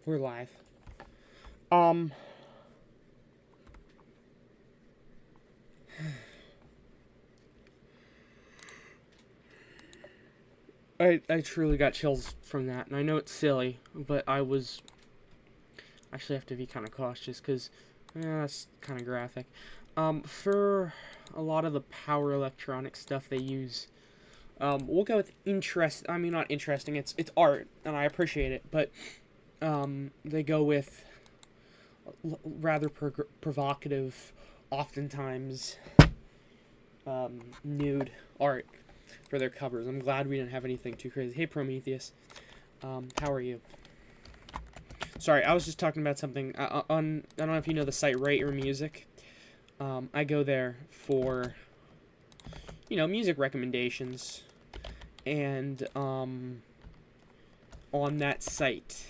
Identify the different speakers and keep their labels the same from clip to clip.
Speaker 1: We're live. Um, I truly got chills from that, and I know it's silly, but I was actually have to be kind of cautious because that's kind of graphic. For a lot of the power electronic stuff they use, we'll go with interest. I mean, not interesting. It's art, and I appreciate it, but they go with rather provocative, oftentimes nude art for their covers. I'm glad we didn't have anything too crazy. Hey, Prometheus. How are you? Sorry, I was just talking about something on. I don't know if you know the site Rate Your Music. I go there for music recommendations, and on that site,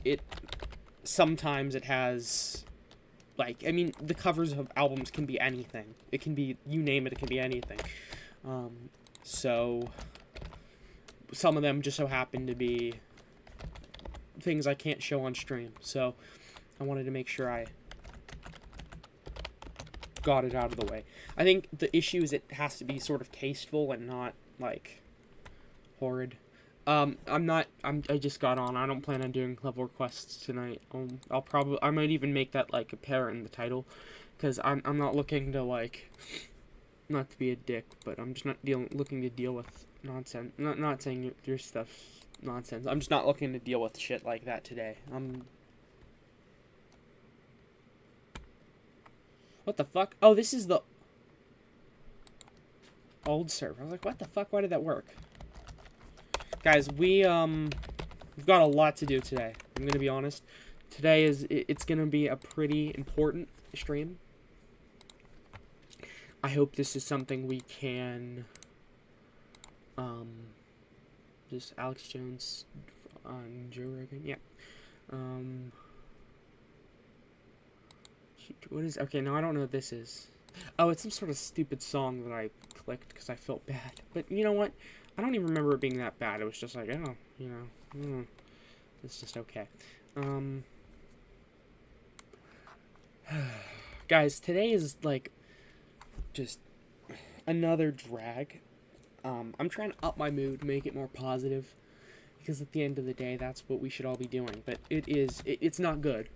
Speaker 1: it sometimes it has like the covers of albums can be anything. It can be you name it. It can be anything. So some of them just so happen to be things I can't show on stream. So I wanted to make sure I got it out of the way. I think the issue is it has to be sort of tasteful and not like horrid. I just got on. I don't plan on doing level requests tonight. I might even make that like apparent in the title, because I'm not looking to like, not to be a dick, but I'm just not looking to deal with nonsense. Not saying your stuff's nonsense. I'm just not looking to deal with shit like that today. What the fuck? Oh, this is the old server. I was like, what the fuck? Why did that work? Guys, we've got a lot to do today. I'm gonna be honest. Today it's gonna be a pretty important stream. I hope this is something we can just Alex Jones on Joe Rogan. Yeah. What is okay? No, I don't know what this is. Oh, it's some sort of stupid song that I clicked because I felt bad. But you know what? I don't even remember it being that bad. It was just like, oh, it's just okay. Guys, today is like just another drag. I'm trying to up my mood, make it more positive, because at the end of the day, that's what we should all be doing. But it's not good.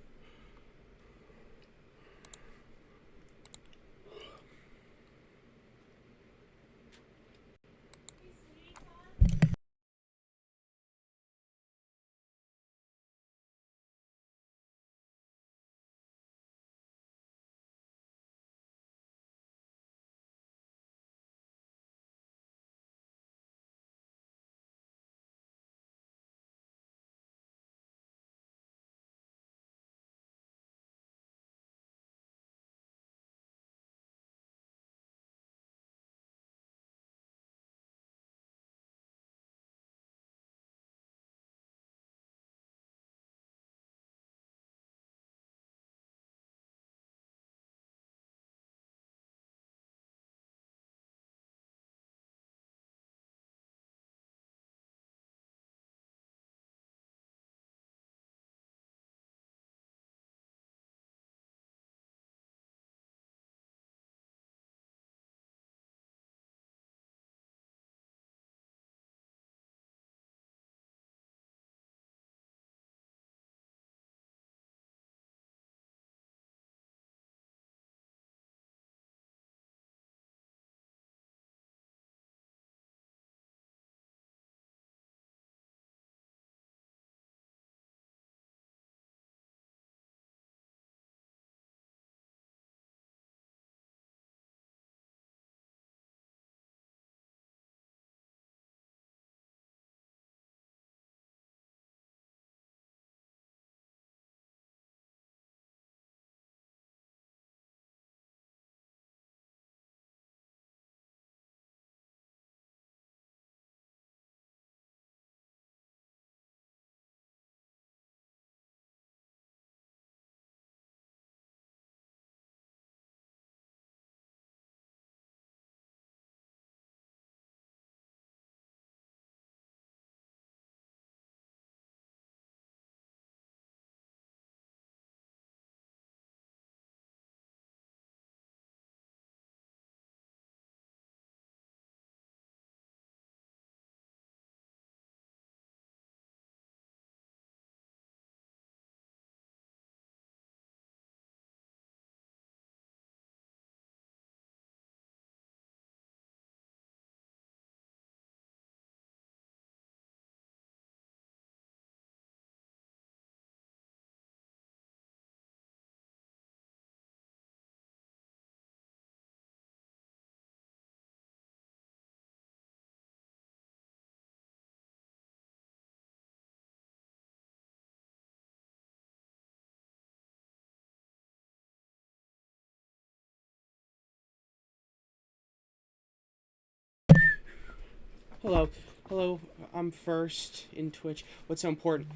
Speaker 1: Hello. Hello. I'm first in Twitch. What's so important?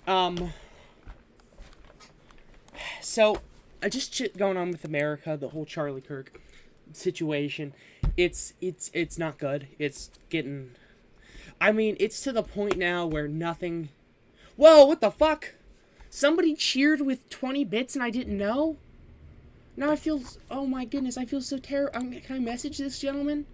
Speaker 1: Um, so, just shit going on with America, the whole Charlie Kirk situation. It's not good. It's getting. I mean, it's to the point now where nothing. Whoa! What the fuck? Somebody cheered with 20 bits and I didn't know. Now I feel. Oh my goodness! I feel so terrible. Can I message this gentleman?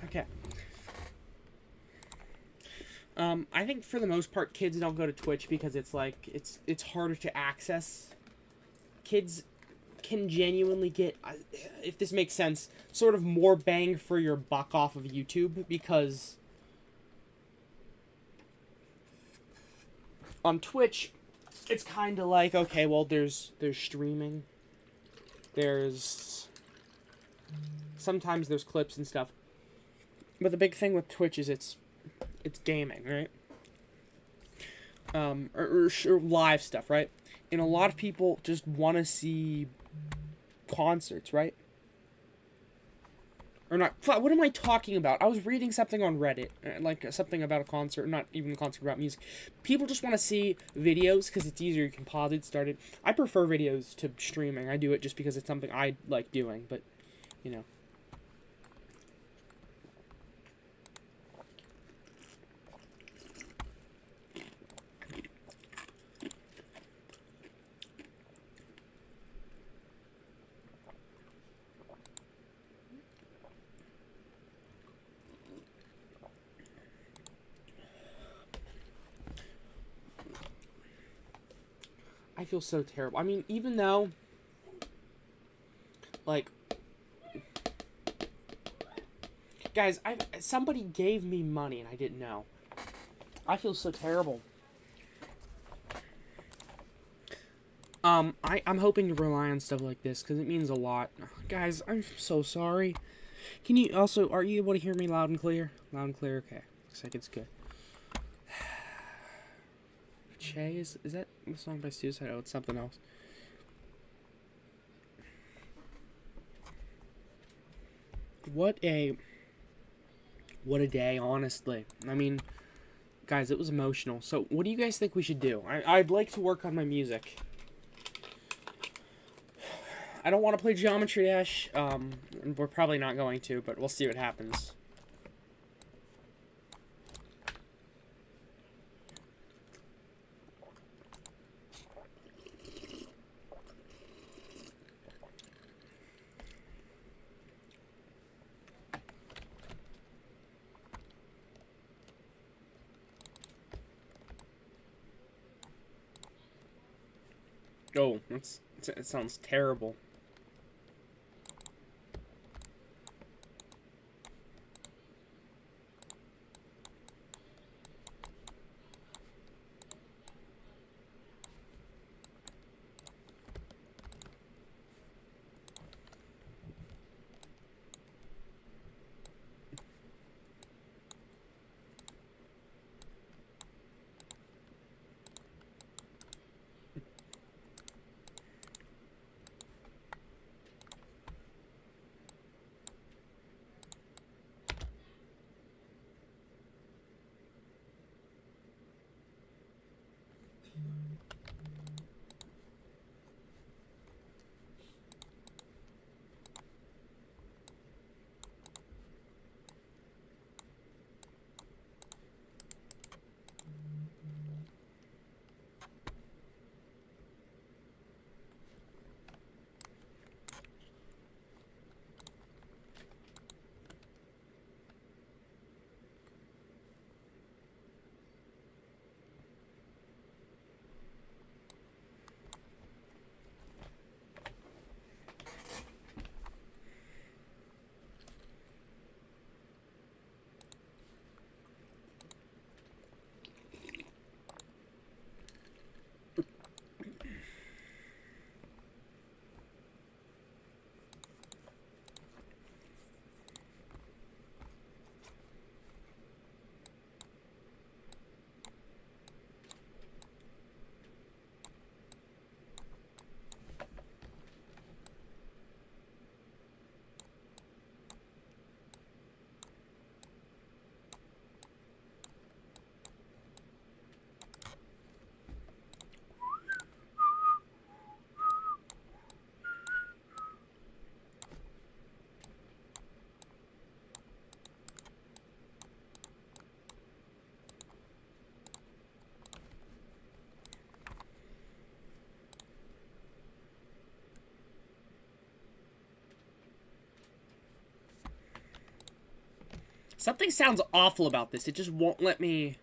Speaker 1: Okay. I think for the most part, kids don't go to Twitch because it's like it's harder to access. Kids can genuinely get, if this makes sense, sort of more bang for your buck off of YouTube because on Twitch, it's kind of like, okay, well, there's streaming, there's sometimes there's clips and stuff, but the big thing with Twitch is it's gaming, right? Or live stuff, right? And a lot of people just want to see concerts, right? Or not. What am I talking about? I was reading something on Reddit, like something about a concert, not even a concert about music. People just want to see videos because it's easier. You can pause it, start it. I prefer videos to streaming. I do it just because it's something I like doing, but, you know. I feel so terrible. I mean, even though, like, guys, somebody gave me money and I didn't know. I feel so terrible. I'm hoping to rely on stuff like this because it means a lot. Guys, I'm so sorry. Can you also, are you able to hear me loud and clear? Loud and clear, okay. Looks like it's good. Che, is that a song by Suicide? Oh, it's something else. What a day, honestly. I mean, guys, it was emotional. So, what do you guys think we should do? I'd like to work on my music. I don't want to play Geometry Dash. We're probably not going to, but we'll see what happens. Oh, it sounds terrible. Something sounds awful about this. It just won't let me...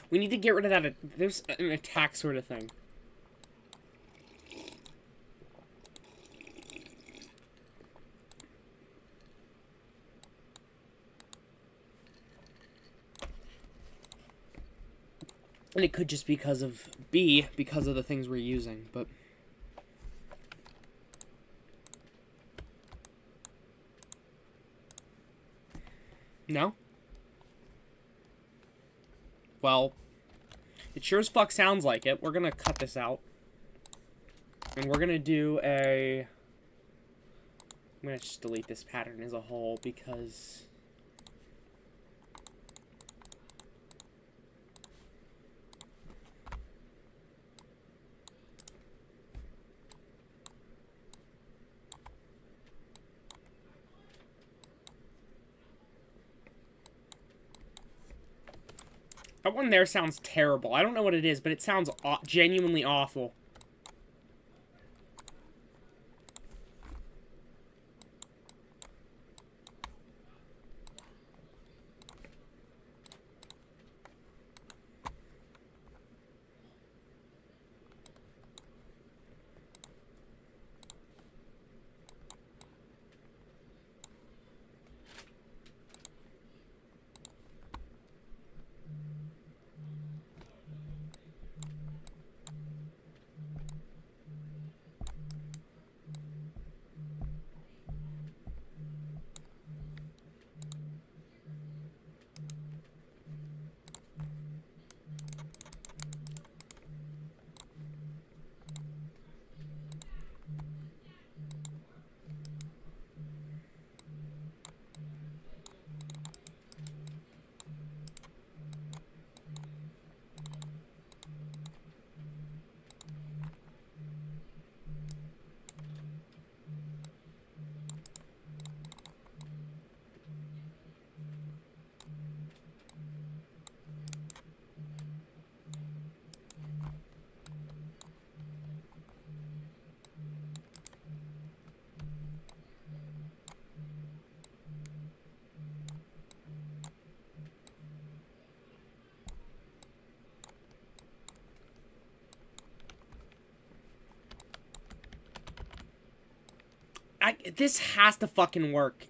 Speaker 1: We need to get rid of that. There's an attack sort of thing. And it could just because of because of the things we're using, but... No? Well, it sure as fuck sounds like it. We're gonna cut this out. And we're gonna do a... I'm gonna just delete this pattern as a whole, because... That one there sounds terrible. I don't know what it is, but it sounds genuinely awful. This has to fucking work.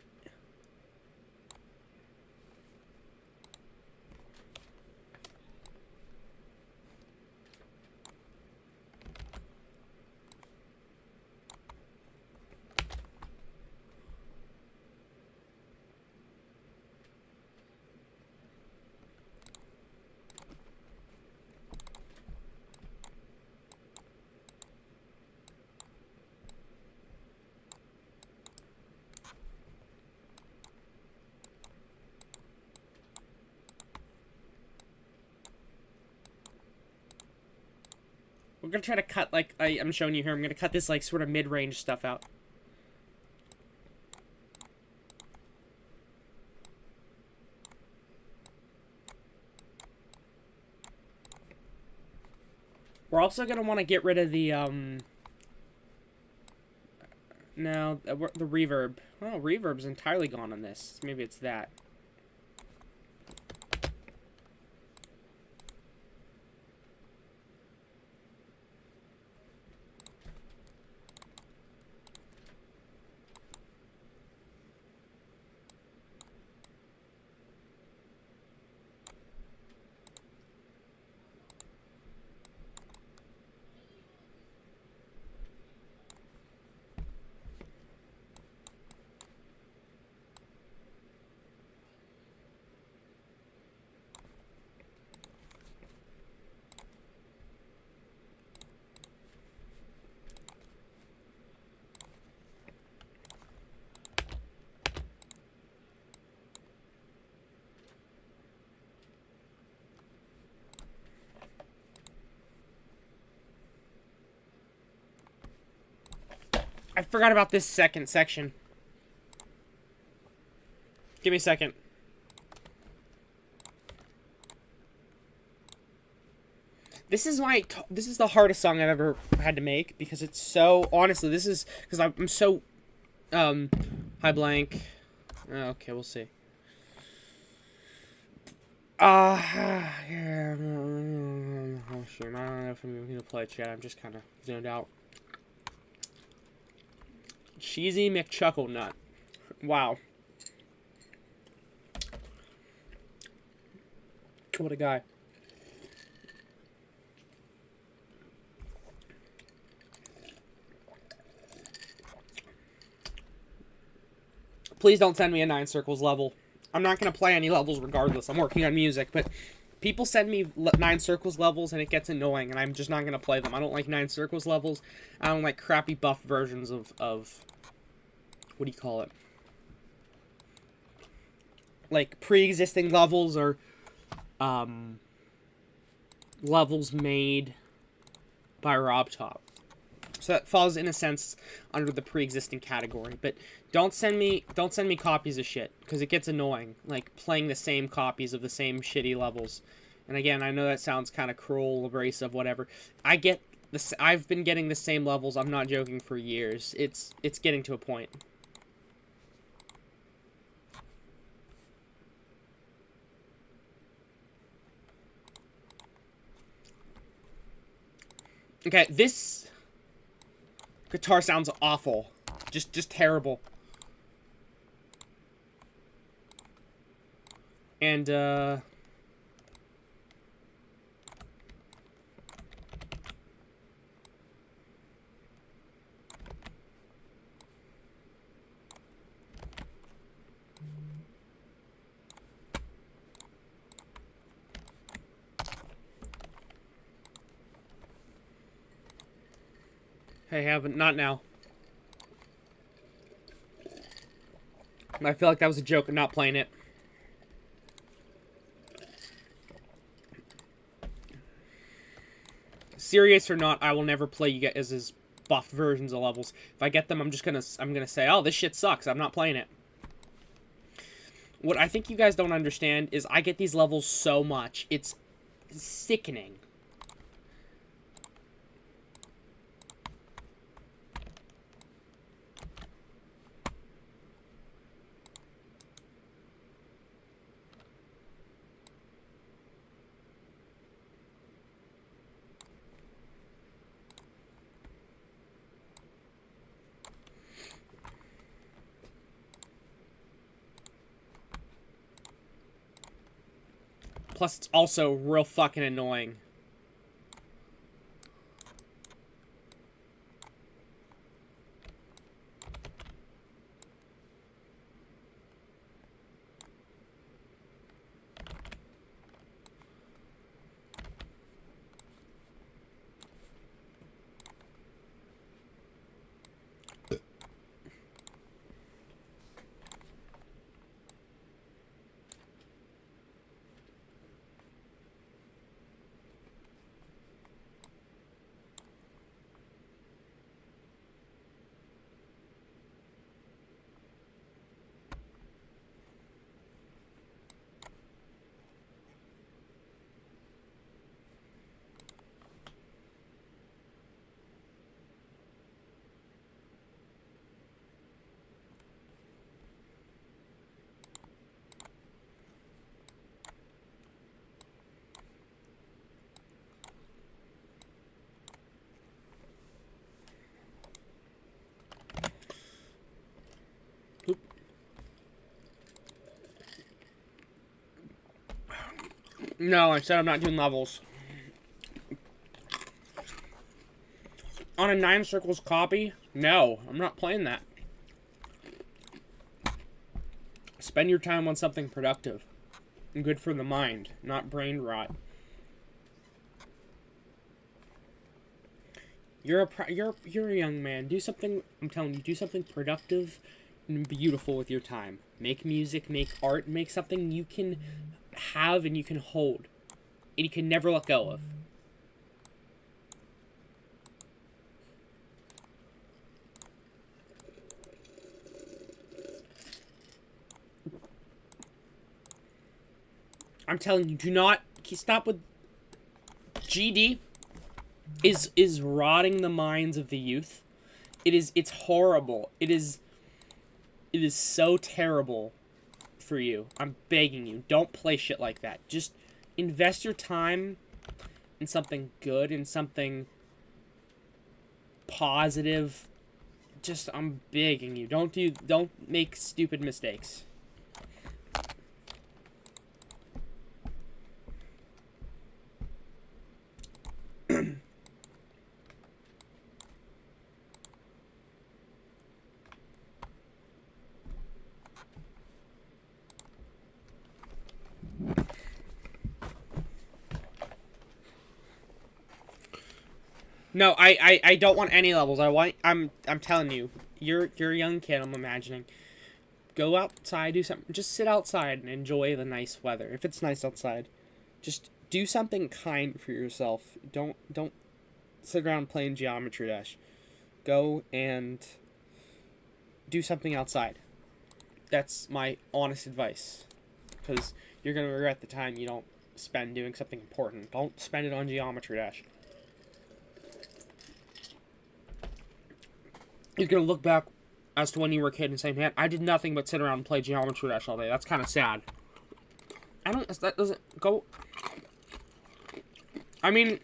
Speaker 1: We're gonna try to cut, like, I'm showing you here, I'm gonna cut this, like, sort of mid-range stuff out. We're also gonna want to get rid of the, no, the reverb. Oh, reverb's entirely gone on this. Maybe it's that. I forgot about this second section. Give me a second. This is this is the hardest song I've ever had to make because it's so, honestly, this is because I'm so high blank. Okay, we'll see. Yeah. Oh shit, I don't know if I'm gonna play chat. I'm just kind of zoned out. Cheesy McChuckle Nut. Wow. What a guy. Please don't send me a 9 Circles level. I'm not going to play any levels regardless. I'm working on music, but people send me 9 Circles levels and it gets annoying, and I'm just not going to play them. I don't like 9 Circles levels. I don't like crappy buff versions of what do you call it? Like pre-existing levels or levels made by Rob Top. So that falls in a sense under the pre-existing category. But don't send me copies of shit because it gets annoying. Like playing the same copies of the same shitty levels. And again, I know that sounds kind of cruel, abrasive, whatever. I get this. I've been getting the same levels. I'm not joking, for years. It's getting to a point. Okay, this guitar sounds awful. Just terrible. And, hey, haven't, not now. I feel like that was a joke of not playing it. Serious or not, I will never play you guys' buffed versions of levels. If I get them, I'm gonna say, oh, this shit sucks. I'm not playing it. What I think you guys don't understand is I get these levels so much. It's sickening. Plus, it's also real fucking annoying. No, I said I'm not doing levels. On a 9 Circles copy? No, I'm not playing that. Spend your time on something productive and good for the mind, not brain rot. You're a young man. Do something, I'm telling you, do something productive and beautiful with your time. Make music, make art, make something you can have and you can hold. And you can never let go of. I'm telling you, do not stop with GD is rotting the minds of the youth. It's horrible. It is so terrible for you. I'm begging you, don't play shit like that. Just invest your time in something good, in something positive. Just, I'm begging you, don't make stupid mistakes. No, I don't want any levels. I'm telling you, you're a young kid. I'm imagining. Go outside, do something. Just sit outside and enjoy the nice weather. If it's nice outside, just do something kind for yourself. Don't sit around playing Geometry Dash. Go and do something outside. That's my honest advice. Because you're gonna regret the time you don't spend doing something important. Don't spend it on Geometry Dash. You're gonna look back as to when you were a kid and say, man, I did nothing but sit around and play Geometry Dash all day. That's kind of sad. That doesn't go. I mean,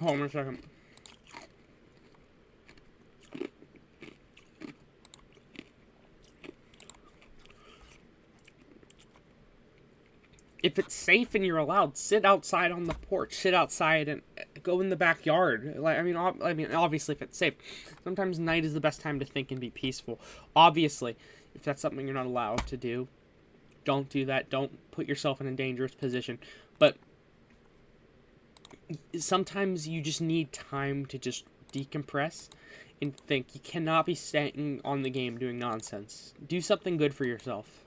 Speaker 1: hold on a second. If it's safe and you're allowed, sit outside on the porch. Sit outside and go in the backyard. I mean, obviously, if it's safe. Sometimes night is the best time to think and be peaceful. Obviously, if that's something you're not allowed to do, don't do that. Don't put yourself in a dangerous position. But sometimes you just need time to just decompress and think. You cannot be staying on the game doing nonsense. Do something good for yourself.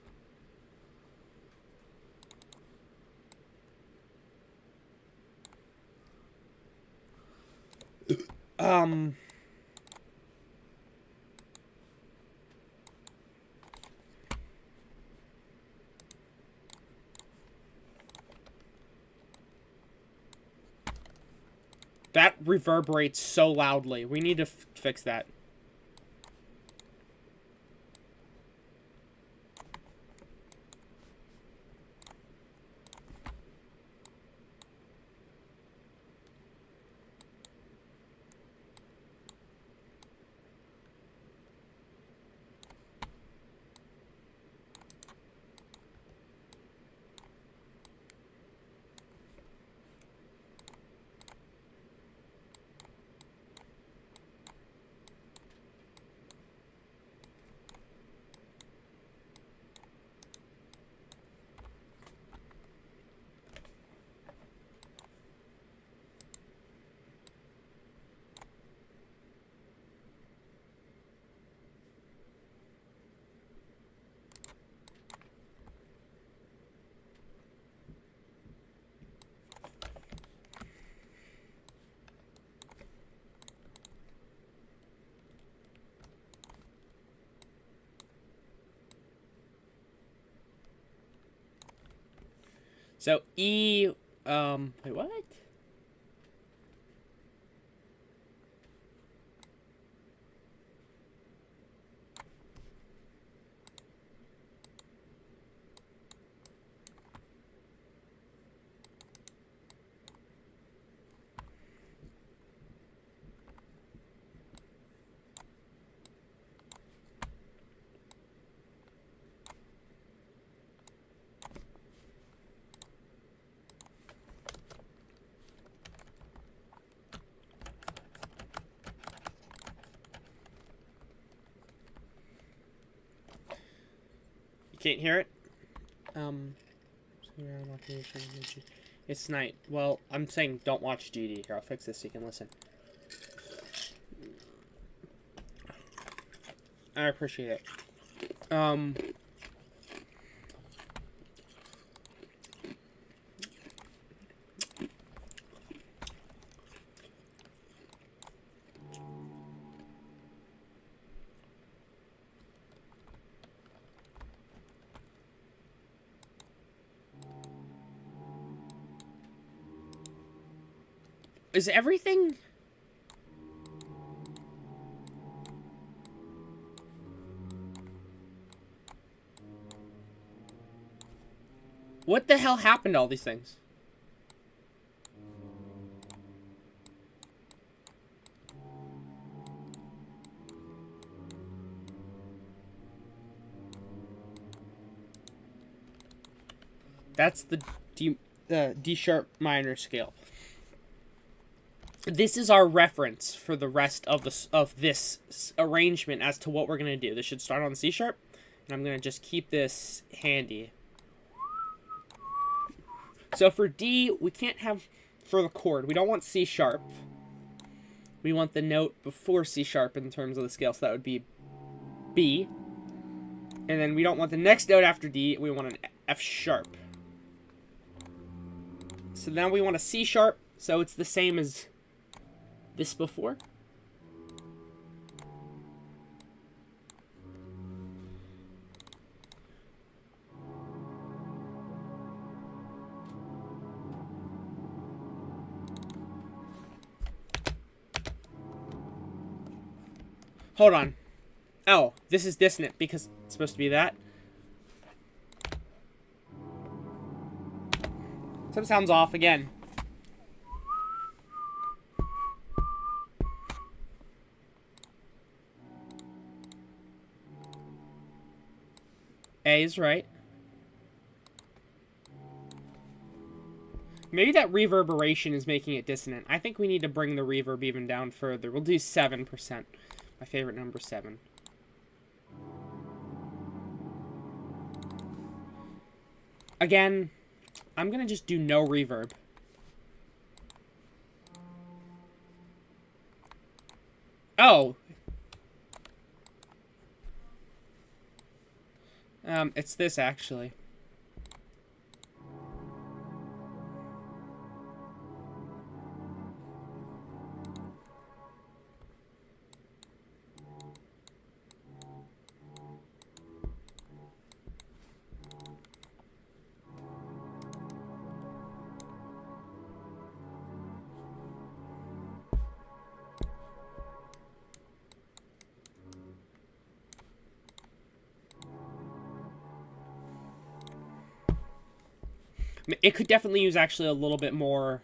Speaker 1: That reverberates so loudly. We need to fix that. So, wait, what? You can't hear it? It's night. Well, I'm saying don't watch GD. Here, I'll fix this so you can listen. I appreciate it. is everything... What the hell happened to all these things? That's the D sharp minor scale. This is our reference for the rest of this arrangement as to what we're gonna do. This should start on C sharp, and I'm gonna just keep this handy. So for D, we can't have, for the chord, we don't want C sharp. We want the note before C sharp in terms of the scale, so that would be B. And then we don't want the next note after D, we want an F sharp. So now we want a C sharp, so it's the same as this before. Hold on. Oh, this is dissonant because it's supposed to be that. Some sounds off again. A is right. Maybe that reverberation is making it dissonant. I think we need to bring the reverb even down further. We'll do 7%. My favorite number, 7. Again, I'm gonna just do no reverb. Oh! It's this, actually. It could definitely use actually a little bit more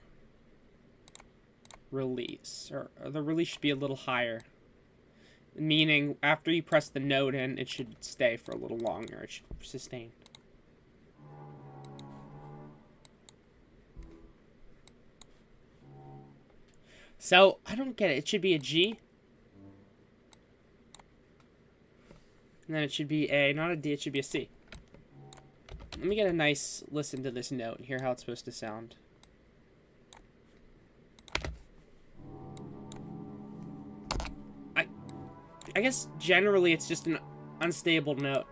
Speaker 1: release. Or the release should be a little higher. Meaning, after you press the note in, it should stay for a little longer. It should sustain. So, I don't get it. It should be a G. And then it should be a, not a D, it should be a C. Let me get a nice listen to this note and hear how it's supposed to sound. I guess generally it's just an unstable note.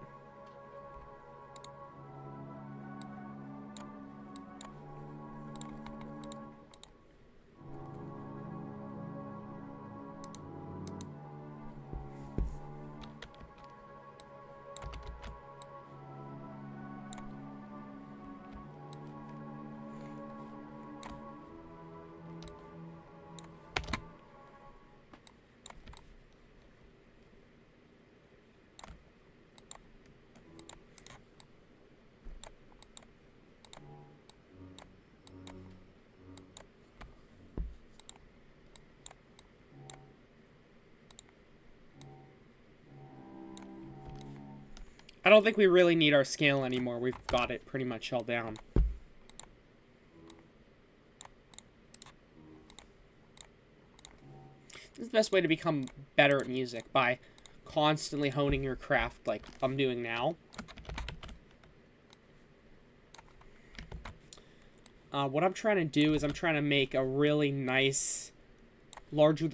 Speaker 1: I don't think we really need our scale anymore. We've got it pretty much all down. This is the best way to become better at music, by constantly honing your craft like I'm doing now. What I'm trying to do is I'm trying to make a really nice, larger...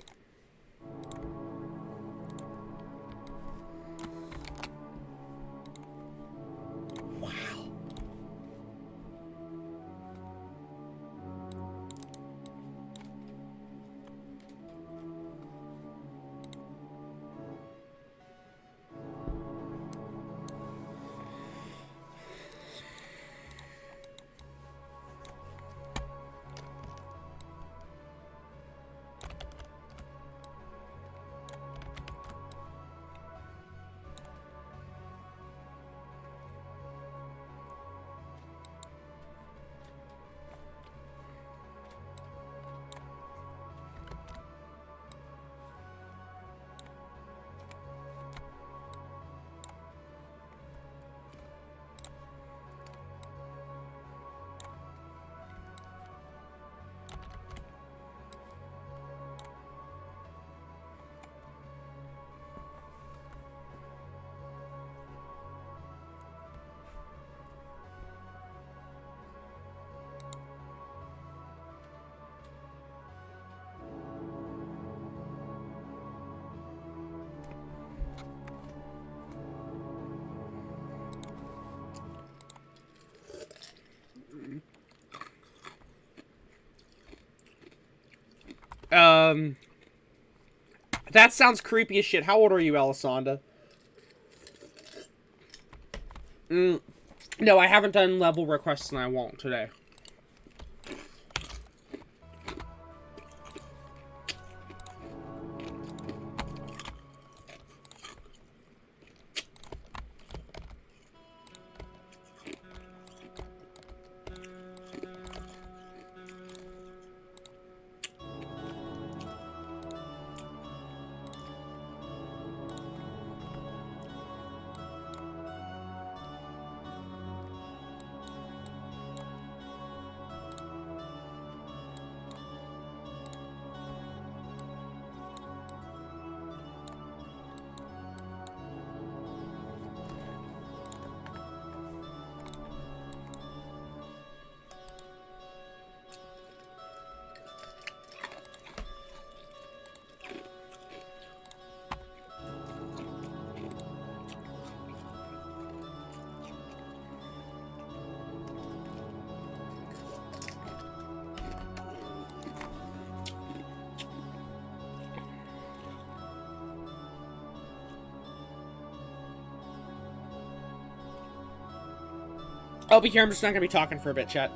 Speaker 1: Um, that sounds creepy as shit. How old are you, Alessandra? No, I haven't done level requests and I won't today. I'll be here. I'm just not gonna be talking for a bit, chat.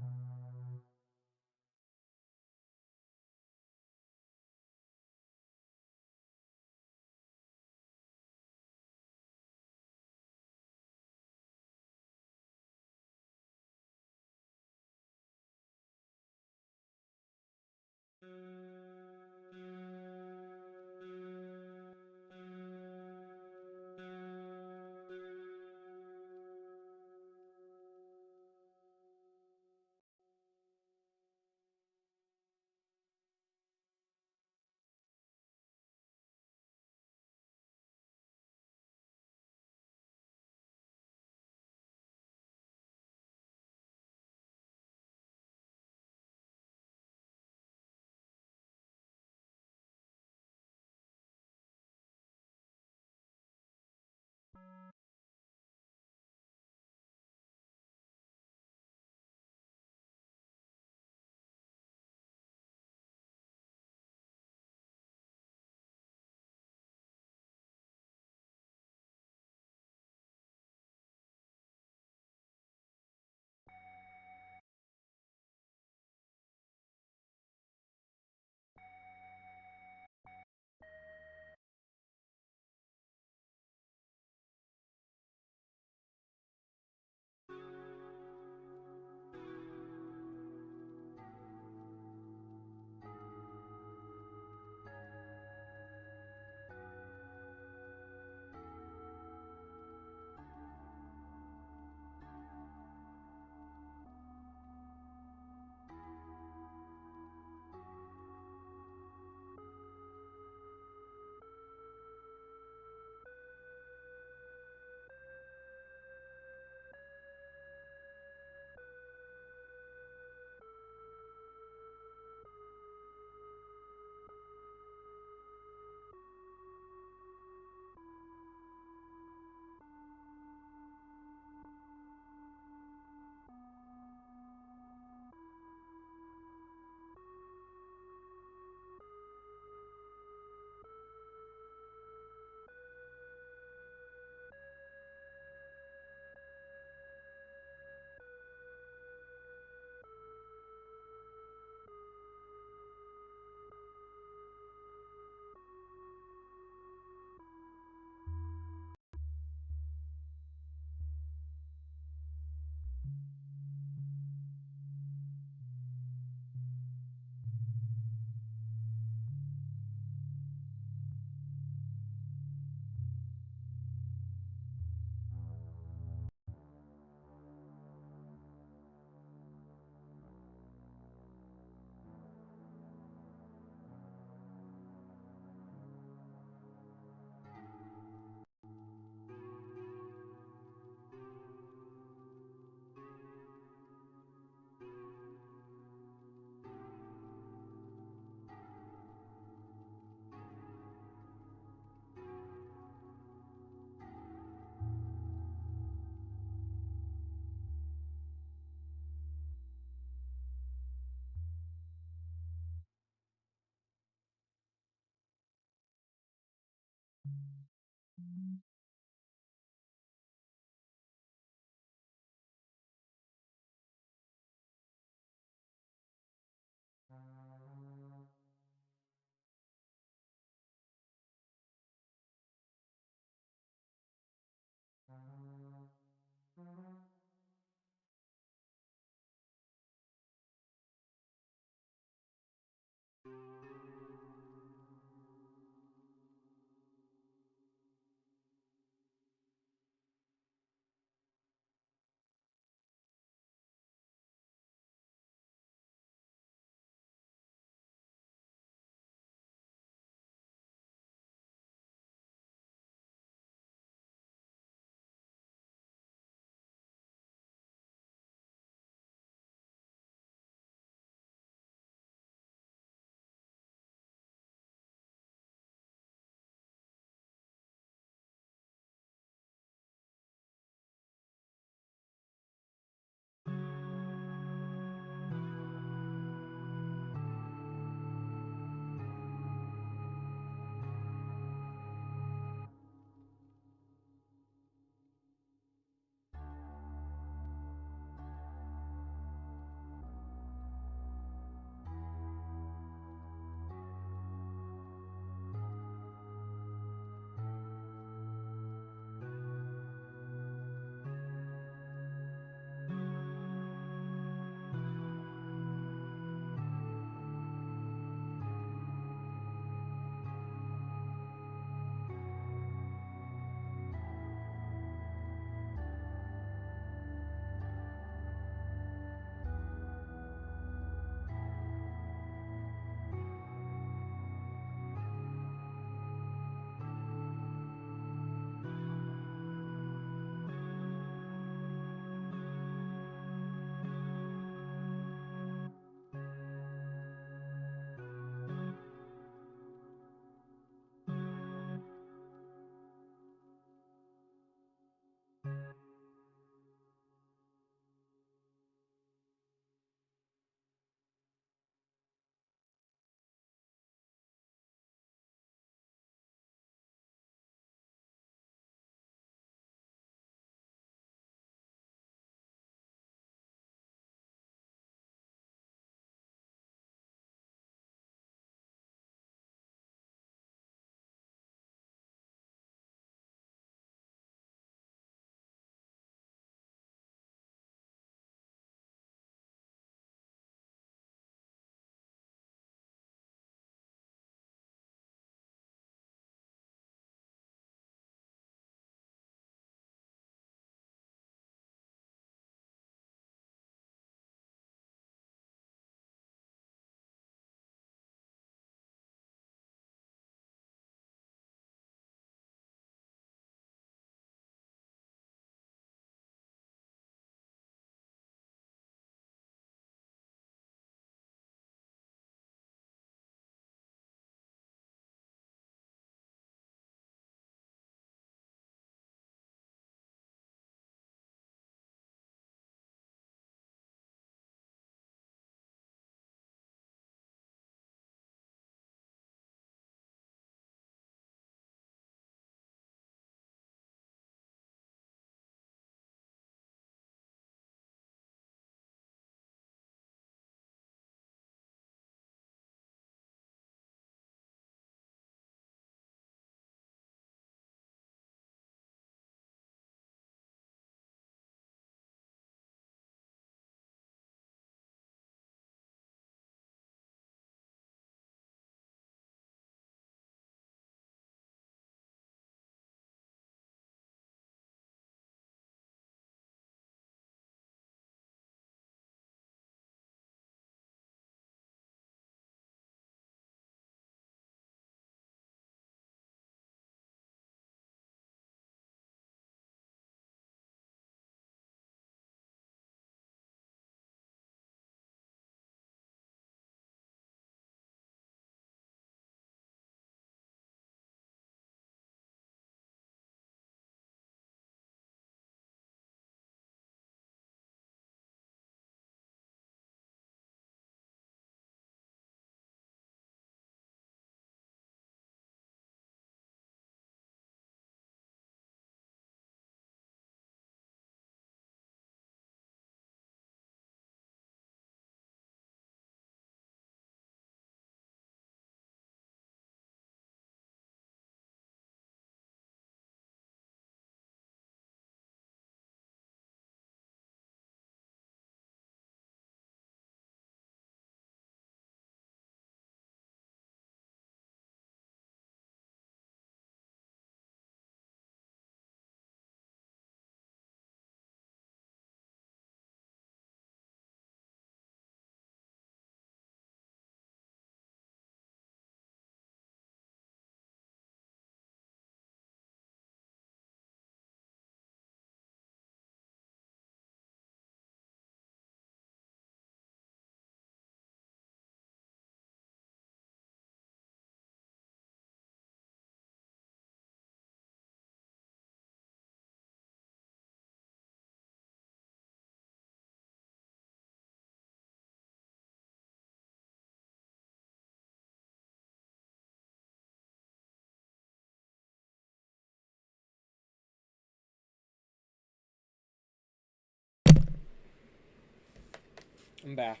Speaker 1: I'm back.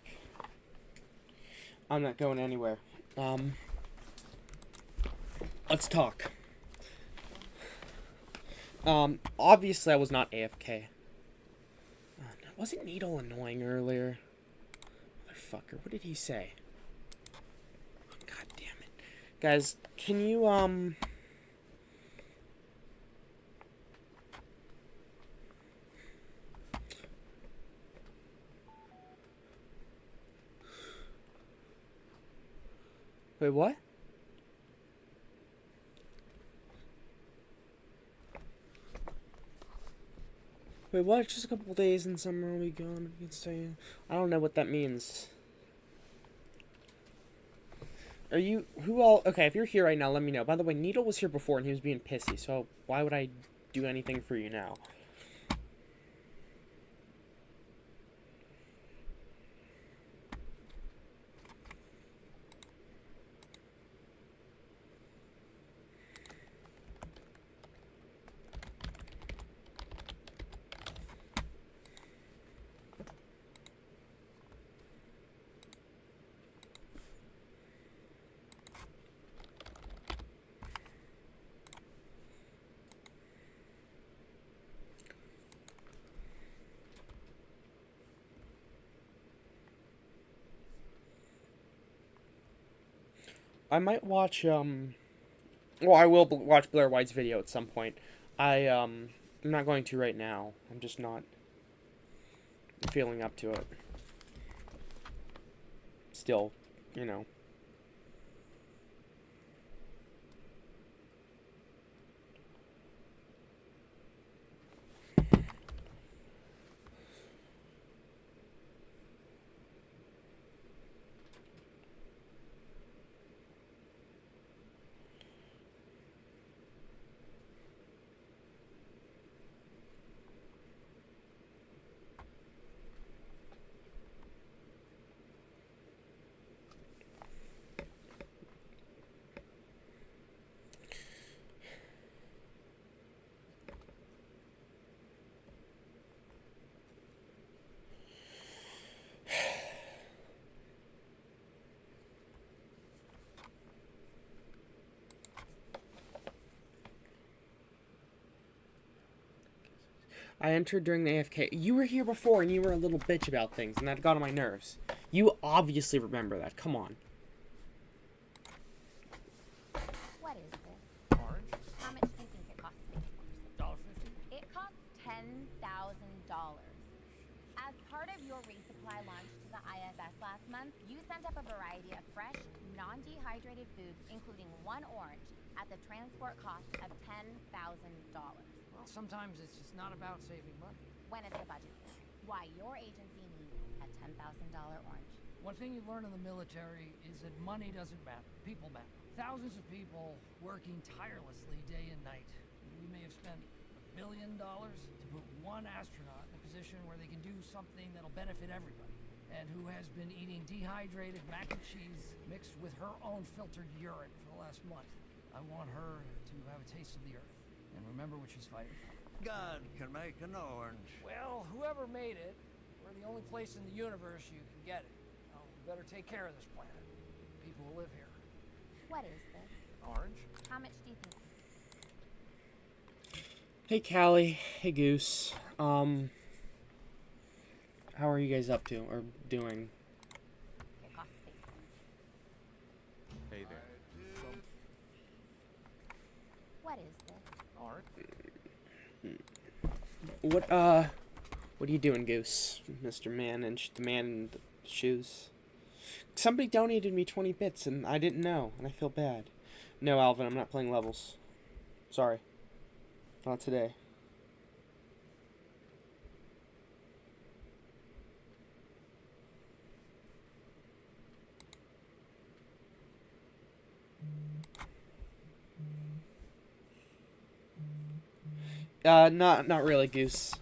Speaker 1: I'm not going anywhere. Let's talk. Obviously I was not AFK. Wasn't Needle annoying earlier? Motherfucker, what did he say? God damn it. Guys, can you, Wait, what? Wait, what? Just a couple days in summer will be gone. We can stay. I don't know what that means. Are you... Who all... Okay, if you're here right now, let me know. By the way, Needle was here before and he was being pissy, so why would I do anything for you now? I might watch, well, I will watch Blair White's video at some point. I'm not going to right now. I'm just not feeling up to it. Still, you know. I entered during the AFK. You were here before and you were a little bitch about things, and that got on my nerves. You obviously remember that. Come on.
Speaker 2: What is this?
Speaker 3: Orange?
Speaker 2: How much do you think it costs me?
Speaker 3: $1.50?
Speaker 2: It costs $10,000. As part of your resupply launch to the ISS last month, you sent up a variety of fresh, non-dehydrated foods, including one orange, at the transport cost of $10,000.
Speaker 3: Well, sometimes it's just not about saving money.
Speaker 2: When it's a budget thing. Why your agency needs a $10,000 orange.
Speaker 3: One thing you learn in the military is that money doesn't matter. People matter. Thousands of people working tirelessly day and night. We may have spent $1 billion to put one astronaut in a position where they can do something that'll benefit everybody. And who has been eating dehydrated mac and cheese mixed with her own filtered urine for the last month. I want her to have a taste of the earth and remember what she's fighting for.
Speaker 4: God can make an orange.
Speaker 3: Well, whoever made it, we're the only place in the universe you can get it. Oh, we better take care of this planet. People who live here.
Speaker 2: What is this?
Speaker 3: Orange?
Speaker 2: How much do you think?
Speaker 1: Hey, Callie. Hey, Goose. How are you guys up to, or doing?
Speaker 2: It costs me.
Speaker 5: Hey there.
Speaker 2: What is this?
Speaker 3: Orange?
Speaker 1: What are you doing, Goose? Mr. Man and the man in the shoes. Somebody donated me 20 bits and I didn't know, and I feel bad. No, Alvin, I'm not playing levels. Sorry. Not today. Not really, Goose.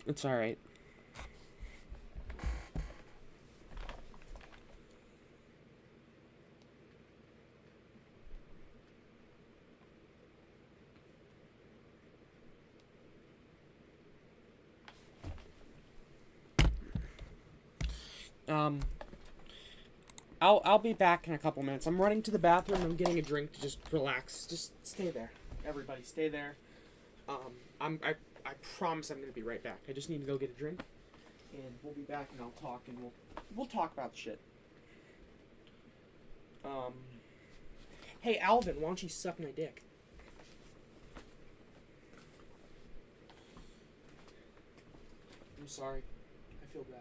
Speaker 1: It's alright. I'll be back in a couple minutes. I'm running to the bathroom. I'm getting a drink to just relax. Just stay there. Everybody, stay there. I promise I'm gonna be right back. I just need to go get a drink, and we'll be back, and I'll talk, and we'll talk about shit. Hey Alvin, why don't you suck my dick? I'm sorry. I feel bad.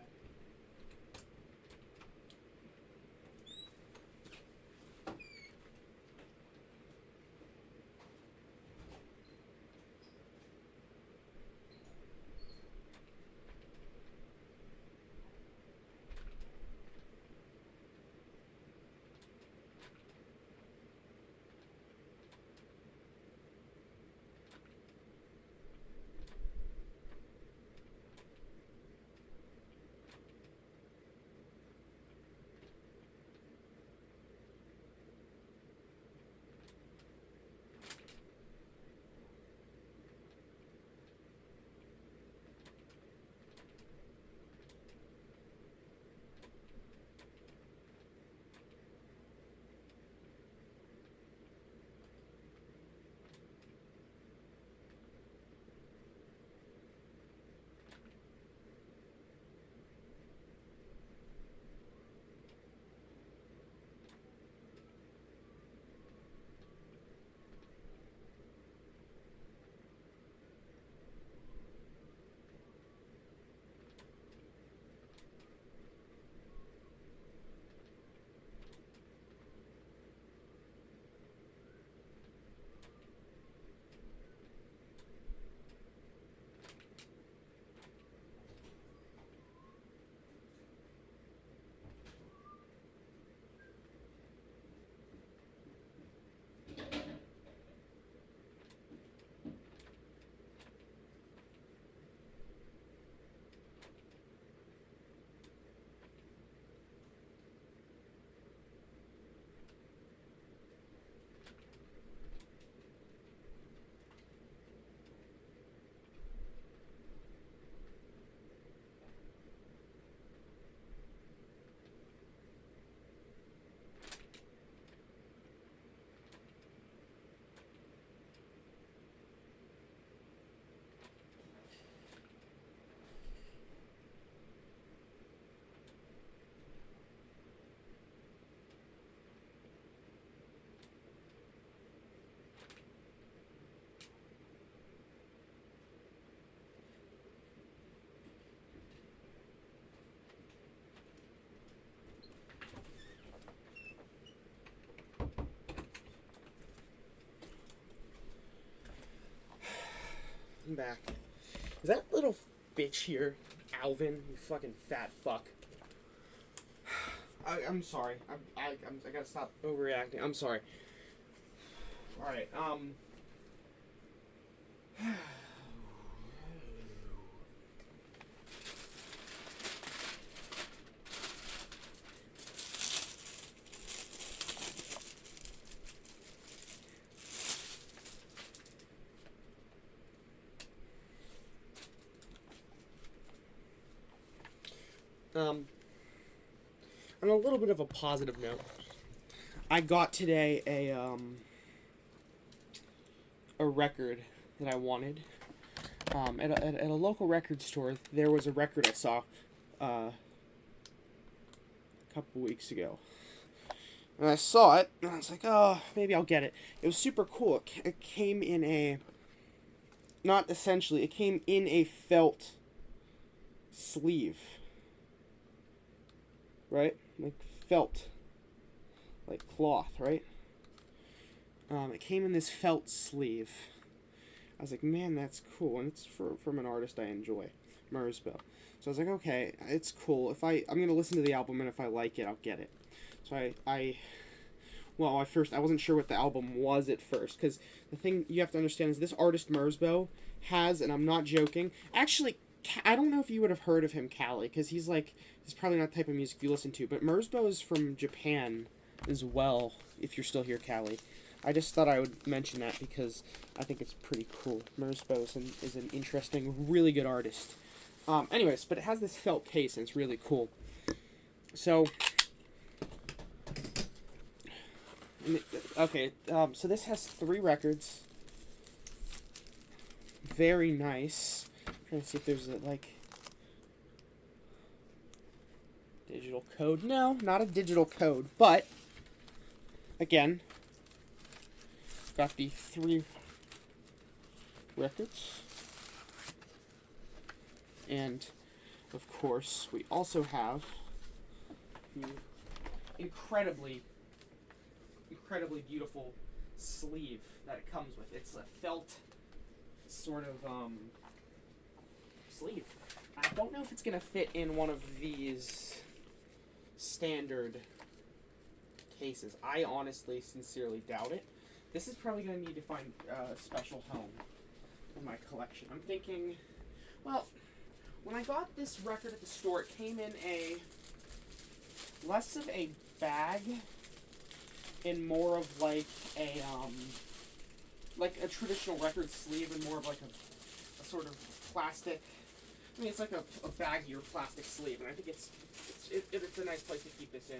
Speaker 1: I'm back. Is that little bitch here, Alvin? You fucking fat fuck. I'm sorry. I gotta stop overreacting. I'm sorry. All right. On a little bit of a positive note, I got today a record that I wanted. At a local record store, there was a record I saw a couple weeks ago. And I saw it, and I was like, oh, maybe I'll get it. It was super cool. It came in a... Not essentially, it came in a felt sleeve. Right? Like felt. Like cloth, right? It came in this felt sleeve. I was like, man, that's cool. And it's from an artist I enjoy, Merzbow. So I was like, okay, it's cool. I'm going to listen to the album, and if I like it, I'll get it. So I wasn't sure what the album was at first, because the thing you have to understand is this artist, Merzbow, has, and I'm not joking, actually, I don't know if you would have heard of him, Callie, because he's probably not the type of music you listen to, but Merzbow is from Japan as well, if you're still here, Callie. I just thought I would mention that because I think it's pretty cool. Merzbow is an interesting, really good artist. Anyways, but it has this felt case, and it's really cool. So, okay, so this has 3 records. Very nice. I'm trying to see if there's a, like, digital code. No, not a digital code, but, again, got the 3 records. And, of course, we also have the incredibly beautiful sleeve that it comes with. It's a felt sort of sleeve. I don't know if it's gonna fit in one of these standard cases. I honestly, sincerely doubt it. This is probably gonna need to find a special home in my collection. I'm thinking, well, when I got this record at the store, it came in a less of a bag and more of like a traditional record sleeve, and more of like a sort of plastic. I mean, it's like a baggier plastic sleeve, and I think it's a nice place to keep this in.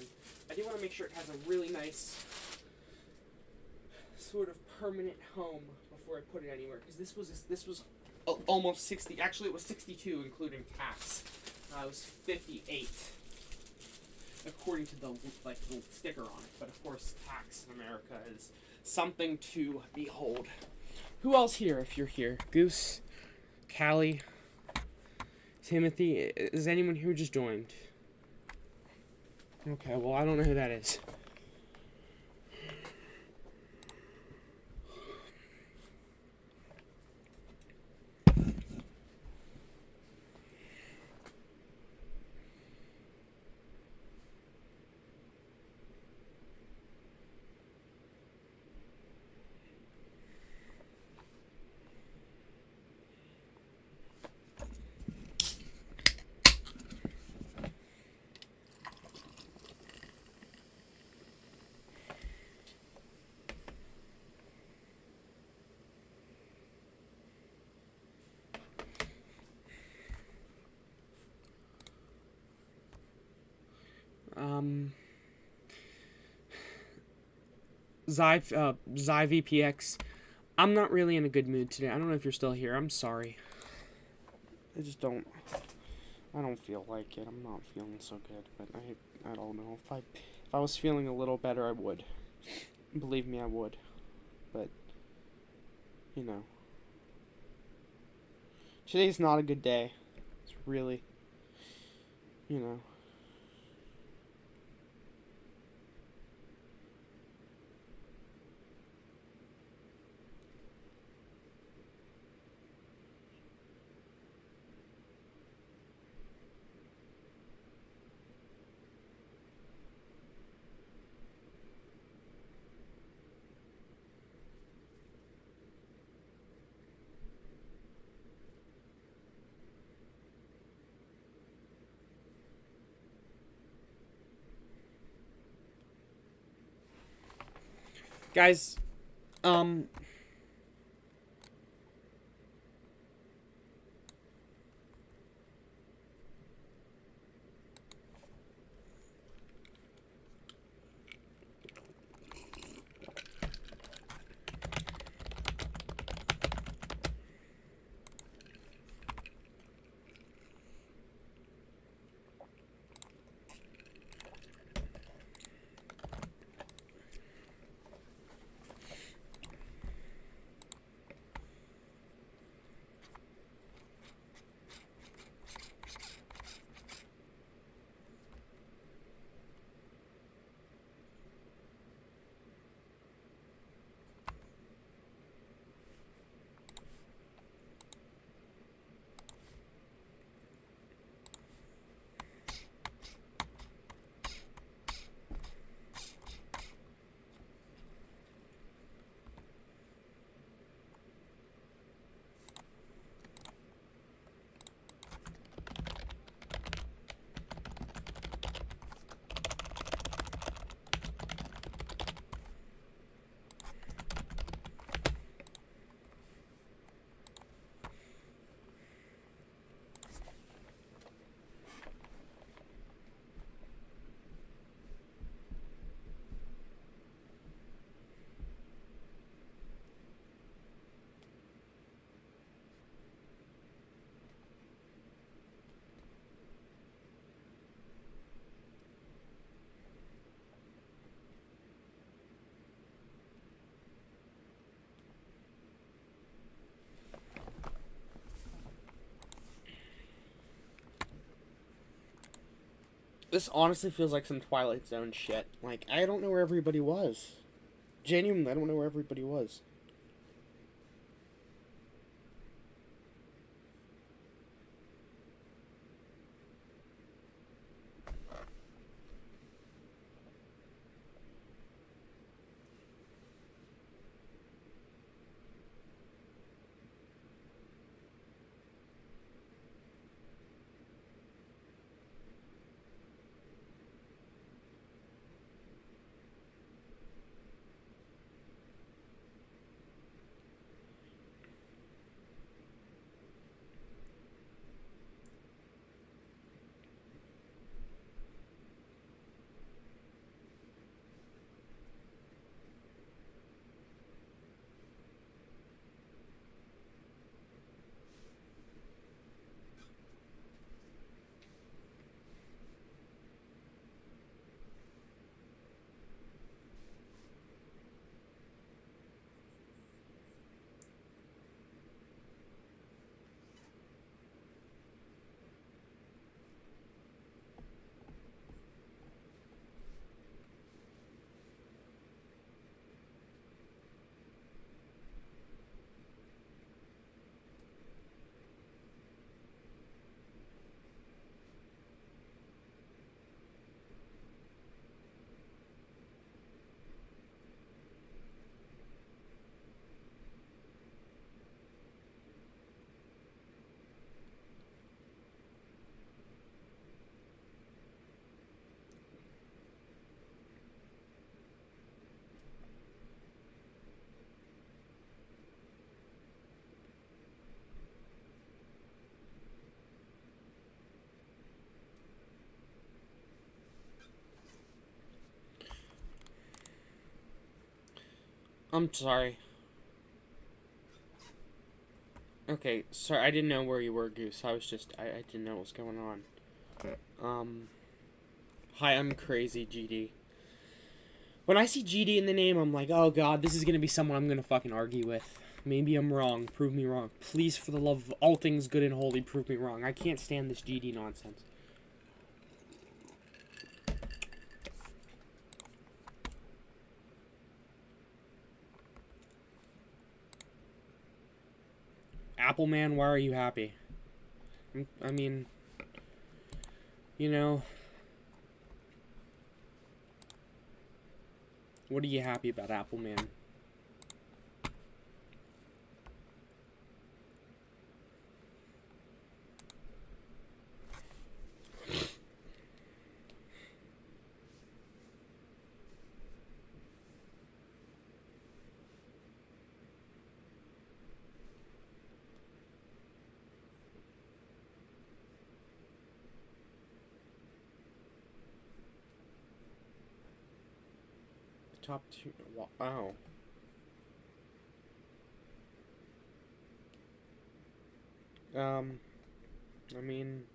Speaker 1: I do want to make sure it has a really nice sort of permanent home before I put it anywhere, because this was almost 60. Actually, it was 62 including tax. It was 58 according to the sticker on it. But of course, tax in America is something to behold. Who else here? If you're here, Goose, Callie, Timothy. Is anyone here just joined? Okay, well, I don't know who that is. Xi VPX. I'm not really in a good mood today. I don't know if you're still here. I'm sorry. I don't feel like it. I'm not feeling so good, but I don't know. If I was feeling a little better, I would. Believe me, I would. But, you know. Today's not a good day. It's really, you know. Guys, This honestly feels like some Twilight Zone shit. Like, I don't know where everybody was. Genuinely, I don't know where everybody was. I'm sorry. Okay, sorry, I didn't know where you were, Goose. I didn't know what was going on. Hi, I'm Crazy GD. When I see GD in the name, I'm like, oh god, this is gonna be someone I'm gonna fucking argue with. Maybe I'm wrong. Prove me wrong. Please, for the love of all things good and holy, prove me wrong. I can't stand this GD nonsense. Appleman, why are you happy? I mean, you know, what are you happy about, Appleman? Top two. Wow. I mean,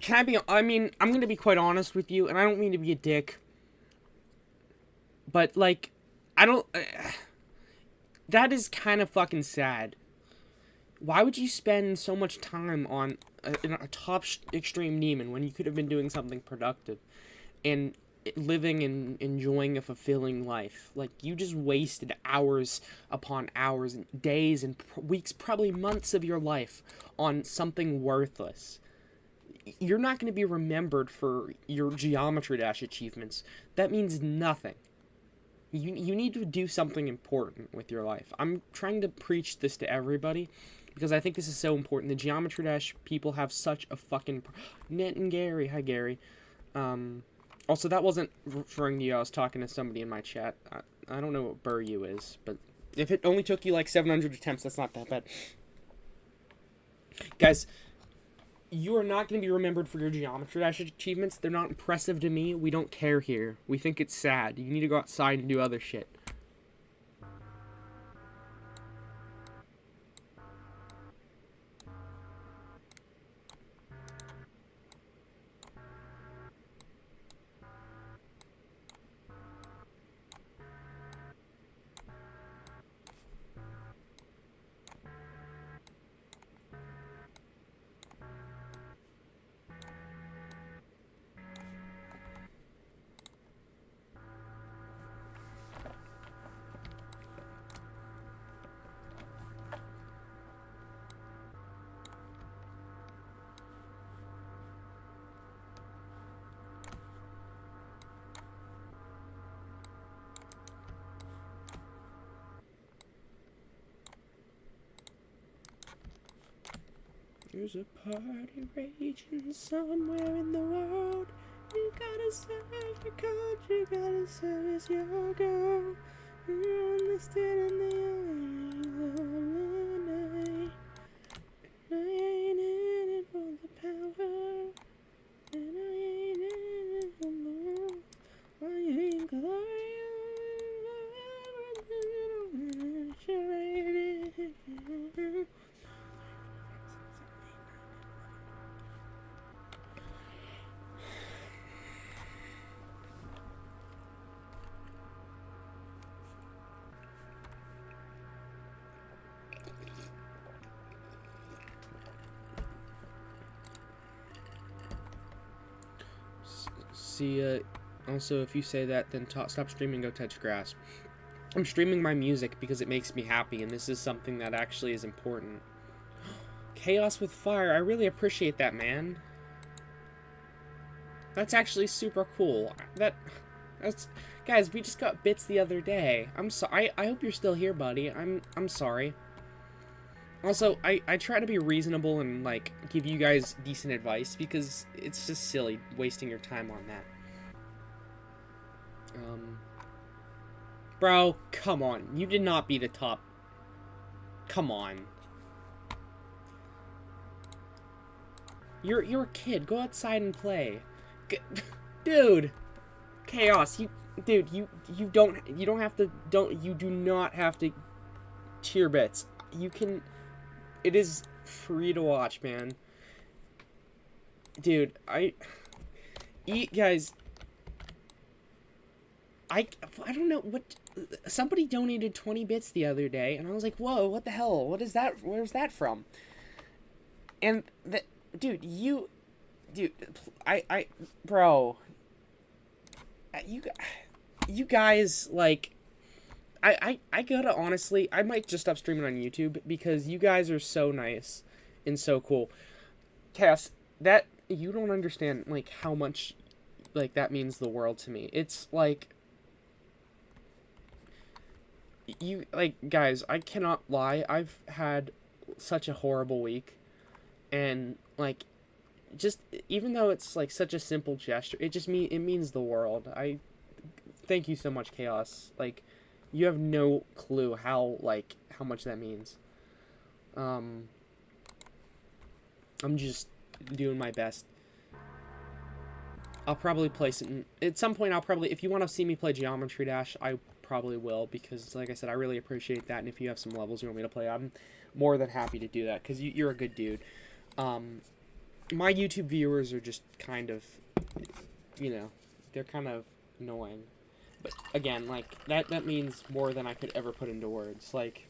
Speaker 1: can I be, I mean, I'm gonna be quite honest with you, and I don't mean to be a dick, but, like, I don't, that is kind of fucking sad. Why would you spend so much time on a top extreme demon when you could have been doing something productive and living and enjoying a fulfilling life? Like, you just wasted hours upon hours, and days and weeks, probably months of your life on something worthless. You're not going to be remembered for your Geometry Dash achievements. That means nothing. You need to do something important with your life. I'm trying to preach this to everybody because I think this is so important. The Geometry Dash people have such a fucking... Net and Gary. Hi, Gary. Also, that wasn't referring to you. I was talking to somebody in my chat. I don't know what Burr-you is, but if it only took you like 700 attempts, that's not that bad. Guys, you are not going to be remembered for your Geometry Dash achievements. They're not impressive to me. We don't care here. We think it's sad. You need to go outside and do other shit. There's a party raging somewhere in the world. You gotta serve your country, gotta service your girl. You understand in the eyes of the night. And I ain't in it for the power, and I ain't in it for love. I ain't glorious, sure ain't it. See, also, if you say that, then stop streaming, go touch grass. I'm streaming my music because it makes me happy, and this is something that actually is important. Chaos with fire, I really appreciate that, man. That's actually super cool. That's... Guys, we just got bits the other day. I'm sorry. I hope you're still here, buddy. I'm sorry. Also, I try to be reasonable and, like, give you guys decent advice, because it's just silly wasting your time on that. Bro, come on. You did not beat a top. Come on. You're a kid. Go outside and play. Dude. Chaos. You don't have to, you do not have to cheer bits. You can... It is free to watch, man. Dude, guys, I don't know what, somebody donated 20 bits the other day, and I was like, whoa, what the hell? What is that? Where's that from? And dude, bro, you guys, like, I gotta, honestly, I might just stop streaming on YouTube, because you guys are so nice and so cool. Cass, that, you don't understand, like, how much, like, that means the world to me. It's, like, guys, I cannot lie, I've had such a horrible week, and, like, just, even though it's, like, such a simple gesture, it means the world. Thank you so much, Chaos. Like, you have no clue how much that means. I'm just doing my best. I'll probably play some... At some point, if you want to see me play Geometry Dash, I probably will, because, like I said, I really appreciate that, and if you have some levels you want me to play, I'm more than happy to do that, because you're a good dude. my YouTube viewers are just kind of, you know, they're kind of annoying. But again, like, that means more than I could ever put into words. Like,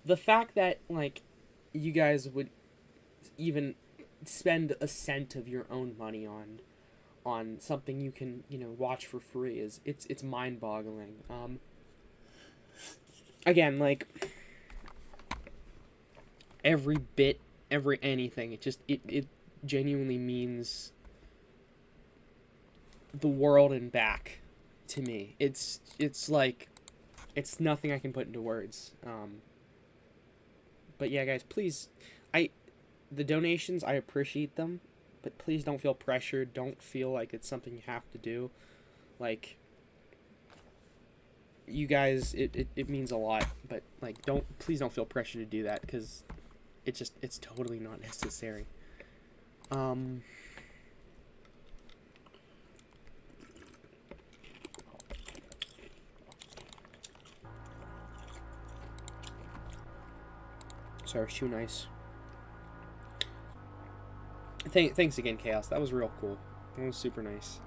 Speaker 1: the fact that, like, you guys would even spend a cent of your own money on something you can, you know, watch for free it's mind-boggling. Again, like, every bit, every anything, it genuinely means the world and back to me. It's like, it's nothing I can put into words. But yeah, guys, please, the donations, I appreciate them, but please don't feel pressured. Don't feel like it's something you have to do. Like, you guys, it means a lot, but, like, please don't feel pressure to do that, because it's totally not necessary. Sorry, shoe nice. Thanks again, Chaos. That was real cool. That was super nice.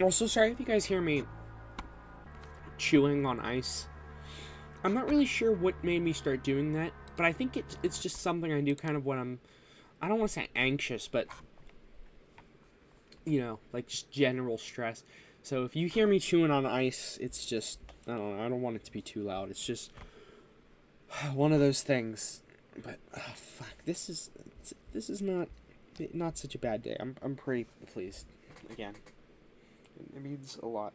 Speaker 1: Also, sorry if you guys hear me chewing on ice. I'm not really sure what made me start doing that, but I think it's just something I do kind of when I don't want to say anxious, but, you know, like, just general stress. So if you hear me chewing on ice, it's just, I don't know, I don't want it to be too loud. It's just one of those things. But, fuck, this is not such a bad day. I'm pretty pleased. Again, it means a lot.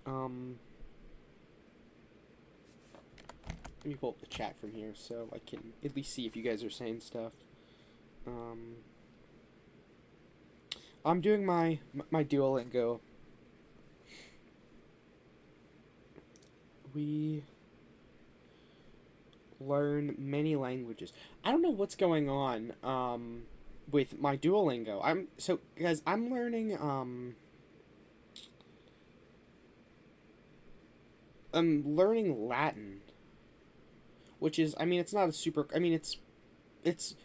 Speaker 1: Let me pull up the chat from here so I can at least see if you guys are saying stuff. I'm doing my Duolingo. We learn many languages. I don't know what's going on with my Duolingo. Guys, I'm learning I'm learning Latin, which is, I mean, it's not a super, I mean, it's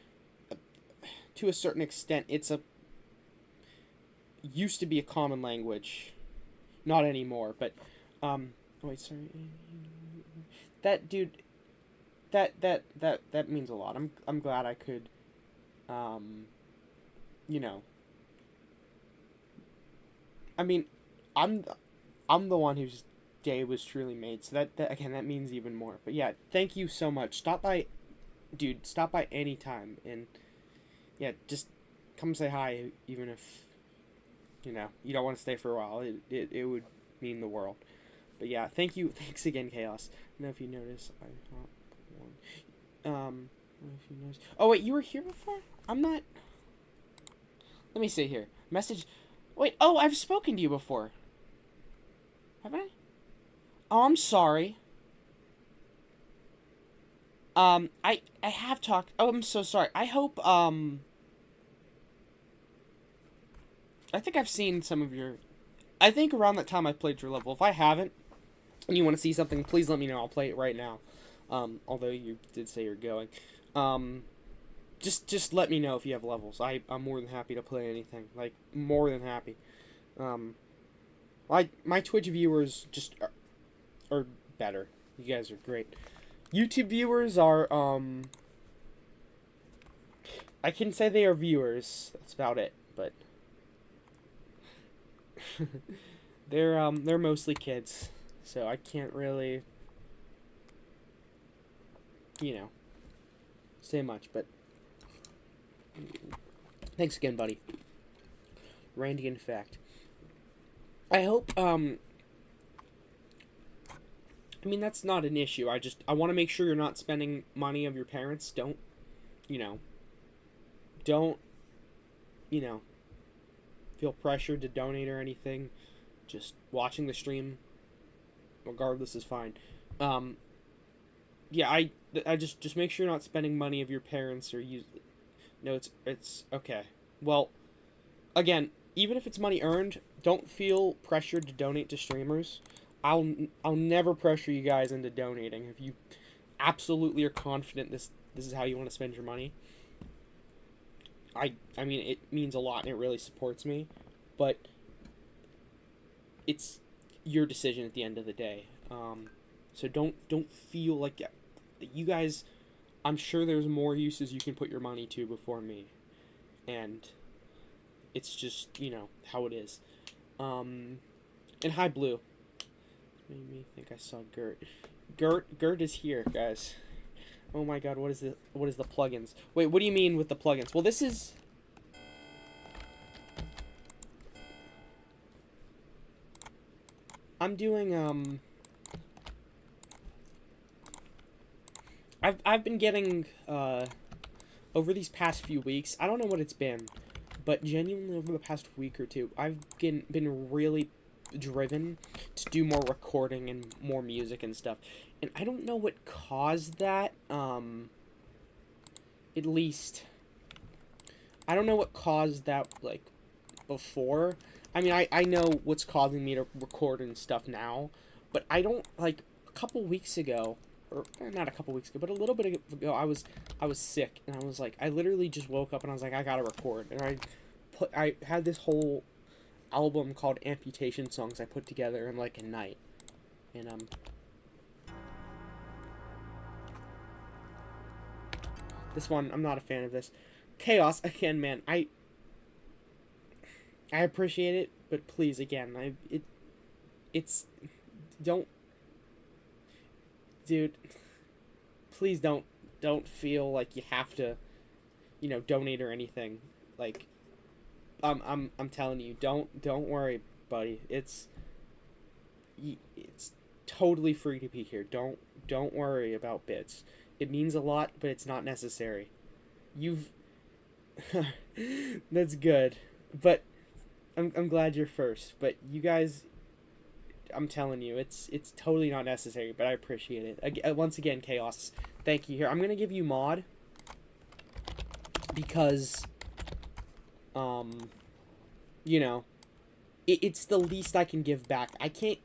Speaker 1: to a certain extent, used to be a common language, not anymore, but, wait, sorry, that dude, that means a lot. I'm glad I could, you know, I mean, I'm the one whose day was truly made, so that again, that means even more. But yeah, thank you so much. Stop by anytime, and yeah, just come say hi, even if, you know, you don't want to stay for a while. It would mean the world. But yeah, thanks again, Chaos. I don't know if you noticed, I not one. I don't know if you noticed. Oh wait, you were here before? I'm not. Let me see here. Message. Wait. Oh, I've spoken to you before. Have I? Oh, I'm sorry. I have talked. Oh, I'm so sorry. I hope, I think I've seen some of your, I think around that time I played your level. If I haven't, and you want to see something, please let me know. I'll play it right now. Although you did say you're going. Just let me know if you have levels. I'm more than happy to play anything. Like, more than happy. My Twitch viewers just are better. You guys are great. YouTube viewers are, I can say they are viewers. That's about it, but they're mostly kids, so I can't really, you know, say much, but thanks again, buddy. Randy, in fact. I hope, I mean, that's not an issue. I want to make sure you're not spending money of your parents. Don't, you know, don't, you know, feel pressured to donate or anything. Just watching the stream, regardless, is fine. Yeah, I just make sure you're not spending money of your parents or use. No, it's okay. Well, again, even if it's money earned, don't feel pressured to donate to streamers. I'll never pressure you guys into donating. If you absolutely are confident this is how you want to spend your money, I mean, it means a lot and it really supports me, but it's your decision at the end of the day. So don't feel like you guys. I'm sure there's more uses you can put your money to before me, and it's just, you know, how it is. And hi, Blue. Made me think I saw Gert. Gert is here, guys. Oh my God, what is the plugins? Wait, what do you mean with the plugins? Well, this is. I'm doing I've been getting over these past few weeks. I don't know what it's been, but genuinely over the past week or two, I've been really driven to do more recording and more music and stuff. And I don't know what caused that. At least I don't know what caused that, like, before. I mean, I know what's causing me to record and stuff now, but I don't, like, a couple weeks ago, or not a couple weeks ago, but a little bit ago, I was sick, and I was like, I literally just woke up and I was like, I gotta record, and I had this whole album called Amputation Songs I put together in like a night, and this one, I'm not a fan of this. Chaos, again, man, I appreciate it, but please, again, it's, don't, dude, please don't feel like you have to, you know, donate or anything. Like, I'm telling you, don't worry, buddy. It's totally free to be here. Don't worry about bits. It means a lot, but it's not necessary. That's good, but I'm glad you're first. But you guys, I'm telling you, it's totally not necessary, but I appreciate it. Once again, Chaos, thank you. Here, I'm gonna give you mod because, you know, it's the least I can give back. I can't.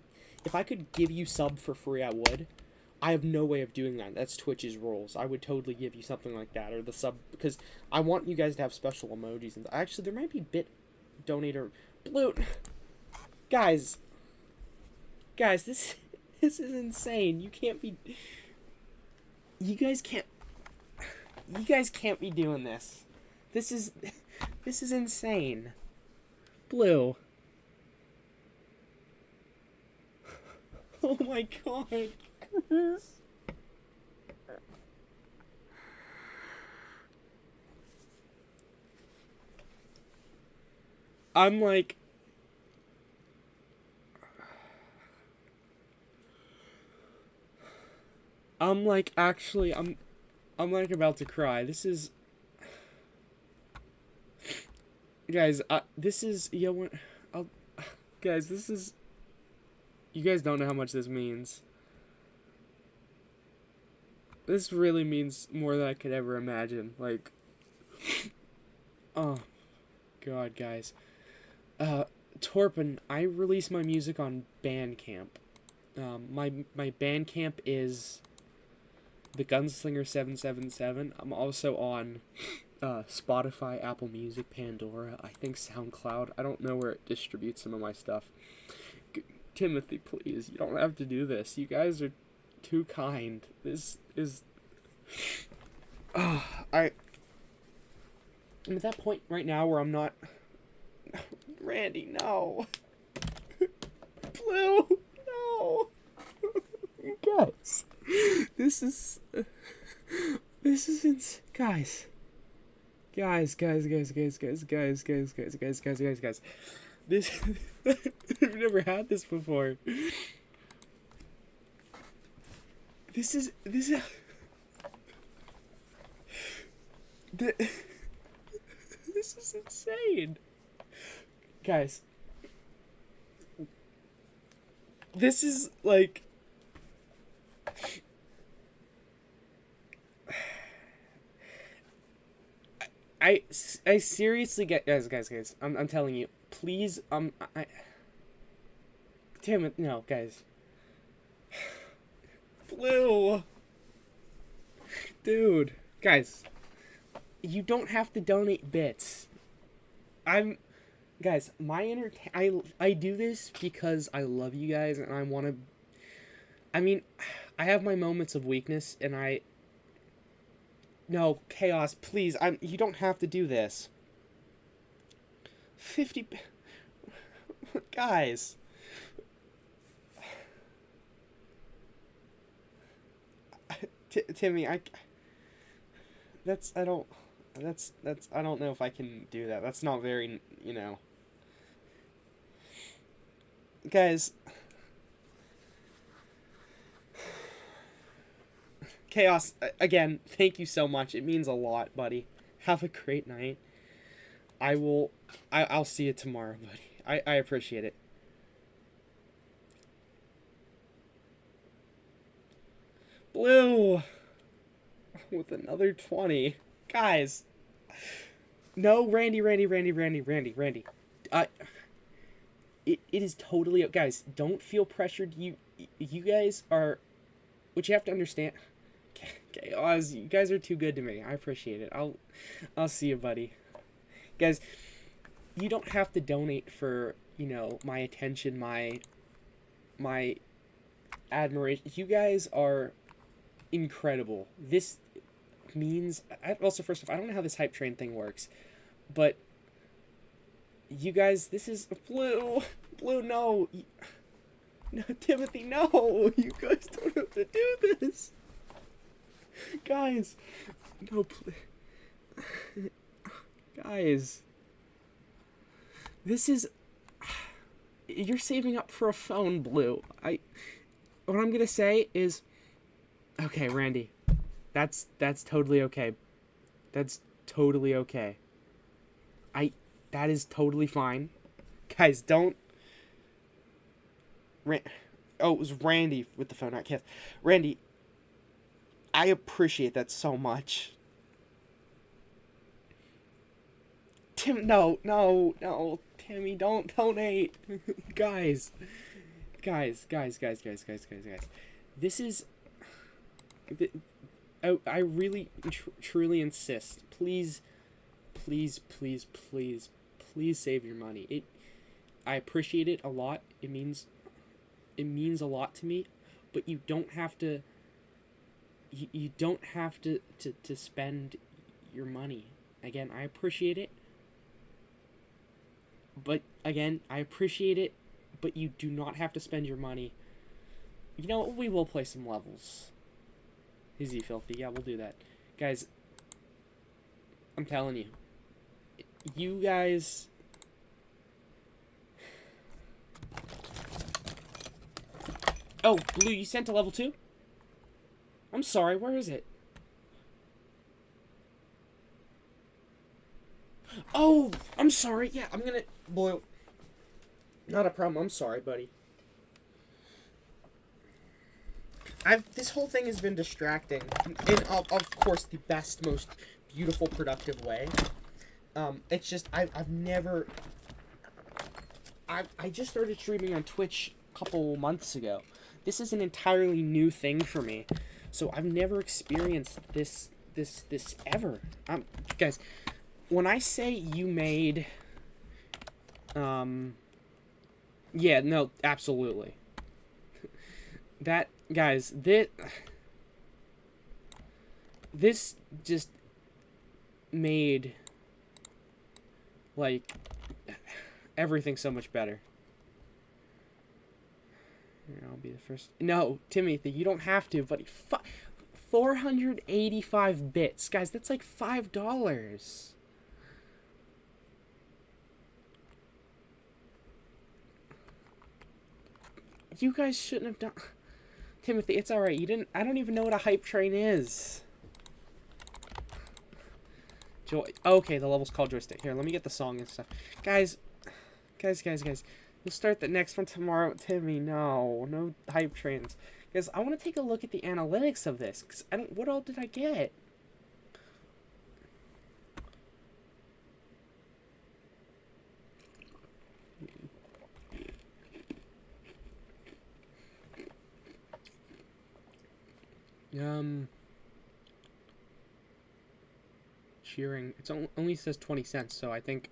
Speaker 1: If I could give you sub for free, I would. I have no way of doing that. That's Twitch's rules. I would totally give you something like that, or the sub, because I want you guys to have special emojis. And actually, there might be bit donator blue. Guys, this is insane. You can't be. You guys can't be doing this. This is insane. Blue. Oh my God. I'm like, actually, I'm like about to cry. This is, guys, this is, guys, this is, you guys don't know how much this means. This really means more than I could ever imagine. Like, oh, God, guys. Torpin, I release my music on Bandcamp. My Bandcamp is The Gunslinger 777. I'm also on Spotify, Apple Music, Pandora, I think SoundCloud. I don't know where it distributes some of my stuff. Timothy, please, you don't have to do this. You guys are too kind. This is... I'm at that point right now where I'm not... Randy, no. Blue, no. Guys, this is guys. This, I've never had this before. This is This is insane. Guys. This is like... I seriously get... Guys. I'm telling you. Please, damn it, no, guys. Blue! Dude. Guys. You don't have to donate bits. Guys, I do this because I love you guys and I want to... I mean, I have my moments of weakness and No, Chaos, please, you don't have to do this. 50... Guys. Timmy, I don't know if I can do that. That's not very, Guys. Chaos, again, thank you so much. It means a lot, buddy. Have a great night. I'll see you tomorrow, buddy. I appreciate it. Blue! With another 20. Guys. No, Randy. It is totally... Guys, don't feel pressured. You guys are... What you have to understand... Chaos, you guys are too good to me. I appreciate it. I'll see you, buddy. Guys, you don't have to donate for, my attention, my admiration. You guys are incredible. This means... Also, first off, I don't know how this hype train thing works, but you guys, this is... Blue, no. No, Timothy, no. You guys don't have to do this. Guys, no, please. Guys, this is... You're saving up for a phone, Blue. What I'm gonna say is... Okay, Randy. That's totally okay. That's totally okay. That is totally fine. Guys, don't... Oh, it was Randy with the phone, not Kev. Randy, I appreciate that so much. Tim, no. Timmy, don't donate. Guys. This is... I really, truly insist. Please save your money. I appreciate it a lot. It means a lot to me, but you don't have to... You don't have to spend your money. Again, I appreciate it. But, again, I appreciate it, but you do not have to spend your money. You know what? We will play some levels. Easy, Filthy. Yeah, we'll do that. Guys, I'm telling you. You guys... Oh, Blue, you sent to level 2? I'm sorry, where is it? Oh, I'm sorry. Yeah, I'm gonna... Blue. Not a problem. I'm sorry, buddy. This whole thing has been distracting. In, of course, the best, most beautiful, productive way. It's just, I've never... I just started streaming on Twitch a couple months ago. This is an entirely new thing for me. So I've never experienced this ever. Guys, when I say you made... Yeah, no, absolutely. That, guys, this just made, like, everything so much better. Here, I'll be the first. No, Timothy, you don't have to, buddy. 485 bits. Guys, that's like $5. You guys shouldn't have done... Timothy, it's alright. I don't even know what a hype train is. Okay, the level's called Joystick. Here, let me get the song and stuff. Guys. We'll start the next one tomorrow, Timmy. No hype trains. Guys, I want to take a look at the analytics of this. Because what all did I get? Cheering. It's only says 20 cents, so I think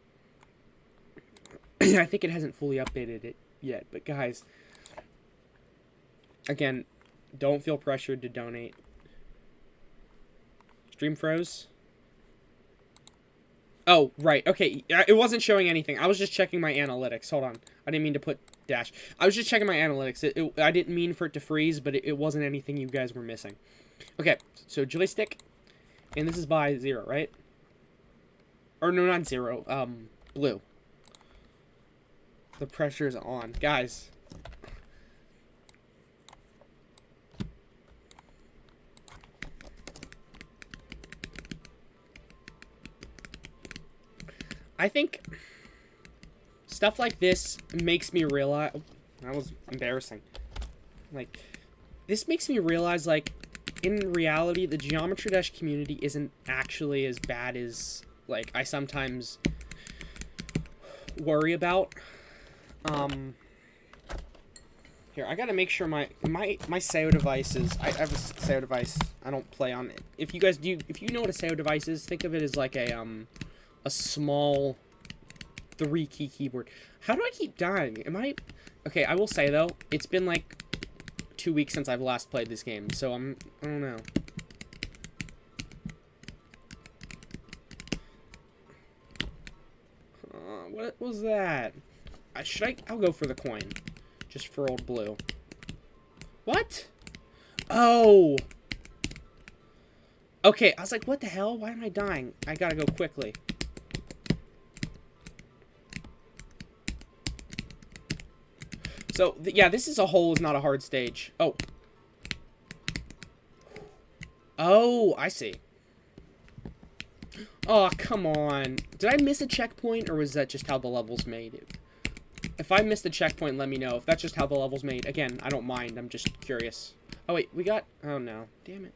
Speaker 1: I think it hasn't fully updated it yet. But guys, again, don't feel pressured to donate. Stream froze. Oh, right. Okay, it wasn't showing anything. I was just checking my analytics. Hold on. I didn't mean to put dash. I was just checking my analytics. I didn't mean for it to freeze, but it wasn't anything you guys were missing. Okay, so Joystick. And this is by Zero, right? Or no, not Zero. Blue. The pressure's on. Guys. I think stuff like this makes me realize... Oh, that was embarrassing. Like, this makes me realize, like, in reality, the Geometry Dash community isn't actually as bad as, like, I sometimes worry about. Here, I gotta make sure my SEO device is... I have a SEO device. I don't play on it. If you guys do... If you know what a SEO device is, think of it as like a small 3-key keyboard. How do I keep dying? Okay, I will say, though, it's been, like, 2 weeks since I've last played this game, so I don't know. What was that? I'll go for the coin. Just for old Blue. What? Oh! Okay, I was like, what the hell? Why am I dying? I gotta go quickly. So, yeah, this is not a hard stage. Oh. Oh, I see. Oh, come on. Did I miss a checkpoint, or was that just how the level's made? If I missed a checkpoint, let me know. If that's just how the level's made, again, I don't mind. I'm just curious. Oh, wait, we got... Oh, no. Damn it.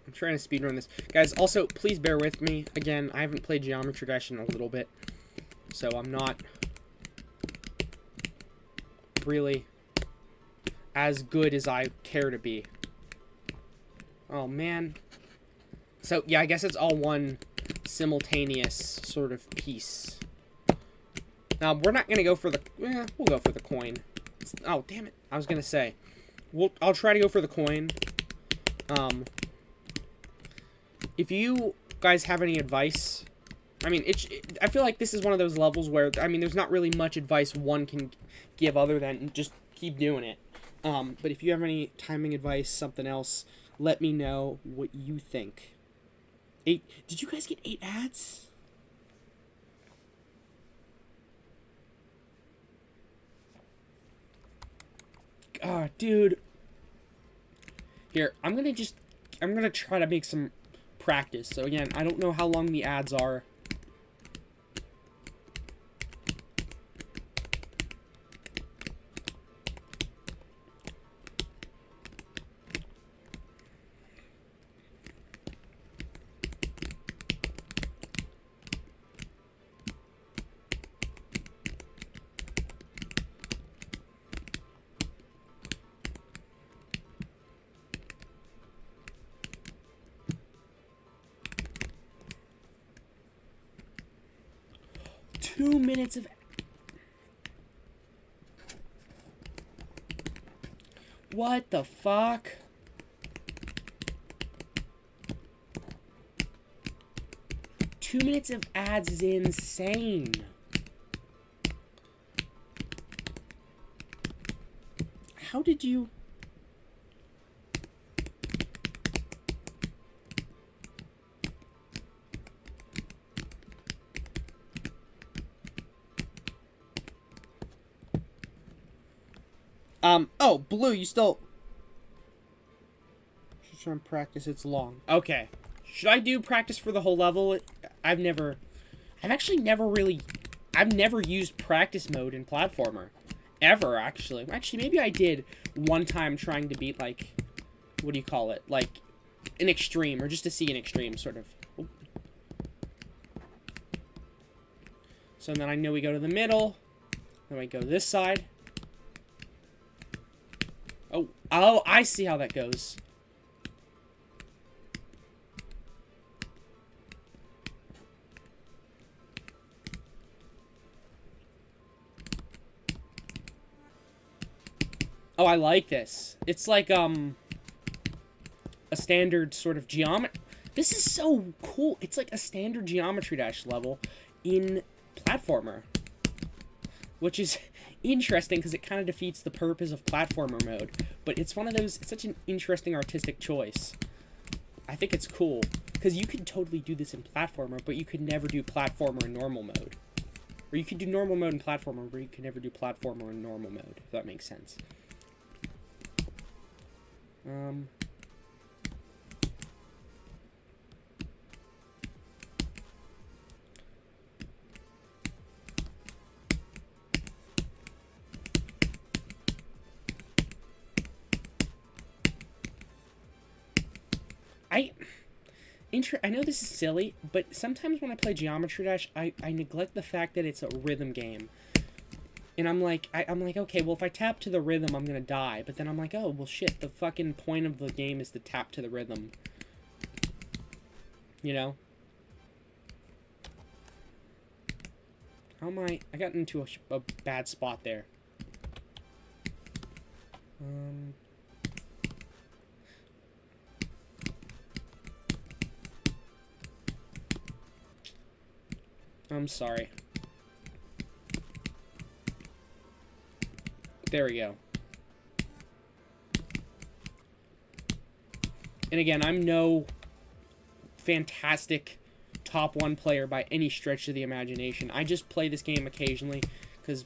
Speaker 1: I'm trying to speedrun this. Guys, also, please bear with me. Again, I haven't played Geometry Dash in a little bit, so I'm not really as good as I care to be. Oh, man. So, yeah, I guess it's all one simultaneous sort of piece. Now, we're not going to go for the... we'll go for the coin. Oh, damn it. I was going to say. I'll try to go for the coin. If you guys have any advice, I mean, I feel like this is one of those levels where, I mean, there's not really much advice one can give other than just keep doing it. But if you have any timing advice, something else, let me know what you think. Did you guys get 8 ads? Ah, dude. Here, I'm gonna try to make some practice. So again, I don't know how long the ads are. Two minutes of... What the fuck? Two minutes of ads is insane. How did you... Oh, Blue, you still... Faster on practice, it's long. Okay. Should I do practice for the whole level? I've never used practice mode in platformer. Ever, actually. Actually, maybe I did one time trying to beat, like, what do you call it? Like, an extreme, or just to see an extreme, sort of. Oop. So then I know we go to the middle. Then we go this side. Oh, I see how that goes. Oh, I like this. It's like, a standard sort of geometry. This is so cool. It's like a standard Geometry Dash level in platformer. Which is interesting because it kind of defeats the purpose of platformer mode. But it's one of those, it's such an interesting artistic choice. I think it's cool. Because you could totally do this in platformer, but you could never do platformer in normal mode. Or you could do normal mode in platformer, but you could never do platformer in normal mode, if that makes sense. I know this is silly, but sometimes when I play Geometry Dash, I neglect the fact that it's a rhythm game. And I'm like, okay, well, if I tap to the rhythm, I'm gonna die. But then I'm like, oh, well, shit, the fucking point of the game is to tap to the rhythm. You know? How am I got into a bad spot there. I'm sorry. There we go. And again, I'm no fantastic top 1 player by any stretch of the imagination. I just play this game occasionally because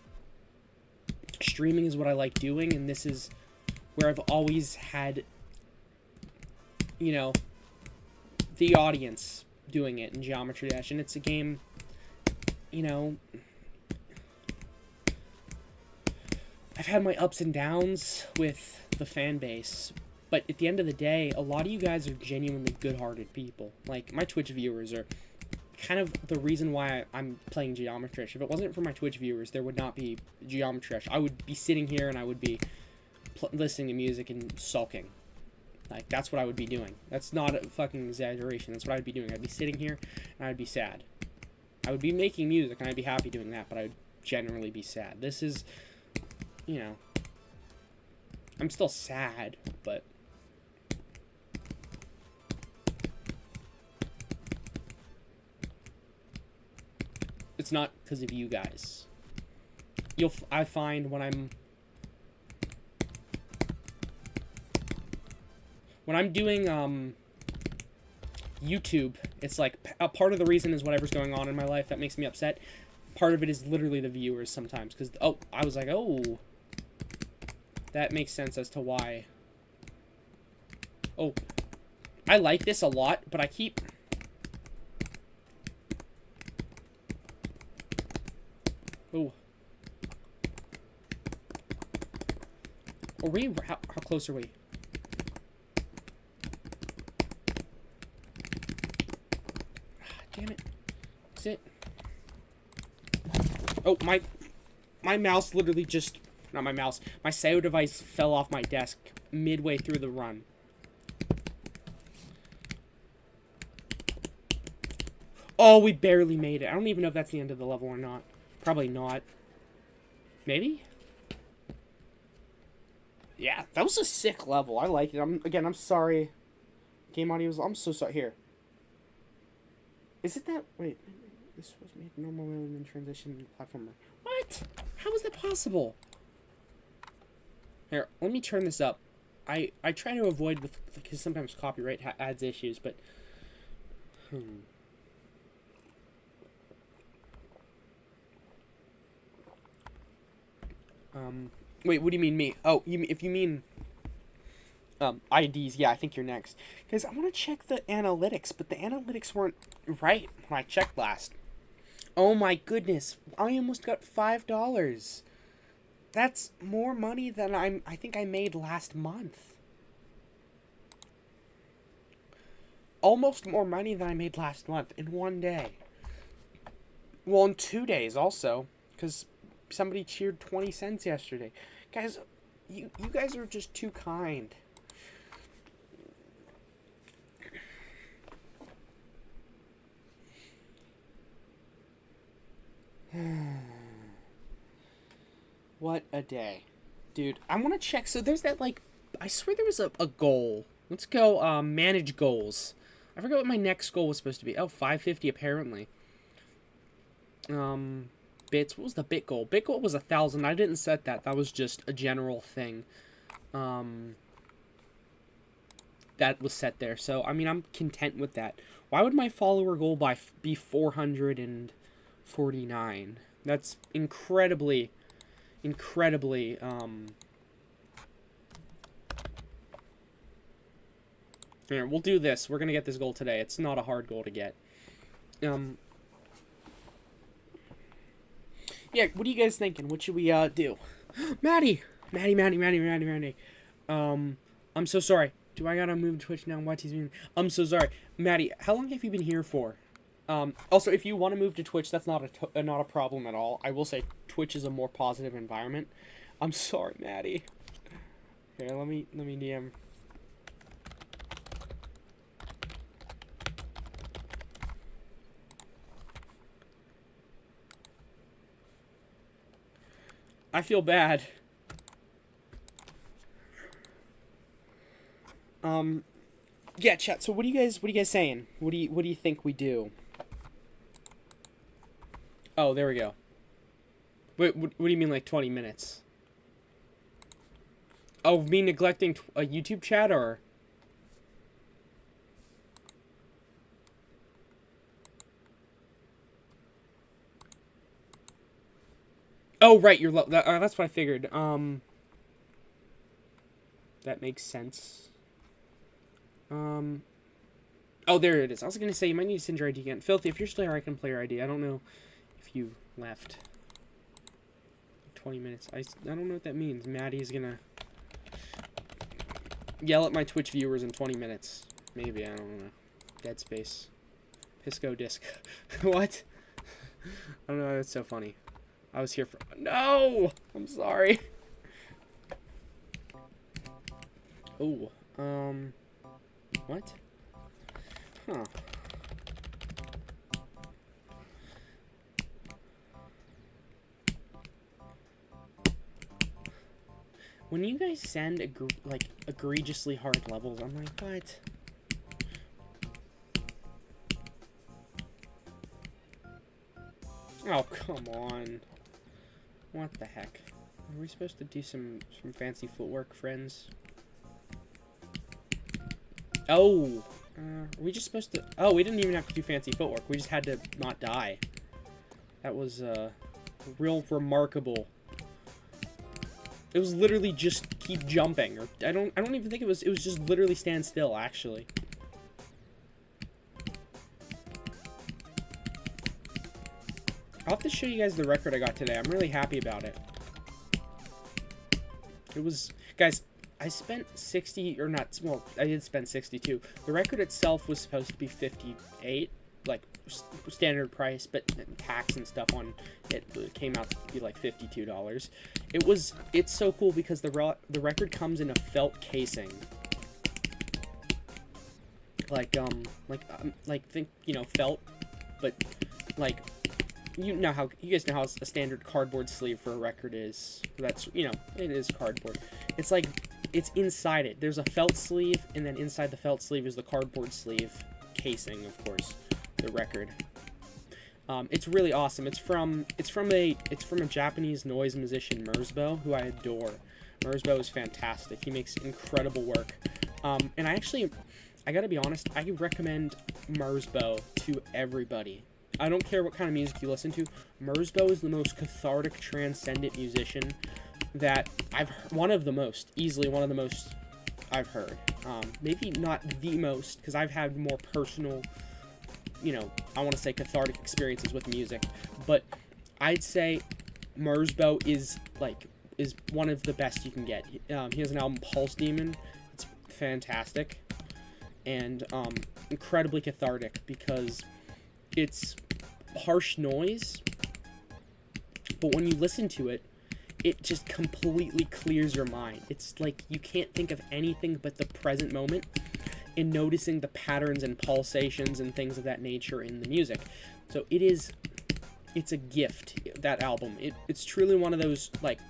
Speaker 1: streaming is what I like doing, and this is where I've always had, you know, the audience doing it in Geometry Dash, and it's a game, you know, I've had my ups and downs with the fan base, but at the end of the day, a lot of you guys are genuinely good-hearted people. Like, my Twitch viewers are kind of the reason why I'm playing Geometry Dash. If it wasn't for my Twitch viewers, there would not be Geometry Dash. I would be sitting here and I would be listening to music and sulking. Like, that's what I would be doing. That's not a fucking exaggeration. That's what I'd be doing. I'd be sitting here and I'd be sad. I would be making music and I'd be happy doing that, but I would generally be sad. This is, you know, I'm still sad, but it's not because of you guys. I find when I'm doing YouTube, it's like a part of the reason is whatever's going on in my life that makes me upset. Part of it is literally the viewers sometimes, because I was like, oh, that makes sense as to why. Oh, I like this a lot, but I keep. Oh. Are we? How close are we? Damn it. That's it. Oh, my mouse literally just... Not my mouse. My SAO device fell off my desk midway through the run. Oh, we barely made it. I don't even know if that's the end of the level or not. Probably not. Maybe? Yeah, that was a sick level. I like it. I'm sorry. Game audio was... I'm so sorry. Here. Is it that... Wait. This was made normal and then transition to platformer. What? How is that possible? Here, let me turn this up. I try to avoid with... Because sometimes copyright adds issues, but... Wait, what do you mean me? Oh, if you mean IDs. Yeah, I think you're next. Guys, I want to check the analytics, but the analytics weren't right when I checked last. Oh my goodness, I almost got $5. That's more money than I think I made last month. Almost more money than I made last month in one day. Well, in 2 days also, because somebody cheered 20 cents yesterday. Guys, you guys are just too kind. What a day. Dude, I want to check. So there's that, like, I swear there was a goal. Let's go manage goals. I forgot what my next goal was supposed to be. Oh, 550 apparently. Bits. What was the bit goal? Bit goal was 1,000. I didn't set that. That was just a general thing. That was set there. So, I mean, I'm content with that. Why would my follower goal be 449? That's incredibly... Here, we'll do this. We're gonna get this goal today. It's not a hard goal to get. Yeah, what are you guys thinking? What should we do? Maddie! I'm so sorry. Do I gotta move to Twitch now? I'm so sorry. Maddie, how long have you been here for? Also, if you want to move to Twitch, that's not a problem at all. I will say Twitch is a more positive environment. I'm sorry, Maddie. Here, let me DM. I feel bad. Yeah, chat. So what are you guys saying? What do you think we do? Oh, there we go. Wait, what do you mean, like 20 minutes? Oh, me neglecting a YouTube chat, or? Oh, right, you're that's what I figured. That makes sense. Oh, there it is. I was gonna say, you might need to send your ID again. Filthy, if you're still here, I can play your ID. I don't know if you left. 20 minutes. I don't know what that means. Maddie's gonna yell at my Twitch viewers in 20 minutes. Maybe, I don't know. Dead Space. Pisco Disc. What? I don't know, that's so funny. I was here for... No! I'm sorry. Oh, what? Huh. When you guys send like egregiously hard levels, I'm like, what? Oh, come on. What the heck? Are we supposed to do some fancy footwork, friends? Oh! Are we just supposed to... Oh, we didn't even have to do fancy footwork. We just had to not die. That was, real remarkable. It was literally just keep jumping. Or I don't even think it was just literally stand still, actually. I'll have to show you guys the record I got today. I'm really happy about it. It was... Guys, I spent 60... Or not... Well, I did spend 62. The record itself was supposed to be 58. Like, standard price. But tax and stuff on it came out to be like $52. It's so cool because the record comes in a felt casing. Think, you know, felt. But, like... You guys know how a standard cardboard sleeve for a record is. That's, you know, it is cardboard. It's like, it's inside it. There's a felt sleeve, and then inside the felt sleeve is the cardboard sleeve casing, of course, the record. It's really awesome. It's from a Japanese noise musician, Merzbow, who I adore. Merzbow is fantastic. He makes incredible work. And I gotta be honest, I recommend Merzbow to everybody. I don't care what kind of music you listen to. Merzbow is the most cathartic, transcendent musician that I've heard. Easily one of the most I've heard. Maybe not the most, because I've had more personal, I want to say cathartic experiences with music, but I'd say Merzbow is one of the best you can get. He has an album, Pulse Demon. It's fantastic and incredibly cathartic because it's harsh noise, but when you listen to it, it just completely clears your mind. It's like you can't think of anything but the present moment and noticing the patterns and pulsations and things of that nature in the music. So it's a gift, that album. It's truly one of those like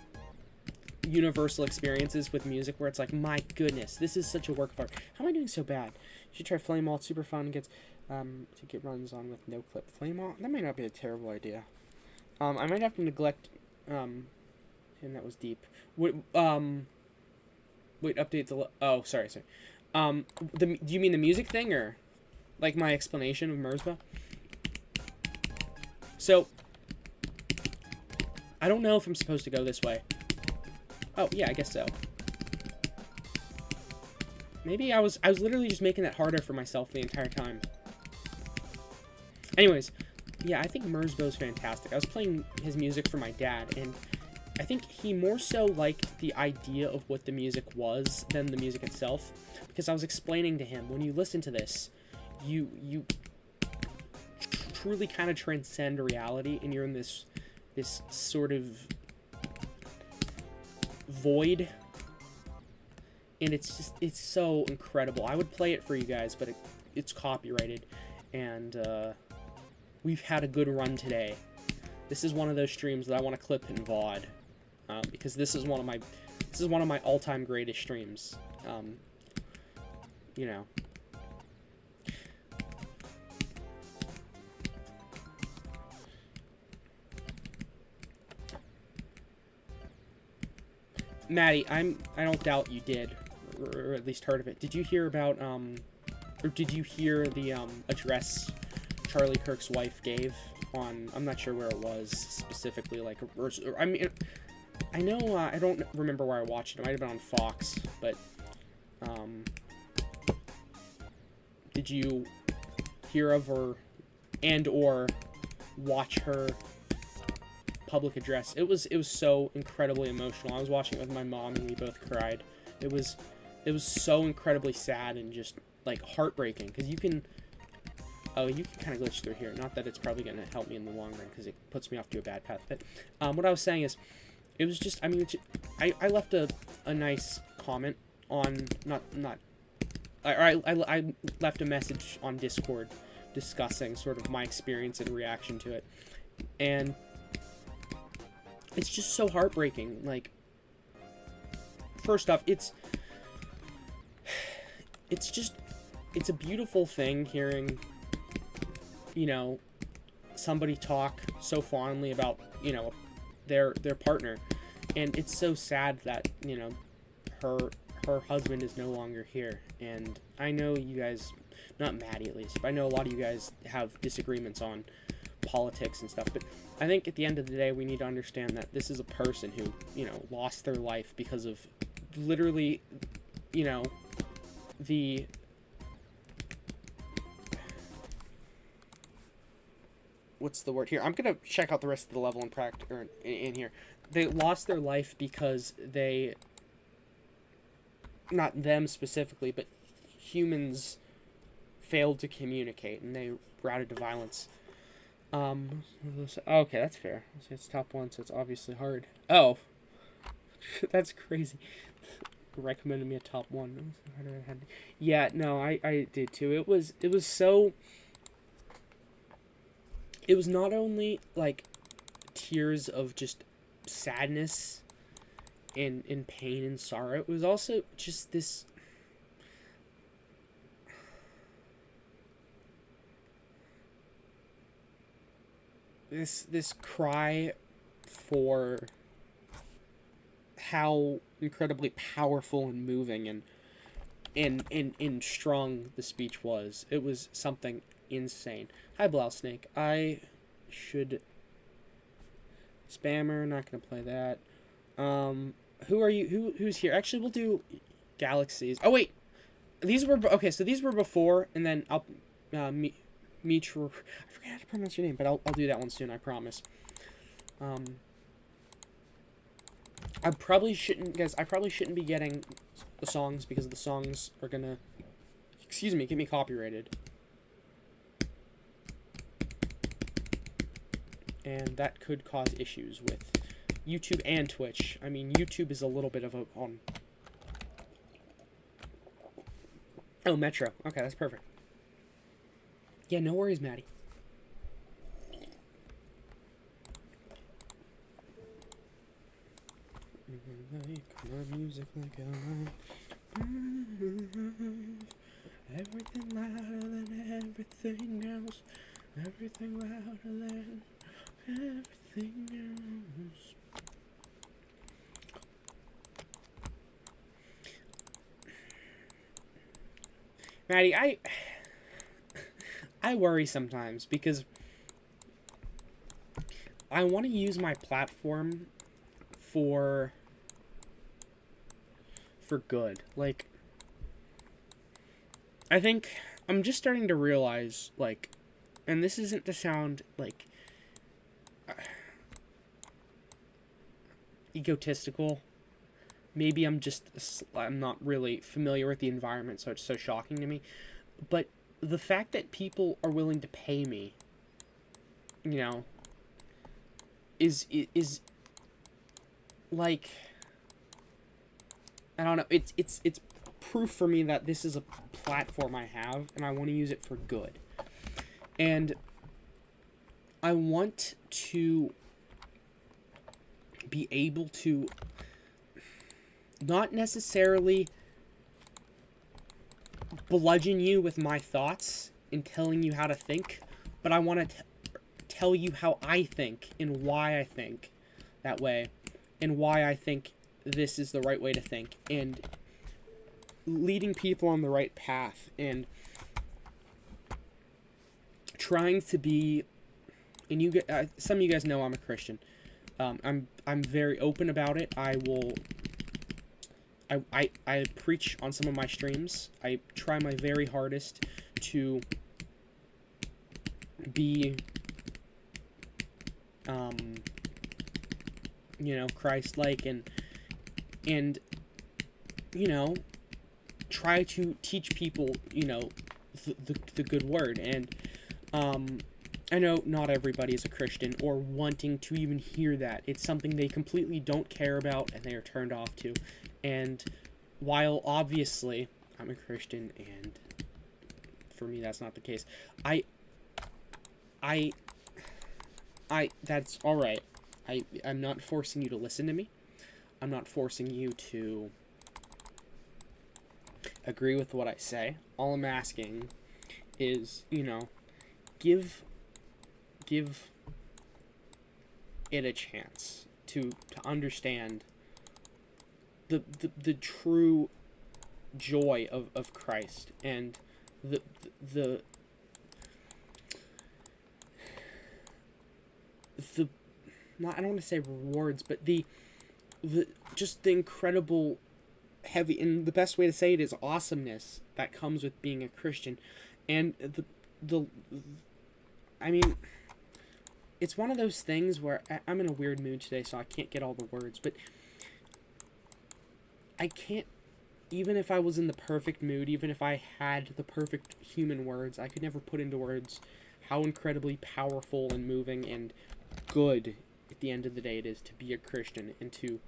Speaker 1: universal experiences with music where it's like, my goodness, this is such a work of art. How am I doing so bad? You should try Flame Alt, super fun, gets to get runs on with no clip. Flame Alt, that might not be a terrible idea. I might have to neglect and that was deep. Wait, update the oh, sorry. Do you mean the music thing, or like my explanation of Merzbow? So I don't know if I'm supposed to go this way. Oh, yeah, I guess so. Maybe I was literally just making that harder for myself the entire time. Anyways, yeah, I think Merzbow's fantastic. I was playing his music for my dad, and I think he more so liked the idea of what the music was than the music itself, because I was explaining to him, when you listen to this, you truly kind of transcend reality, and you're in this sort of void, and it's so incredible. I would play it for you guys, but it's copyrighted, and we've had a good run today. This is one of those streams that I want to clip in VOD, because this is one of my all-time greatest streams. Maddie, I don't doubt you did, or at least heard of it. Did you hear about or did you hear the address Charlie Kirk's wife gave on? I'm not sure where it was specifically. I mean, I know I don't remember where I watched it. It might have been on Fox, but did you hear of or watch her public address? It was so incredibly emotional. I was watching it with my mom and we both cried. It was so incredibly sad and just like heartbreaking, because you can kind of glitch through here. Not that it's probably going to help me in the long run, because it puts me off to a bad path. But what I was saying is, it was just, I mean, I left a nice comment on I left a message on Discord discussing sort of my experience and reaction to it, and it's just so heartbreaking. Like, first off, it's a beautiful thing hearing, somebody talk so fondly about, their partner, and it's so sad that, her husband is no longer here. And I know you guys, not Maddie at least, but I know a lot of you guys have disagreements on politics and stuff, but I think at the end of the day we need to understand that this is a person who, lost their life because of literally, the what's the word here? I'm gonna check out the rest of the level in here. They lost their life because they, not them specifically, but humans failed to communicate and they routed to violence. Okay, that's fair. It's top one, so it's obviously hard. Oh, that's crazy. Recommended me a top one. Yeah, no, I did too. It was so. It was not only like tears of just sadness and pain and sorrow. It was also just this. This cry for how incredibly powerful and moving and strong the speech was. It was something insane. Hi, Blouse Snake. I should spammer. Not gonna play that. Who are you? Who's here? Actually, we'll do. Galaxies. Oh wait, these were okay. So these were before, and then I'll Mitra. I forgot how to pronounce your name, but I'll do that one soon. I promise. I probably shouldn't, guys. I probably shouldn't be getting the songs because the songs are gonna, excuse me, get me copyrighted. And that could cause issues with YouTube and Twitch. I mean, YouTube is a little bit of a on. Oh, Metro. Okay, that's perfect. Yeah, no worries, Maddie. My music like a everything louder than everything else. Everything louder than everything else. Maddie, I worry sometimes because I want to use my platform for good. Like, I think I'm just starting to realize, like, and this isn't to sound like egotistical. Maybe I'm not really familiar with the environment, so it's so shocking to me. But the fact that people are willing to pay me, you know, is like, I don't know, it's proof for me that this is a platform I have and I want to use it for good. And I want to be able to not necessarily bludgeon you with my thoughts and telling you how to think, but I want to tell you how I think and why I think that way and why I think this is the right way to think, and leading people on the right path and trying to be, and you some of you guys know I'm a Christian. I'm very open about it. I preach on some of my streams. I try my very hardest to be, you know, Christ-like and, you know, try to teach people, you know, the good word. And, I know not everybody is a Christian or wanting to even hear that. It's something they completely don't care about and they are turned off to. And while obviously I'm a Christian and for me that's not the case, that's all right. I'm not forcing you to listen to me. I'm not forcing you to agree with what I say. All I'm asking is, you know, give it a chance to understand the true joy of Christ and the not, I don't want to say rewards, but the just the incredible heavy, and the best way to say it is awesomeness that comes with being a Christian. And I mean, it's one of those things where I'm in a weird mood today, so I can't get all the words, but I can't, even if I was in the perfect mood, even if I had the perfect human words, I could never put into words how incredibly powerful and moving and good at the end of the day it is to be a Christian and to,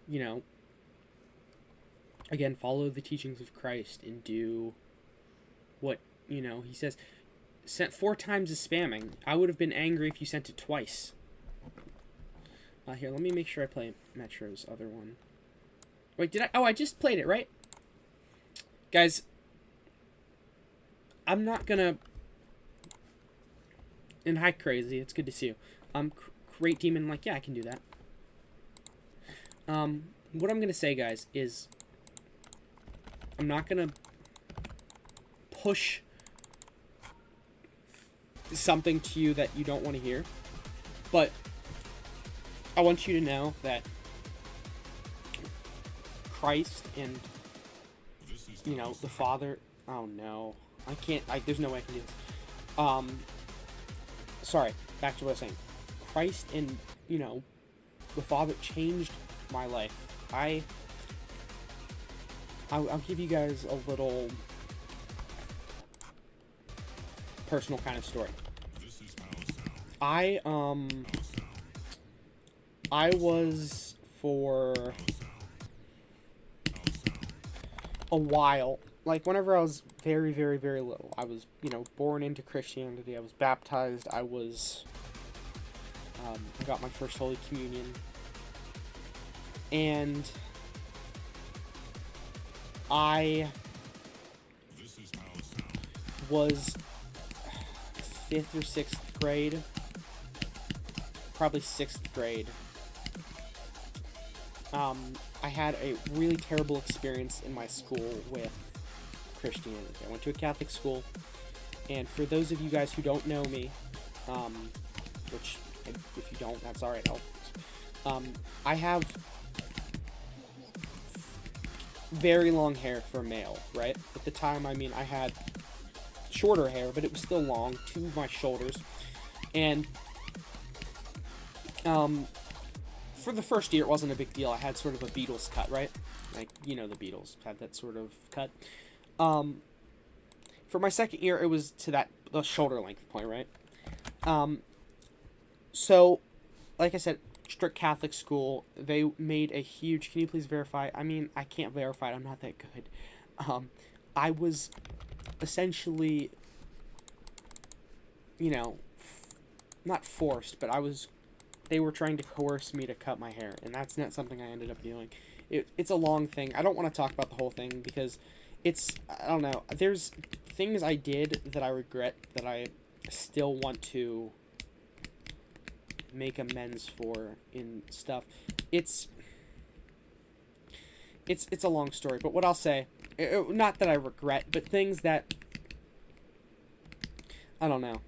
Speaker 1: you know, again, follow the teachings of Christ and do what, you know, he says. Sent 4 times is spamming. I would have been angry if you sent it twice. Here, let me make sure I play Metro's other one. Wait, did I? Oh, I just played it, right? Guys, I'm not gonna... And hi, Crazy. It's good to see you. Great Demon, like, yeah, I can do that. What I'm gonna say, guys, is I'm not gonna push something to you that you don't want to hear, but I want you to know that Christ and you know, the Father. Oh no, I can't. There's no way I can do this. Sorry. Back to what I was saying. Christ and, you know, the Father changed my life. I'll give you guys a little personal kind of story. I was for a while, like whenever I was very, very, very little, I was, you know, born into Christianity. I was baptized. I got my first Holy Communion. And I was 5th or 6th grade, probably 6th grade. I had a really terrible experience in my school with Christianity. I went to a Catholic school, and for those of you guys who don't know me, which if you don't, that's alright. I have very long hair for a male, right? At the time, I mean, I had shorter hair, but it was still long to my shoulders. And for the first year, it wasn't a big deal. I had sort of a Beatles cut, right? Like, you know, the Beatles had that sort of cut. For my second year, it was to the shoulder length point, right? So, like I said, strict Catholic school, they made a huge, can you please verify? I mean, I can't verify it, I'm not that good. I was essentially, you know, not forced, but they were trying to coerce me to cut my hair, and that's not something I ended up doing. It's a long thing. I don't want to talk about the whole thing because I don't know, there's things I did that I regret that I still want to make amends for in stuff. It's a long story, but what I'll say, not that I regret, but things that I don't know.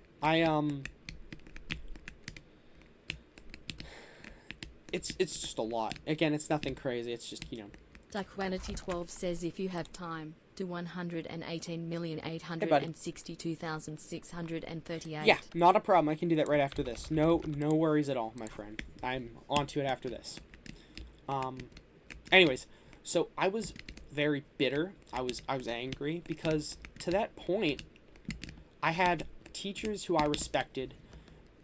Speaker 1: It's just a lot. Again, it's nothing crazy. It's just, you know.
Speaker 5: Duckwanity12 says if you have time, to 118,862,638.
Speaker 1: Yeah, not a problem. I can do that right after this. No worries at all, my friend. I'm onto it after this. Anyways, so I was very bitter. I was angry because to that point, I had teachers who I respected,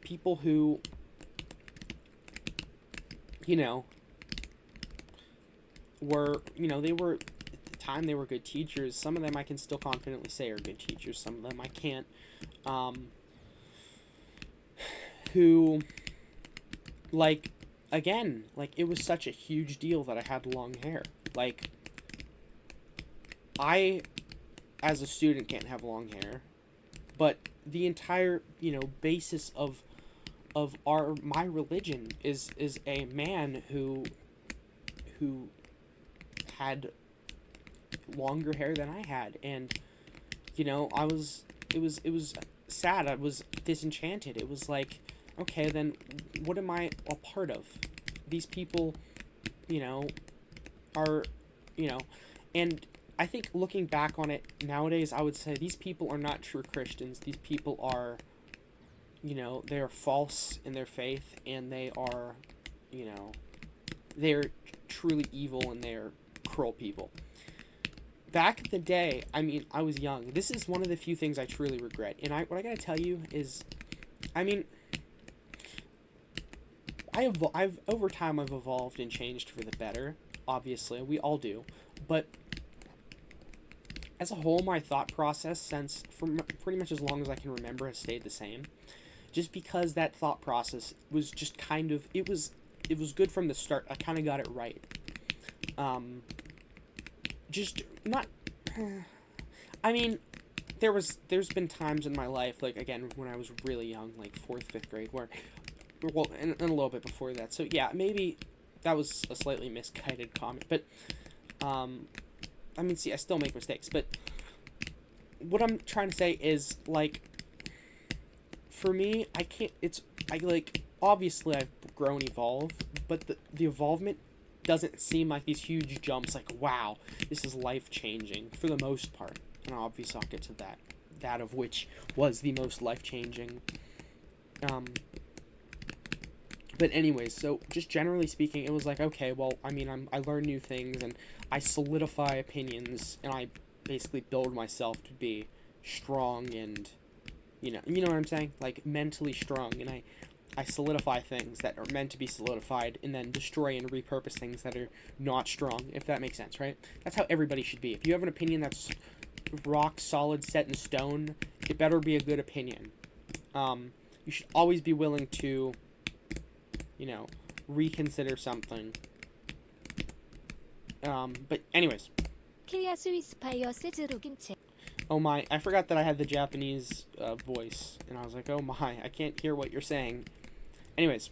Speaker 1: people who, you know, were, you know, they were, at the time, they were good teachers. Some of them I can still confidently say are good teachers. Some of them I can't. Who, like, again, like, it was such a huge deal that I had long hair. Like, I, as a student, can't have long hair, but the entire, you know, basis of my religion is a man who had longer hair than I had, and, you know, it was sad. I was disenchanted. It was like, okay, then what am I a part of? These people, you know, are, you know, and I think looking back on it nowadays, I would say these people are not true Christians. These people are, you know, they are false in their faith, and they are, you know, they're truly evil, and they're cruel people. Back in the day, I mean, I was young. This is one of the few things I truly regret. And what I gotta tell you is, I mean, I've over time I've evolved and changed for the better. Obviously, we all do. But as a whole, my thought process, since for pretty much as long as I can remember, has stayed the same. Just because that thought process was just kind of, it was good from the start. I kind of got it right. Just not, I mean, there's been times in my life, like, again, when I was really young, like 4th, 5th grade, where, well, and a little bit before that, so yeah, maybe that was a slightly misguided comment, but, I mean, see, I still make mistakes, but what I'm trying to say is, like, for me, obviously I've grown, evolved, but the evolvement doesn't seem like these huge jumps, like, wow, this is life-changing, for the most part. And obviously I'll get to that. That of which was the most life-changing. But anyways, so just generally speaking, it was like, okay, well, I mean, I learn new things, and I solidify opinions, and I basically build myself to be strong and, you know what I'm saying? Like, mentally strong, and I solidify things that are meant to be solidified, and then destroy and repurpose things that are not strong, if that makes sense, right? That's how everybody should be. If you have an opinion that's rock solid, set in stone, it better be a good opinion. You should always be willing to, you know, reconsider something. But anyways.
Speaker 6: 케야 스위스파이어 세즈로 김치.
Speaker 1: Oh my, I forgot that I had the Japanese voice, and I was like, oh my, I can't hear what you're saying. Anyways,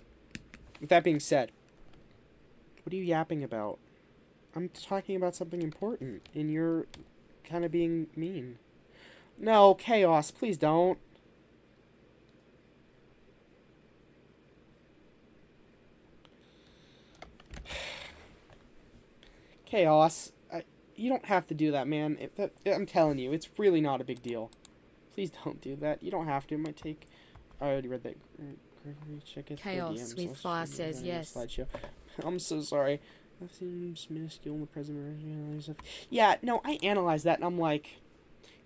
Speaker 1: with that being said, what are you yapping about? I'm talking about something important, and you're kind of being mean. No, Chaos, please don't. Chaos, you don't have to do that, man. I'm telling you, it's really not a big deal. Please don't do that. You don't have to. It might take... I already read that. Check it.
Speaker 5: Chaos with Fire says yes.
Speaker 1: Slideshow. I'm so sorry. That seems minuscule in the present. Yeah, no, I analyzed that, and I'm like...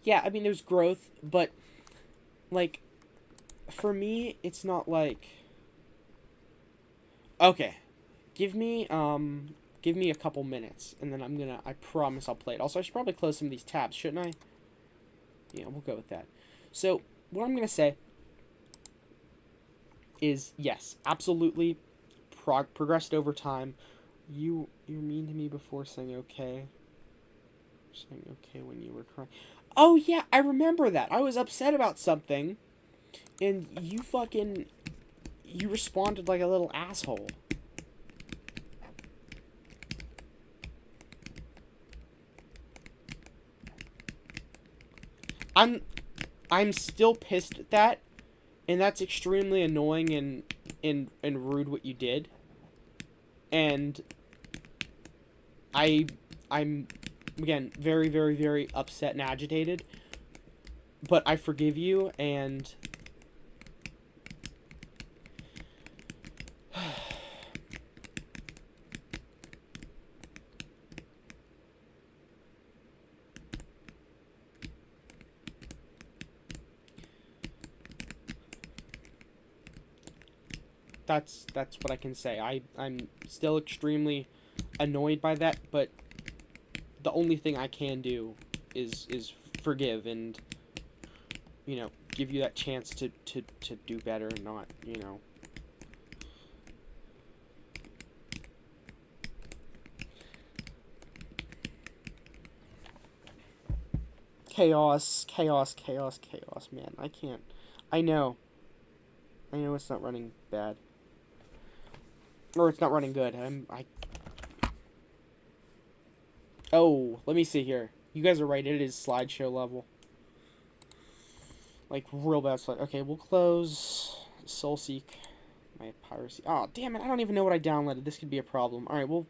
Speaker 1: Yeah, I mean, there's growth, but... Like... For me, it's not like... Okay. Give me a couple minutes, and then I promise I'll play it. Also, I should probably close some of these tabs, shouldn't I? Yeah, we'll go with that. So, what I'm gonna say is, yes, absolutely, progressed over time. You're mean to me before saying okay. Saying okay when you were crying. Oh, yeah, I remember that. I was upset about something, and you responded like a little asshole. I'm still pissed at that, and that's extremely annoying and rude what you did. And I'm again very, very, very upset and agitated. But I forgive you, and that's what I can say. I'm still extremely annoyed by that, but the only thing I can do is forgive and, you know, give you that chance to do better and not, you know. Chaos, man. I can't. I know it's not running bad. Or it's not running good. Oh, let me see here. You guys are right. It is slideshow level. Like, real bad slide. Okay, we'll close Soulseek. My piracy. Oh, damn it. I don't even know what I downloaded. This could be a problem. Alright, well...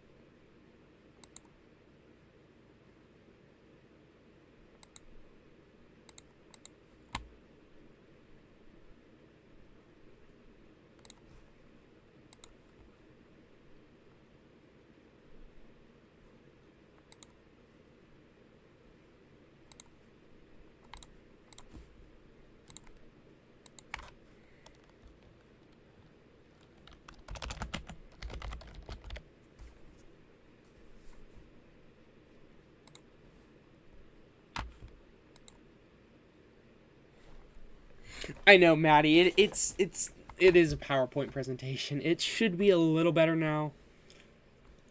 Speaker 1: I know, Maddie. It is a PowerPoint presentation. It should be a little better now.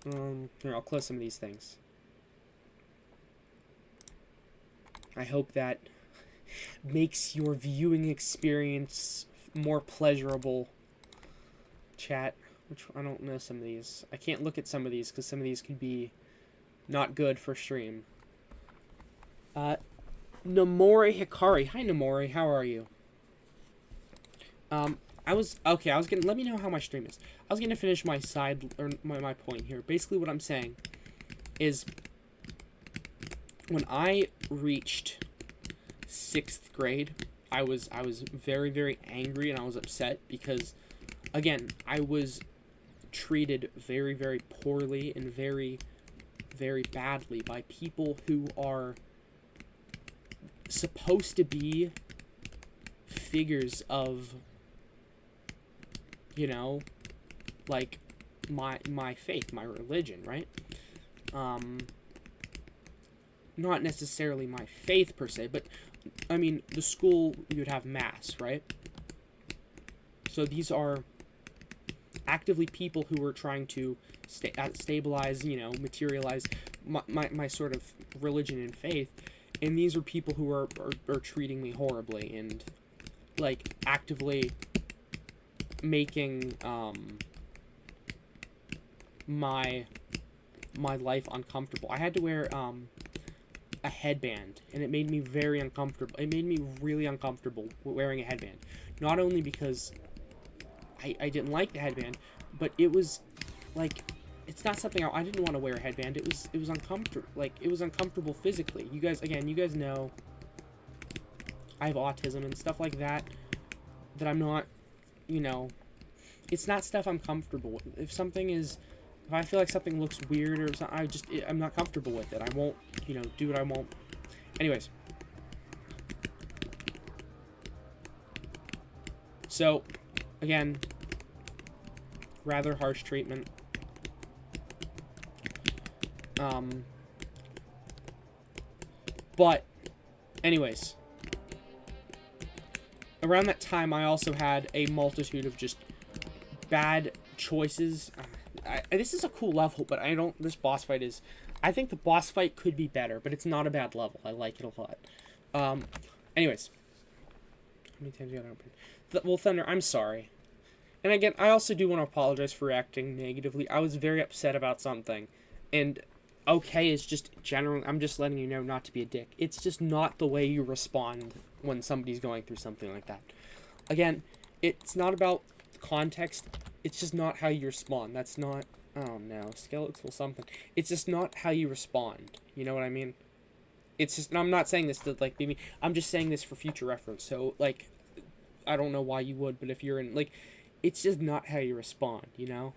Speaker 1: Here, I'll close some of these things. I hope that makes your viewing experience more pleasurable. Chat, which I don't know some of these. I can't look at some of these because some of these could be not good for stream. Nomori Hikari. Hi, Nomori. How are you? let me know how my stream is. I was gonna finish my side, or my point here. Basically what I'm saying is, when I reached 6th grade, I was very, very angry, and I was upset because, again, I was treated very, very poorly and very, very badly by people who are supposed to be figures of, you know, like my faith, my religion, right? Not necessarily my faith per se, but I mean, the school, you would have mass, right? So these are actively people who are trying to stabilize, you know, materialize my sort of religion and faith, and these are people who are treating me horribly and, like, actively making my life uncomfortable. I had to wear a headband, and it made me very uncomfortable. It made me really uncomfortable wearing a headband. Not only because I didn't like the headband, but it was, like, it's not something I didn't want to wear a headband. It was uncomfortable. Like, it was uncomfortable physically. You guys know I have autism and stuff like that, that I'm not, you know, it's not stuff I'm comfortable with. If I feel like something looks weird or something, I'm not comfortable with it. I won't, you know, do what I won't. Anyways. So, again, rather harsh treatment. But, anyways. Around that time, I also had a multitude of just bad choices. This is a cool level, but this boss fight is, I think the boss fight could be better, but it's not a bad level. I like it a lot. Anyways. How many times you gotta open? Thunder, I'm sorry. And again, I also do want to apologize for reacting negatively. I was very upset about something. And okay is just generally, I'm just letting you know not to be a dick. It's just not the way you respond when somebody's going through something like that. Again, it's not about context. It's just not how you respond. That's not, oh no, skeletal something. It's just not how you respond. You know what I mean? It's just, I'm not saying this to, like, be mean. I'm just saying this for future reference. So, like, I don't know why you would, but if you're in, like, it's just not how you respond, you know?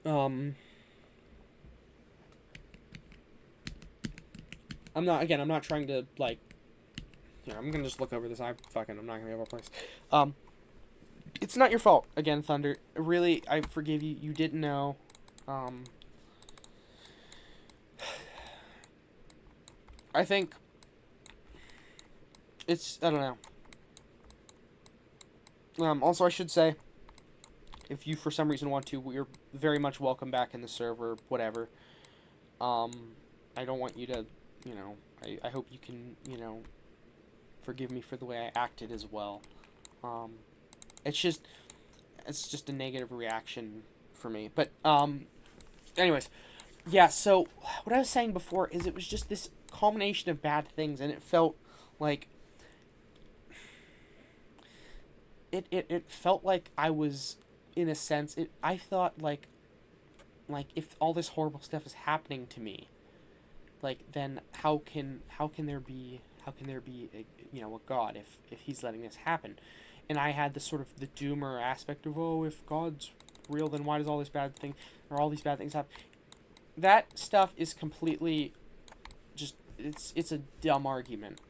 Speaker 1: I'm not trying to, like, here, I'm gonna just look over this. I'm not gonna be able to place. It's not your fault, again, Thunder. Really, I forgive you. You didn't know. I think it's, I don't know. Also, I should say, if you for some reason want to, we're very much welcome back in the server, whatever. I don't want you to, you know, I hope you can, you know, forgive me for the way I acted as well. It's just a negative reaction for me. But, anyways, yeah, so what I was saying before is it was just this culmination of bad things, and it felt like, it felt like I was, in a sense, I thought, like, if all this horrible stuff is happening to me, like, then how can there be a, you know, a God if he's letting this happen? And I had this sort of the doomer aspect of, oh, if God's real, then why does all these bad things happen? That stuff is completely just, it's a dumb argument.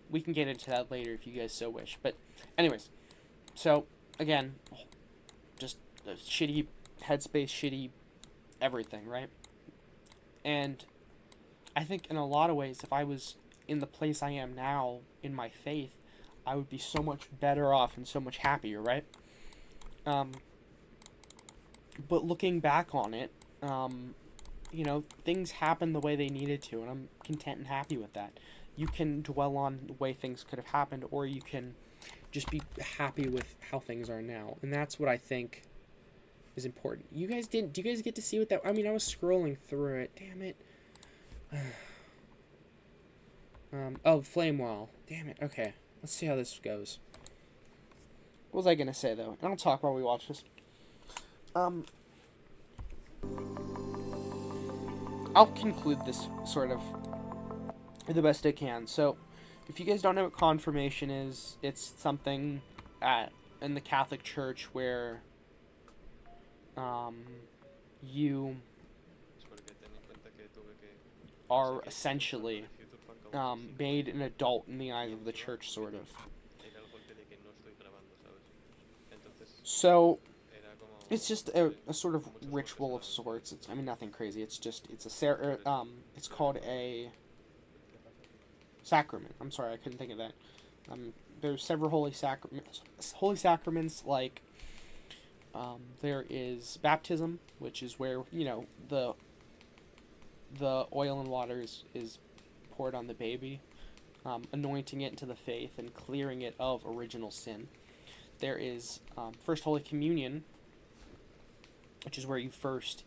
Speaker 1: We can get into that later if you guys so wish. But anyways, so again, just a shitty headspace, shitty everything, right? And I think in a lot of ways, if I was in the place I am now in my faith, I would be so much better off and so much happier, right? But looking back on it, you know, things happen the way they needed to, and I'm content and happy with that. You can dwell on the way things could have happened, or you can just be happy with how things are now. And that's what I think is important. Do you guys get to see what that, I mean, I was scrolling through it. Damn it. Oh, Flame Wall. Damn it. Okay. let's see how this goes. What was I gonna say though? And I'll talk while we watch this. I'll conclude this sort of the best I can. So, if you guys don't know what confirmation is, it's something in the Catholic Church where you are essentially made an adult in the eyes of the church, sort of. So, it's just a sort of ritual of sorts. It's, I mean, nothing crazy. It's just, it's called a sacrament. I'm sorry, I couldn't think of that. There's several holy sacraments, like, there is baptism, which is where, you know, the oil and water is poured on the baby, anointing it into the faith and clearing it of original sin. There is First Holy Communion, which is where you first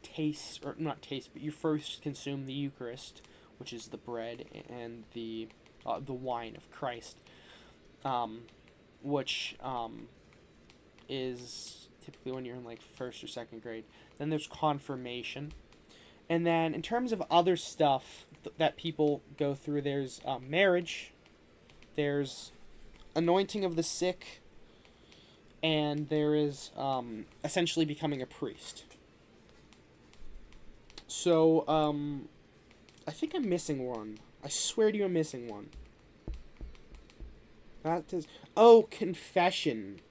Speaker 1: taste, or not taste, but you first consume the Eucharist, which is the bread and the wine of Christ, which is typically when you're in like first or second grade. Then there's confirmation, and then in terms of other stuff that people go through, there's marriage, there's anointing of the sick, and there is essentially becoming a priest. So, I think I'm missing one. I swear to you I'm missing one. That is... Oh, confession.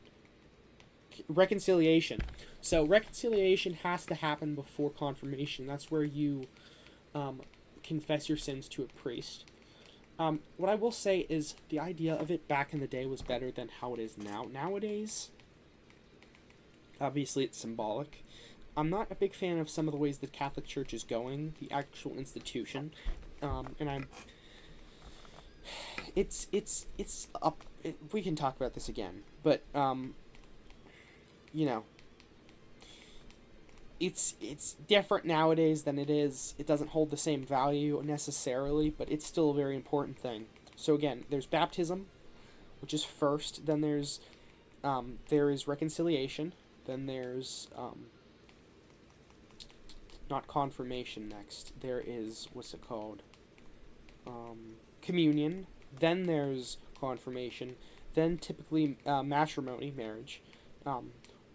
Speaker 1: Reconciliation. So, reconciliation has to happen before confirmation. That's where you confess your sins to a priest. What I will say is the idea of it back in the day was better than how it is now. Nowadays, obviously it's symbolic. I'm not a big fan of some of the ways the Catholic Church is going, the actual institution, and it's up. We can talk about this again, but you know, it's different nowadays than it is. It doesn't hold the same value necessarily, but it's still a very important thing. So again, there's baptism, which is first. Then there is reconciliation. Then there's not confirmation next. There is, what's it called? Communion. Then there's confirmation. Then typically matrimony, marriage.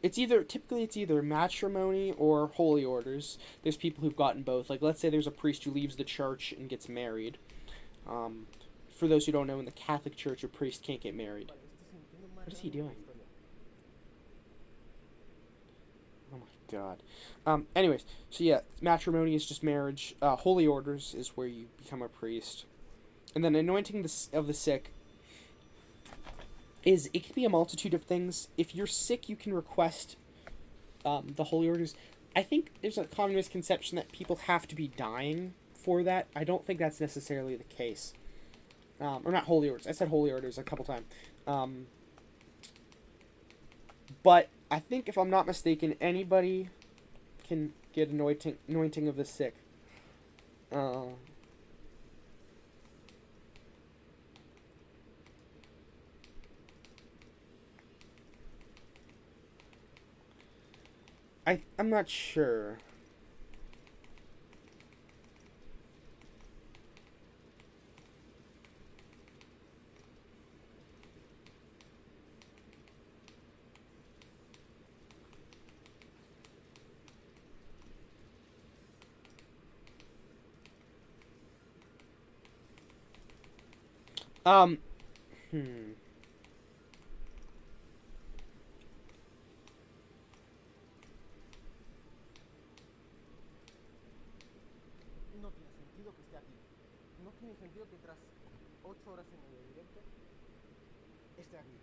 Speaker 1: It's either matrimony or holy orders. There's people who've gotten both. Like, let's say there's a priest who leaves the church and gets married. For those who don't know, in the Catholic Church, a priest can't get married. What is he doing? Oh my god. Anyways, so yeah, matrimony is just marriage. Holy orders is where you become a priest. And then anointing of the sick it can be a multitude of things. If you're sick, you can request the holy orders. I think there's a common misconception that people have to be dying for that. I don't think that's necessarily the case. Or not holy orders. I said holy orders a couple times. But I think, if I'm not mistaken, anybody can get anointing of the sick. I'm not sure. Hmm.
Speaker 7: No tiene sentido que esté aquí. No tiene sentido que tras 8 horas en el directo esté aquí.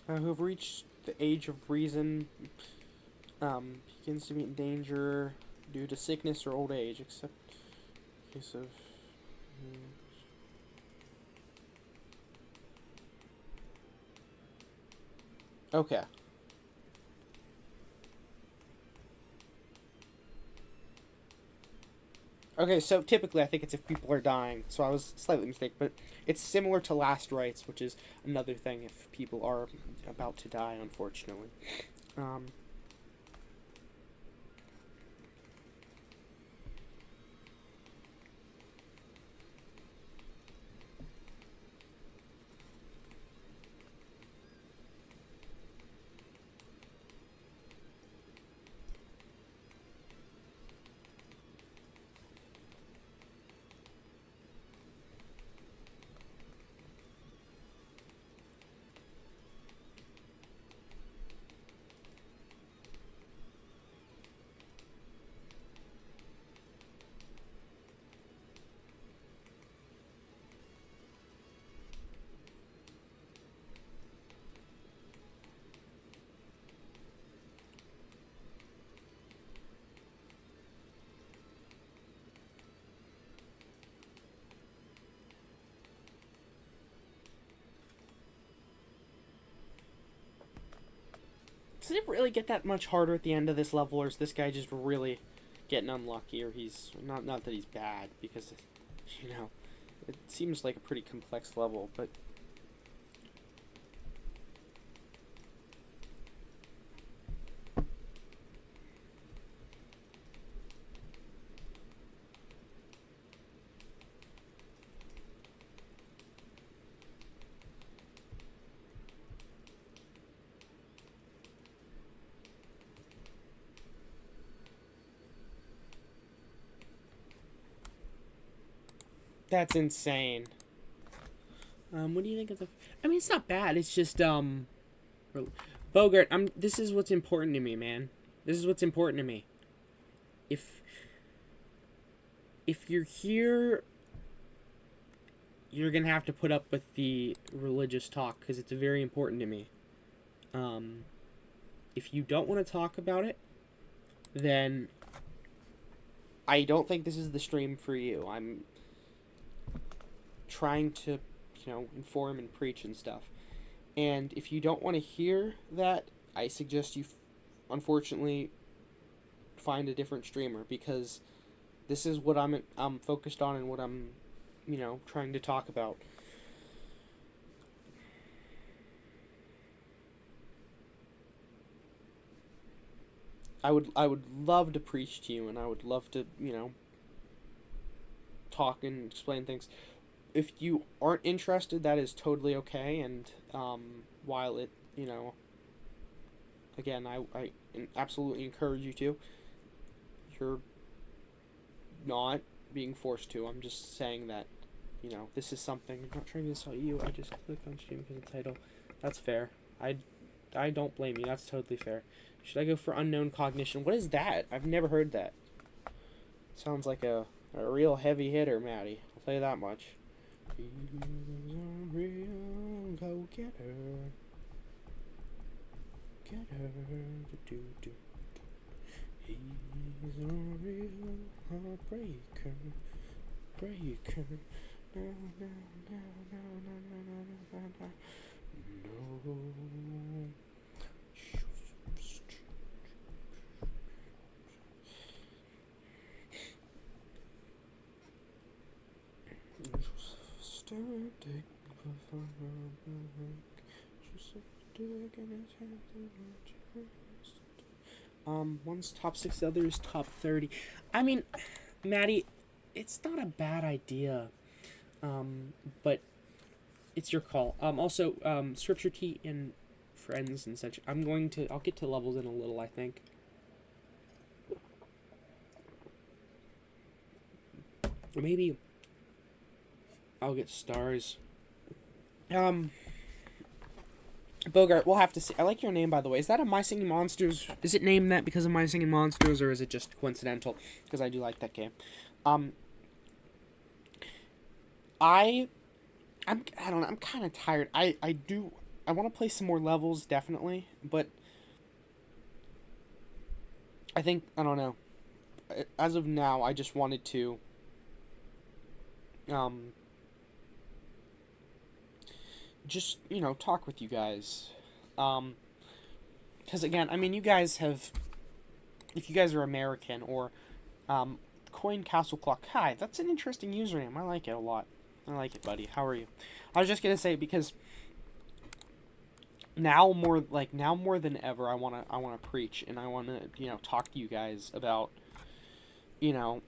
Speaker 1: who have reached the age of reason begins to be in danger due to sickness or old age, except in case of... Okay. Okay, so typically I think it's if people are dying, so I was slightly mistaken, but it's similar to last rites, which is another thing if people are about to die, unfortunately. Does it really get that much harder at the end of this level, or is this guy just really getting unlucky, or he's... Not that he's bad, because, you know, it seems like a pretty complex level, but... That's insane. What do you think of the... I mean, it's not bad. It's just, Bogart, this is what's important to me, man. This is what's important to me. If you're here, you're gonna have to put up with the religious talk, because it's very important to me. If you don't want to talk about it, then I don't think this is the stream for you. I'm trying to, you know, inform and preach and stuff. And if you don't want to hear that, I suggest you, unfortunately, find a different streamer, because this is what I'm focused on and what I'm, you know, trying to talk about. I would love to preach to you, and I would love to, you know, talk and explain things. If you aren't interested, that is totally okay, and while it, you know, again, I absolutely encourage you to, you're not being forced to. I'm just saying that, you know, this is something. I'm not trying to insult you. I just clicked on stream because of the title. That's fair. I don't blame you. That's totally fair. Should I go for unknown cognition? What is that? I've never heard that. Sounds like a real heavy hitter, Maddie. I'll tell you that much. He's a real go-getter. Get her, do. He's a real heartbreaker. Breaker. No. One's top 6, the other is top 30. I mean, Maddie, it's not a bad idea, but it's your call. Also, Scripture Key and friends and such. I'll get to levels in a little, I think. Or maybe I'll get stars. Bogart, we'll have to see. I like your name, by the way. Is that a My Singing Monsters? Is it named that because of My Singing Monsters, or is it just coincidental? Because I do like that game. I don't know. I'm kind of tired. I do I want to play some more levels, definitely, but I think, I don't know, as of now, I just wanted to, just, you know, talk with you guys, because, again, I mean, you guys have, if you guys are American, or, Coin Castle Clock, hi, that's an interesting username, I like it a lot, I like it, buddy, how are you? I was just gonna say, because now more than ever, I wanna preach, and I wanna, you know, talk to you guys about, you know,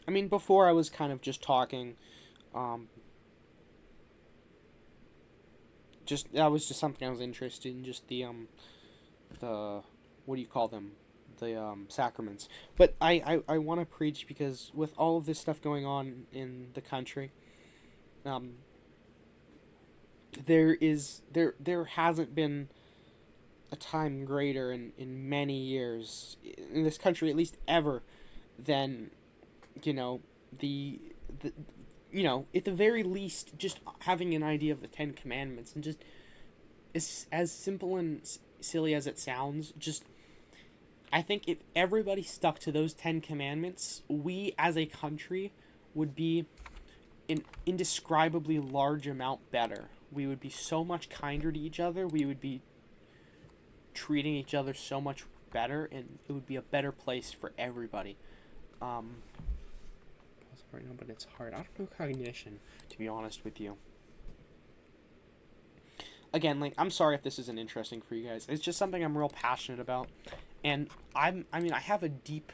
Speaker 1: I mean, before I was kind of just talking, that was just something I was interested in, just the what do you call them? The, sacraments. But I want to preach because with all of this stuff going on in the country, there hasn't been a time greater in many years, in this country at least ever, than, you know, you know, at the very least, just having an idea of the Ten Commandments, and just, as simple and silly as it sounds, just, I think if everybody stuck to those 10 Commandments, we as a country would be an indescribably large amount better. We would be so much kinder to each other. We would be treating each other so much better, and it would be a better place for everybody. Right now, but it's hard. I don't know cognition, to be honest with you. Again, like, I'm sorry if this isn't interesting for you guys. It's just something I'm real passionate about. And I mean, I have a deep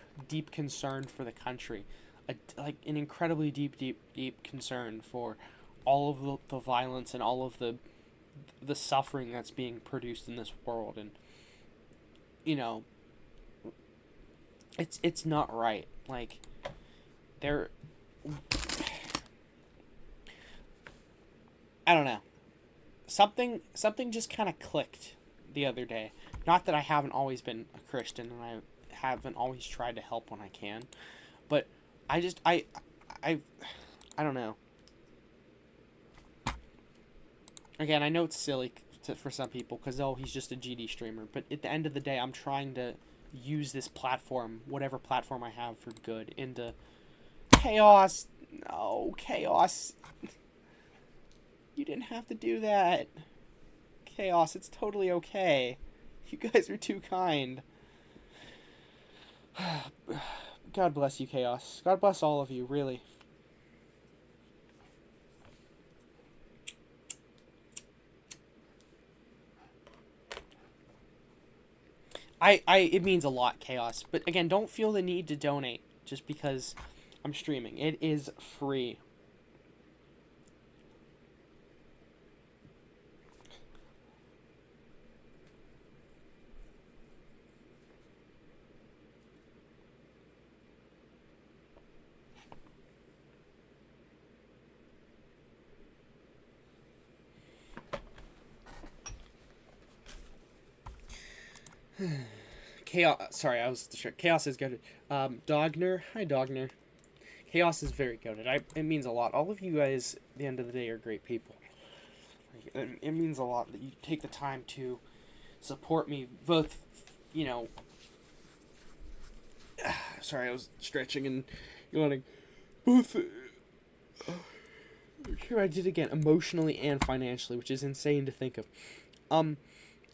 Speaker 1: concern for the country. Like, an incredibly deep concern for all of the violence and all of the suffering that's being produced in this world. And, you know, it's not right. Like, I don't know. Something just kind of clicked the other day. Not that I haven't always been a Christian and I haven't always tried to help when I can, but I don't know. Again, I know it's silly for some people because, oh, he's just a GD streamer, but at the end of the day, I'm trying to use this platform, whatever platform I have, for good, into Chaos. No, Chaos. You didn't have to do that. Chaos, it's totally okay. You guys are too kind. God bless you, Chaos. God bless all of you, really. It means a lot, Chaos. But again, don't feel the need to donate just because I'm streaming. It is free. Chaos. Sorry, I was distracted. Chaos is goated. Dogner. Hi, Dogner. Chaos is very goated. It means a lot. All of you guys, at the end of the day, are great people. It means a lot that you take the time to support me. Both, you know. Sorry, I was stretching and yawning. Both. Here I did again, emotionally and financially, which is insane to think of.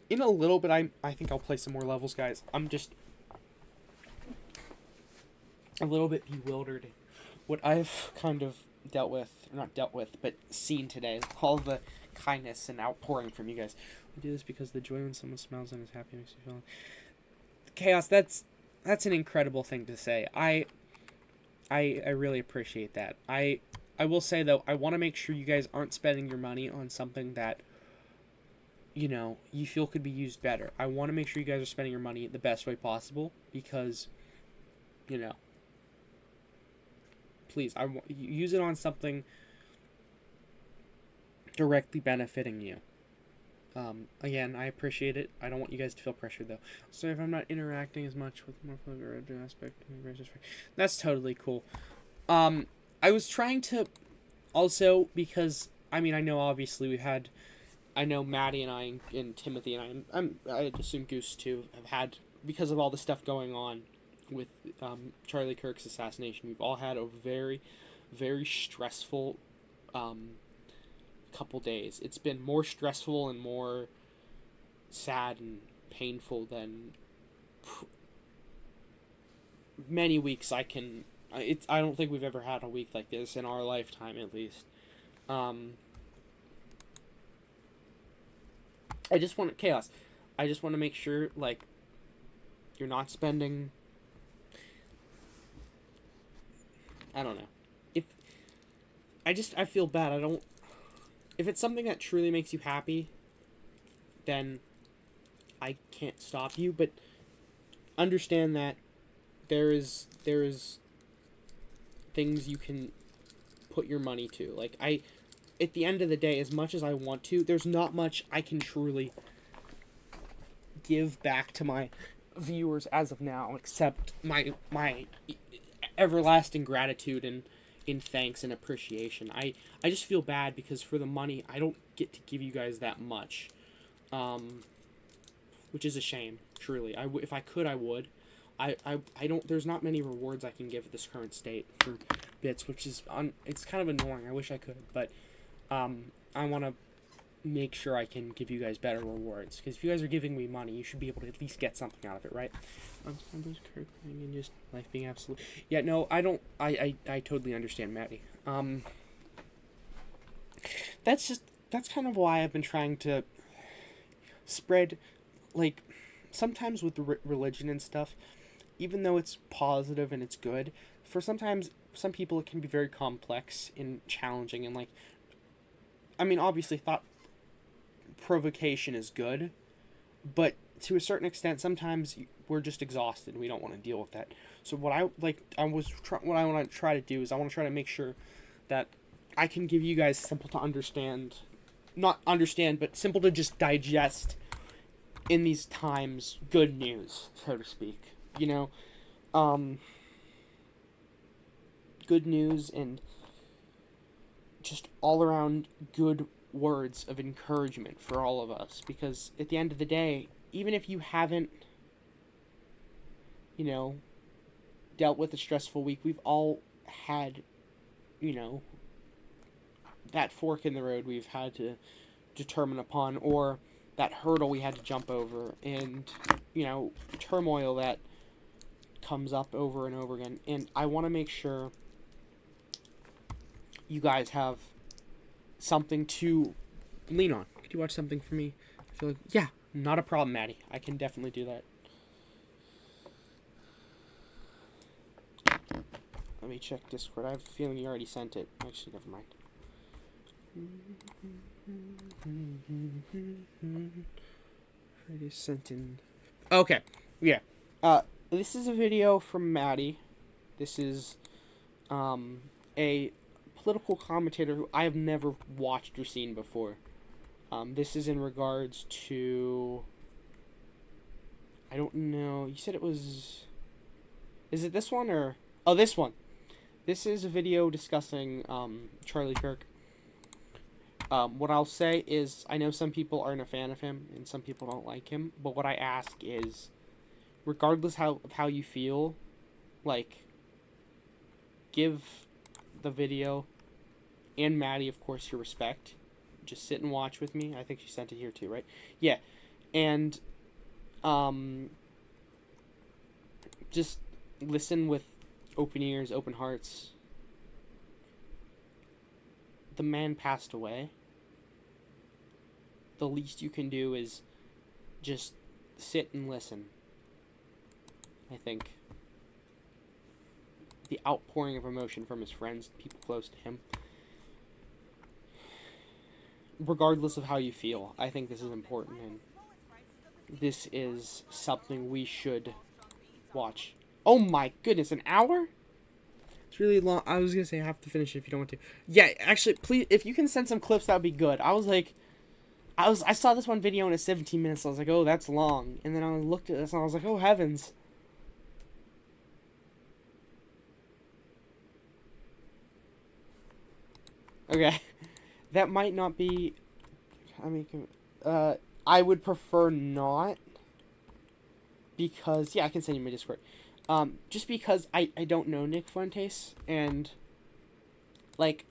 Speaker 1: In a little bit, I think I'll play some more levels, guys. I'm just a little bit bewildered. What I've kind of not dealt with, but seen today. All the kindness and outpouring from you guys. I do this because the joy when someone smiles and is happy makes me feel... Chaos, that's an incredible thing to say. I really appreciate that. I will say, though, I want to make sure you guys aren't spending your money on something that, you know, you feel could be used better. I want to make sure you guys are spending your money the best way possible because, you know, please, use it on something directly benefiting you. Again, I appreciate it. I don't want you guys to feel pressured, though. So if I'm not interacting as much with more aspect, that's totally cool. I was trying to also, because, I mean, I know obviously we had I know Maddie and I and Timothy and I'd assume Goose too have had, because of all the stuff going on with Charlie Kirk's assassination. We've all had a very, very stressful couple days. It's been more stressful and more sad and painful than many weeks I don't think we've ever had a week like this in our lifetime, at least. I just want chaos. I just want to make sure, like, you're not spending, I don't know. I feel bad. If it's something that truly makes you happy, then I can't stop you, but understand that there is things you can put your money to. Like, at the end of the day, as much as I want to, there's not much I can truly give back to my viewers as of now, except my everlasting gratitude and in thanks and appreciation. I just feel bad because for the money, I don't get to give you guys that much, which is a shame, truly. If I could, I would. I don't, there's not many rewards I can give at this current state for bits, which is, it's kind of annoying. I wish I could, but, I want to make sure I can give you guys better rewards, because if you guys are giving me money, you should be able to at least get something out of it, right? And just life being absolute. Yeah, no, I don't, I totally understand, Maddie. That's kind of why I've been trying to spread, like, sometimes with the religion and stuff, even though it's positive and it's good, for sometimes some people it can be very complex and challenging, and, like, I mean, obviously thought provocation is good, but to a certain extent, sometimes we're just exhausted and we don't want to deal with that. So what I want to try to do is I want to try to make sure that I can give you guys simple to understand, not understand, but simple to just digest in these times, good news, so to speak, you know, good news and just all around good words of encouragement for all of us, because at the end of the day, even if you haven't, you know, dealt with a stressful week, we've all had, you know, that fork in the road we've had to determine upon, or that hurdle we had to jump over, and, you know, turmoil that comes up over and over again. And I want to make sure you guys have something to lean on. Could you watch something for me? I feel like, yeah, not a problem, Maddie. I can definitely do that. Let me check Discord. I have a feeling you already sent it. Actually, never mind. Already sent in. Okay, yeah. This is a video from Maddie. This is a political commentator who I have never watched or seen before. This is in regards to, I don't know, you said it was, is it this one or, oh, this one. This is a video discussing Charlie Kirk. What I'll say is, I know some people aren't a fan of him and some people don't like him, but what I ask is, regardless of how you feel, like, give the video and Maddie, of course, your respect. Just sit and watch with me. I think she sent it here too, right? Yeah. And just listen with open ears, open hearts. The man passed away. The least you can do is just sit and listen. I think the outpouring of emotion from his friends, people close to him, regardless of how you feel, I think this is important, and this is something we should watch. Oh my goodness, an hour? It's really long. I was gonna say I have to finish it if you don't want to. Yeah, actually, please, if you can send some clips, that would be good. I saw this one video and it's 17 minutes. So I was like, oh, that's long. And then I looked at this and I was like, oh heavens. Okay, that might not be I mean, I would prefer not, because, yeah, I can send you my Discord. Just because I don't know Nick Fuentes, and, like,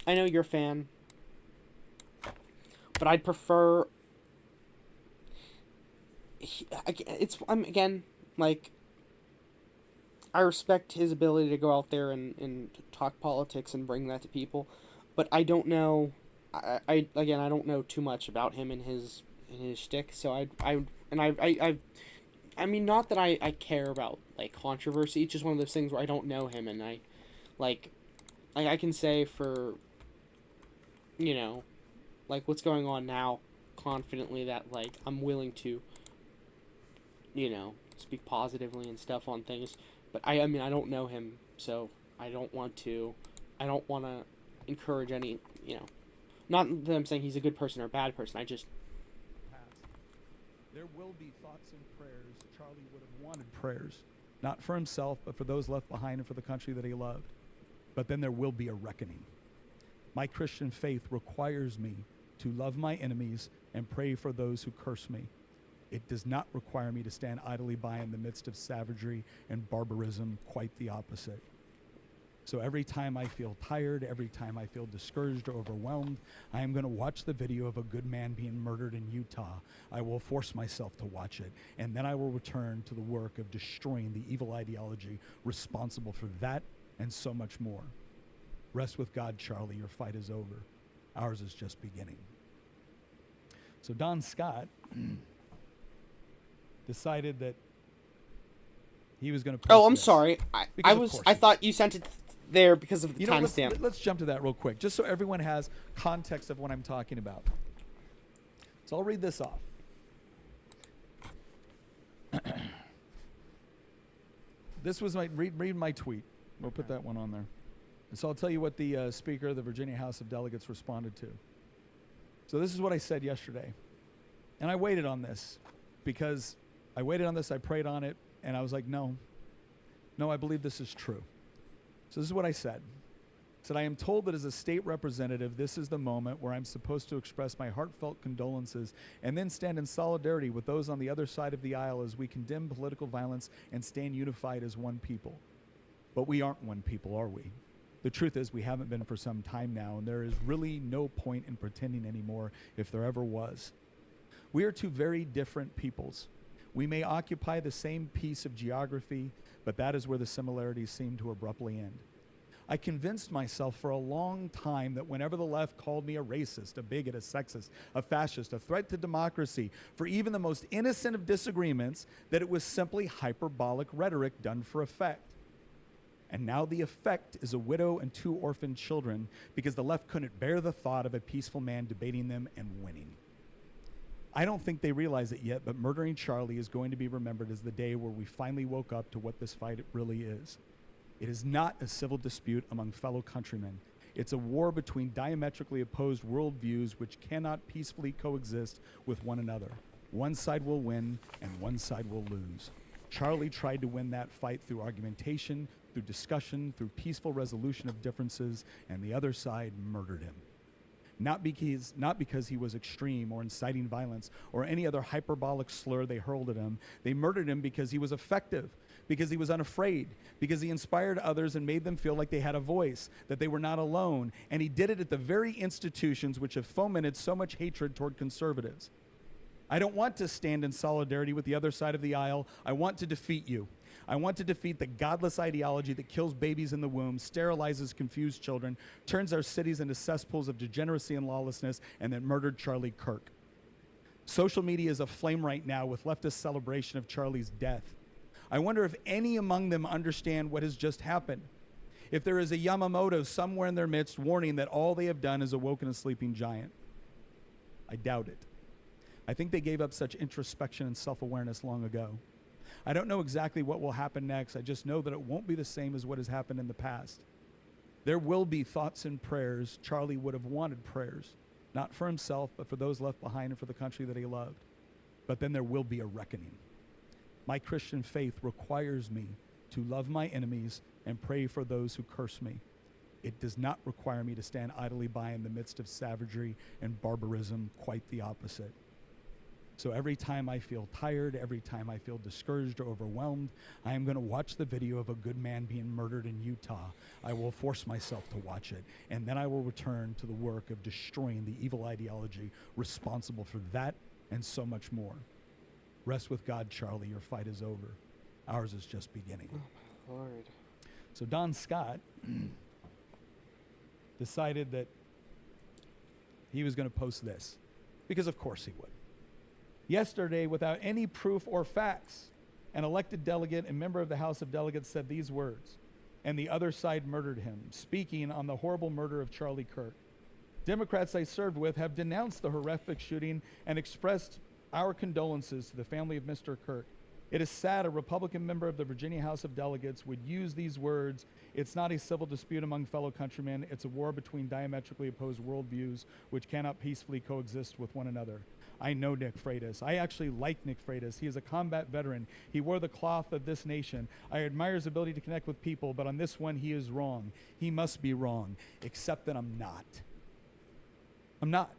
Speaker 1: I know you're a fan, but I'd prefer, again, like, I respect his ability to go out there and talk politics and bring that to people, but I don't know, I don't know too much about him and his shtick, so I mean, not that I care about, like, controversy, it's just one of those things where I don't know him, and I can say for, you know, like, what's going on now, confidently, that, like, I'm willing to, you know, speak positively and stuff on things, but I mean, I don't know him, so I don't want to encourage any, you know, not that I'm saying he's a good person or a bad person, I just...
Speaker 8: There will be thoughts and prayers. Charlie would have wanted prayers, not for himself, but for those left behind and for the country that he loved. But then there will be a reckoning. My Christian faith requires me to love my enemies and pray for those who curse me. It does not require me to stand idly by in the midst of savagery and barbarism, quite the opposite. So every time I feel tired, every time I feel discouraged or overwhelmed, I am going to watch the video of a good man being murdered in Utah. I will force myself to watch it, and then I will return to the work of destroying the evil ideology responsible for that and so much more. Rest with God, Charlie. Your fight is over. Ours is just beginning. So Don Scott decided that he was going to post
Speaker 1: Oh, I'm
Speaker 8: this.
Speaker 1: sorry. I thought you sent it there because of the timestamp.
Speaker 8: Let's jump to that real quick, just so everyone has context of what I'm talking about. So I'll read this off. This was read my tweet. We'll put that one on there. And so I'll tell you what the Speaker of the Virginia House of Delegates responded to. So this is what I said yesterday. And I waited on this because I prayed on it, and I was like, no, I believe this is true. So this is what I said. I said, I am told that as a state representative, this is the moment where I'm supposed to express my heartfelt condolences and then stand in solidarity with those on the other side of the aisle as we condemn political violence and stand unified as one people. But we aren't one people, are we? The truth is we haven't been for some time now, and there is really no point in pretending anymore if there ever was. We are two very different peoples. We may occupy the same piece of geography, but that is where the similarities seem to abruptly end. I convinced myself for a long time that whenever the left called me a racist, a bigot, a sexist, a fascist, a threat to democracy, for even the most innocent of disagreements, that it was simply hyperbolic rhetoric done for effect. And now the effect is a widow and 2 orphaned children because the left couldn't bear the thought of a peaceful man debating them and winning. I don't think they realize it yet, but murdering Charlie is going to be remembered as the day where we finally woke up to what this fight really is. It is not a civil dispute among fellow countrymen. It's a war between diametrically opposed worldviews which cannot peacefully coexist with one another. One side will win and one side will lose. Charlie tried to win that fight through argumentation, through discussion, through peaceful resolution of differences, and the other side murdered him. Not because he was extreme or inciting violence or any other hyperbolic slur they hurled at him. They murdered him because he was effective, because he was unafraid, because he inspired others and made them feel like they had a voice, that they were not alone. And he did it at the very institutions which have fomented so much hatred toward conservatives. I don't want to stand in solidarity with the other side of the aisle. I want to defeat you. I want to defeat the godless ideology that kills babies in the womb, sterilizes confused children, turns our cities into cesspools of degeneracy and lawlessness, and that murdered Charlie Kirk. Social media is aflame right now with leftist celebration of Charlie's death. I wonder if any among them understand what has just happened. If there is a Yamamoto somewhere in their midst warning that all they have done is awoken a sleeping giant. I doubt it. I think they gave up such introspection and self-awareness long ago. I don't know exactly what will happen next. I just know that it won't be the same as what has happened in the past. There will be thoughts and prayers. Charlie would have wanted prayers, not for himself, but for those left behind and for the country that he loved. But then there will be a reckoning. My Christian faith requires me to love my enemies and pray for those who curse me. It does not require me to stand idly by in the midst of savagery and barbarism, quite the opposite. So every time I feel tired, every time I feel discouraged or overwhelmed, I am going to watch the video of a good man being murdered in Utah. I will force myself to watch it, and then I will return to the work of destroying the evil ideology responsible for that and so much more. Rest with God, Charlie. Your fight is over. Ours is just beginning.
Speaker 1: Oh, my Lord.
Speaker 8: So Don Scott decided that he was going to post this, because of course he would. Yesterday, without any proof or facts, an elected delegate and member of the House of Delegates said these words, "And the other side murdered him," speaking on the horrible murder of Charlie Kirk. Democrats I served with have denounced the horrific shooting and expressed our condolences to the family of Mr. Kirk. It is sad a Republican member of the Virginia House of Delegates would use these words. It's not a civil dispute among fellow countrymen. It's a war between diametrically opposed worldviews which cannot peacefully coexist with one another. I know Nick Freitas. I actually like Nick Freitas. He is a combat veteran. He wore the cloth of this nation. I admire his ability to connect with people, but on this one, he is wrong. He must be wrong, except that I'm not. I'm not.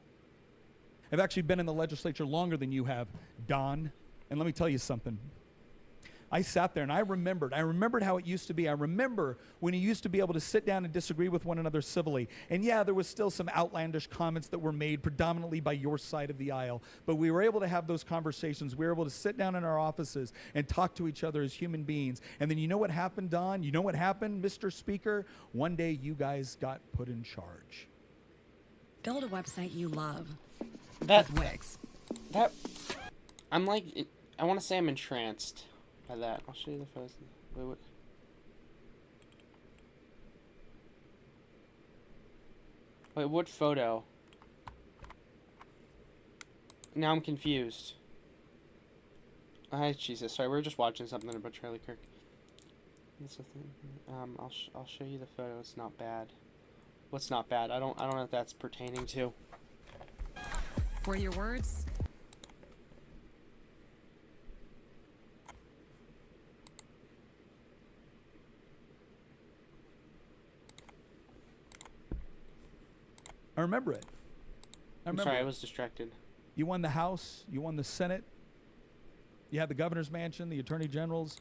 Speaker 8: I've actually been in the legislature longer than you have, Don. And let me tell you something. I sat there and I remembered how it used to be. I remember when you used to be able to sit down and disagree with one another civilly. And yeah, there was still some outlandish comments that were made predominantly by your side of the aisle. But we were able to have those conversations. We were able to sit down in our offices and talk to each other as human beings. And then you know what happened, Don? You know what happened, Mr. Speaker? One day you guys got put in charge.
Speaker 9: Build a website you love.
Speaker 1: That,
Speaker 9: With Wix.
Speaker 1: I'm like, I want to say I'm entranced by that. I'll show you the photos. Wait, what photo? Now I'm confused. Hi, Jesus. Sorry, we were just watching something about Charlie Kirk. That's the thing. I'll show you the photo. It's not bad. What's not bad? I don't know what that's pertaining to.
Speaker 9: For your words,
Speaker 8: I remember it.
Speaker 1: I'm sorry, I was distracted.
Speaker 8: You won the House. You won the Senate. You had the governor's mansion, the attorney general's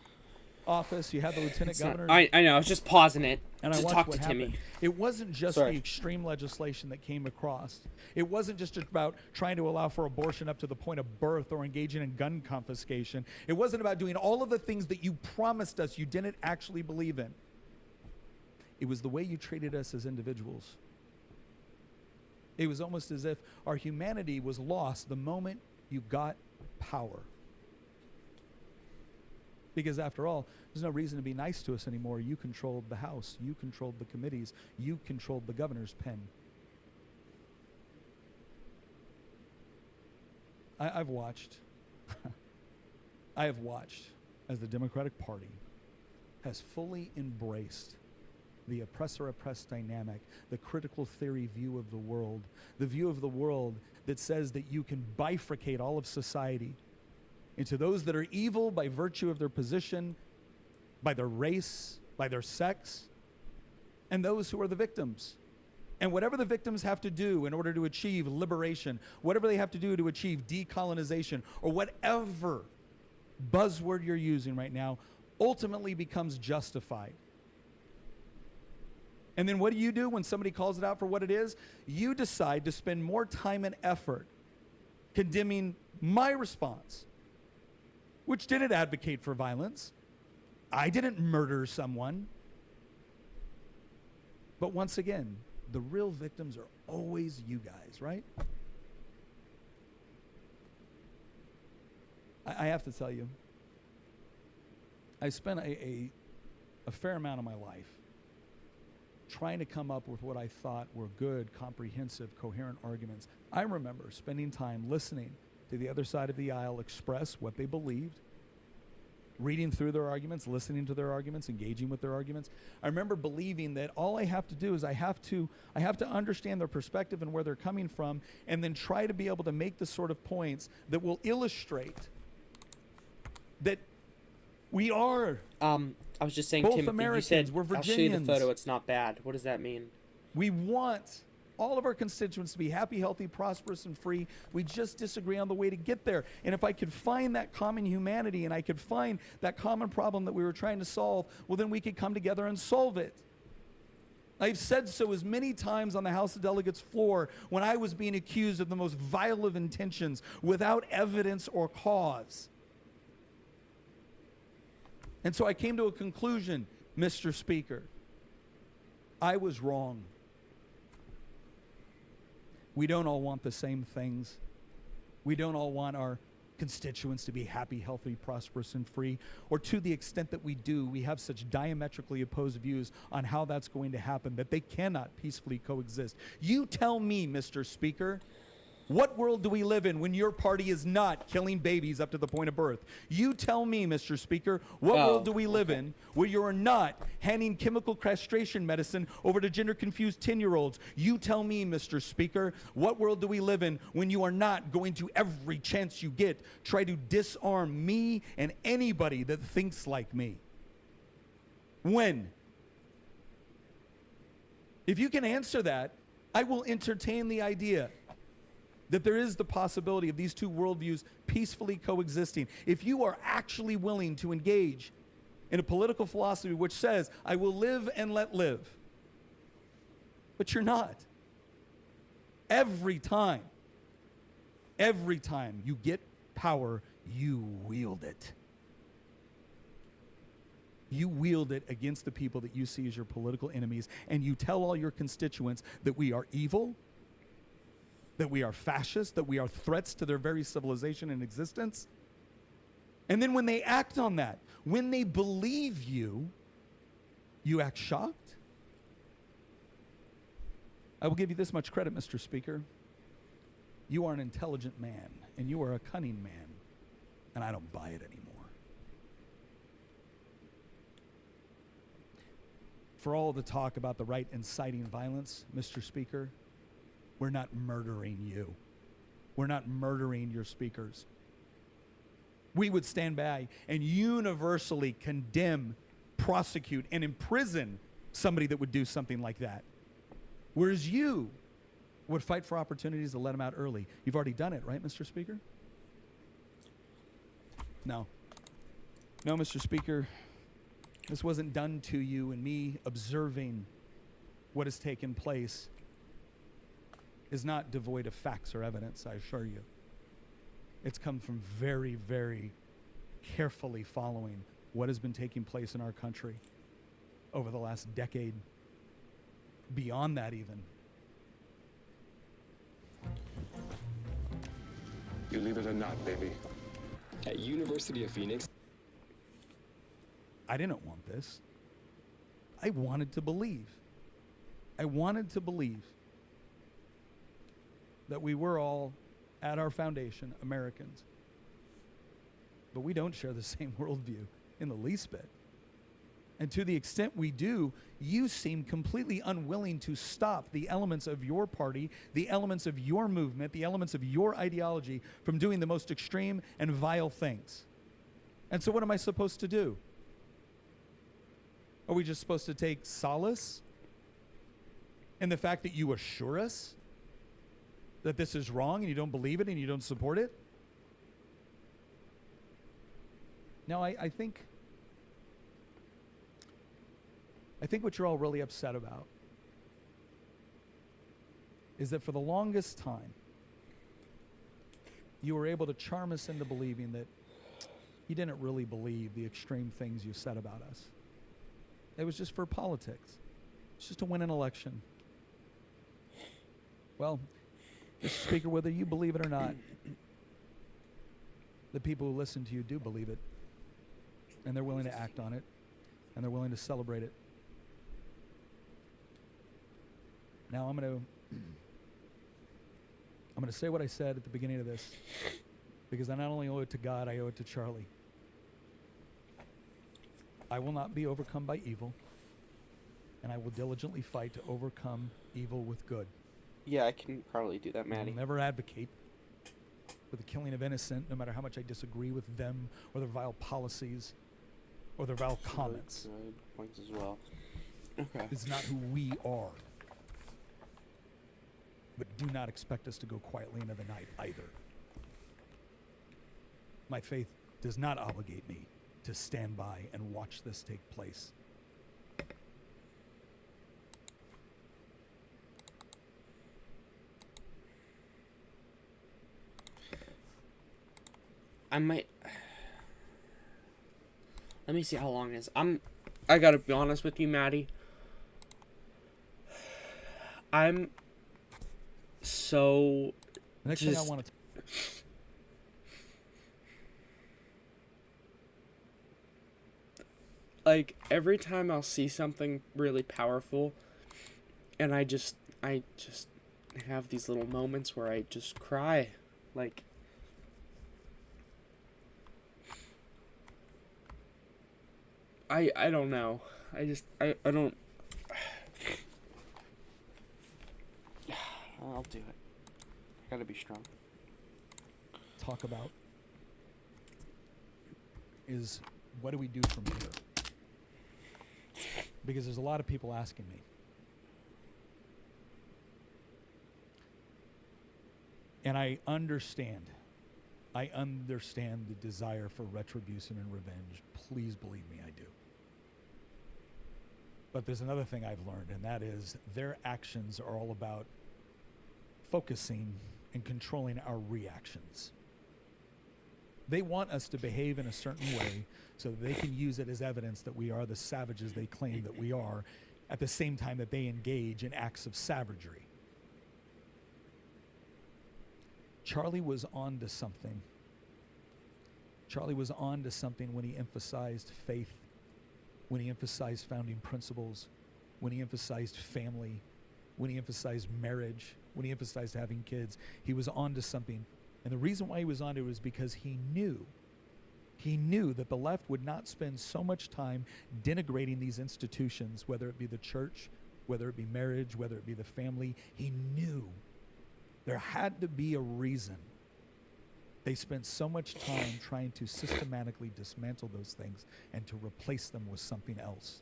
Speaker 8: office. You had the lieutenant governor.
Speaker 1: I know. I was just pausing it
Speaker 8: and
Speaker 1: to
Speaker 8: I watched
Speaker 1: talk
Speaker 8: what
Speaker 1: to
Speaker 8: happened.
Speaker 1: Timmy.
Speaker 8: It wasn't just the extreme legislation that came across. It wasn't just about trying to allow for abortion up to the point of birth or engaging in gun confiscation. It wasn't about doing all of the things that you promised us you didn't actually believe in. It was the way you treated us as individuals. It was almost as if our humanity was lost the moment you got power. Because after all, there's no reason to be nice to us anymore. You controlled the House. You controlled the committees. You controlled the governor's pen. I've watched. I have watched as the Democratic Party has fully embraced the oppressor-oppressed dynamic, the critical theory view of the world, the view of the world that says that you can bifurcate all of society into those that are evil by virtue of their position, by their race, by their sex, and those who are the victims. And whatever the victims have to do in order to achieve liberation, whatever they have to do to achieve decolonization, or whatever buzzword you're using right now, ultimately becomes justified. And then what do when somebody calls it out for what it is? You decide to spend more time and effort condemning my response, which didn't advocate for violence. I didn't murder someone. But once again, the real victims are always you guys, right? I have to tell you, I spent a fair amount of my life trying to come up with what I thought were good, comprehensive, coherent arguments. I remember spending time listening to the other side of the aisle express what they believed, reading through their arguments, listening to their arguments, engaging with their arguments. I remember believing that all I have to do is I have to understand their perspective and where they're coming from, and then try to be able to make the sort of points that will illustrate that we are
Speaker 1: I was just saying,
Speaker 8: Both
Speaker 1: Timothy,
Speaker 8: Americans,
Speaker 1: you said,
Speaker 8: we're
Speaker 1: I'll show you the
Speaker 8: Virginians.
Speaker 1: photo, it's not bad. What does that mean?
Speaker 8: We want all of our constituents to be happy, healthy, prosperous, and free. We just disagree on the way to get there. And if I could find that common humanity and I could find that common problem that we were trying to solve, well, then we could come together and solve it. I've said so as many times on the House of Delegates floor when I was being accused of the most vile of intentions without evidence or cause. And so I came to a conclusion, Mr. Speaker. I was wrong. We don't all want the same things. We don't all want our constituents to be happy, healthy, prosperous, and free. Or to the extent that we do, we have such diametrically opposed views on how that's going to happen that they cannot peacefully coexist. You tell me, Mr. Speaker, what world do we live in when your party is not killing babies up to the point of birth? You tell me, Mr. Speaker, what world do we live in where you are not handing chemical castration medicine over to gender-confused 10-year-olds? You tell me, Mr. Speaker, what world do we live in when you are not going to every chance you get try to disarm me and anybody that thinks like me? When? If you can answer that, I will entertain the idea that there is the possibility of these two worldviews peacefully coexisting. If you are actually willing to engage in a political philosophy which says, I will live and let live, but you're not. Every time you get power, you wield it. You wield it against the people that you see as your political enemies, and you tell all your constituents that we are evil, that we are fascist, that we are threats to their very civilization and existence. And then when they act on that, when they believe you, you act shocked. I will give you this much credit, Mr. Speaker. You are an intelligent man, and you are a cunning man, and I don't buy it anymore. For all the talk about the right inciting violence, Mr. Speaker, we're not murdering you. We're not murdering your speakers. We would stand by and universally condemn, prosecute, and imprison somebody that would do something like that. Whereas you would fight for opportunities to let them out early. You've already done it, right, Mr. Speaker? No. No, Mr. Speaker. This wasn't done to you, and me observing what has taken place is not devoid of facts or evidence, I assure you. It's come from very, very carefully following what has been taking place in our country over the last decade, beyond that even.
Speaker 10: Believe it or not, baby. At University of Phoenix.
Speaker 8: I didn't want this. I wanted to believe. I wanted to believe that we were all, at our foundation, Americans. But we don't share the same worldview in the least bit. And to the extent we do, you seem completely unwilling to stop the elements of your party, the elements of your movement, the elements of your ideology from doing the most extreme and vile things. And so what am I supposed to do? Are we just supposed to take solace in the fact that you assure us that this is wrong and you don't believe it and you don't support it? No, I think what you're all really upset about is that for the longest time, you were able to charm us into believing that you didn't really believe the extreme things you said about us. It was just for politics. It's just to win an election. Well, Mr. Speaker, whether you believe it or not, the people who listen to you do believe it. And they're willing to act on it. And they're willing to celebrate it. Now I'm going to say what I said at the beginning of this, because I not only owe it to God, I owe it to Charlie. I will not be overcome by evil, and I will diligently fight to overcome evil with good.
Speaker 1: Yeah, I can probably do that, Maddie.
Speaker 8: I will never advocate for the killing of innocent, no matter how much I disagree with them or their vile policies. or the Val
Speaker 1: Good-
Speaker 8: Comments.
Speaker 1: Good points as well. Okay.
Speaker 8: It's not who we are. But do not expect us to go quietly into the night either. My faith does not obligate me to stand by and watch this take place.
Speaker 1: I might. Let me see how long it is. I gotta be honest with you, Maddie. I'm so.
Speaker 8: The next thing I
Speaker 1: just-
Speaker 8: want to
Speaker 1: Like, every time I'll see something really powerful, and I just have these little moments where I just cry. Like, I don't know. I don't. I'll do it. I gotta be strong.
Speaker 8: talk about is what do we do from here? Because there's a lot of people asking me. And I understand the desire for retribution and revenge. Please believe me, I do. But there's another thing I've learned, and that is their actions are all about focusing and controlling our reactions. They want us to behave in a certain way so that they can use it as evidence that we are the savages they claim that we are, at the same time that they engage in acts of savagery. Charlie was on to something. Charlie was on to something when he emphasized faith, when he emphasized founding principles, when he emphasized family, when he emphasized marriage, when he emphasized having kids. He was on to something. And the reason why he was on to it was because he knew that the left would not spend so much time denigrating these institutions, whether it be the church, whether it be marriage, whether it be the family. He knew there had to be a reason they spent so much time trying to systematically dismantle those things and to replace them with something else.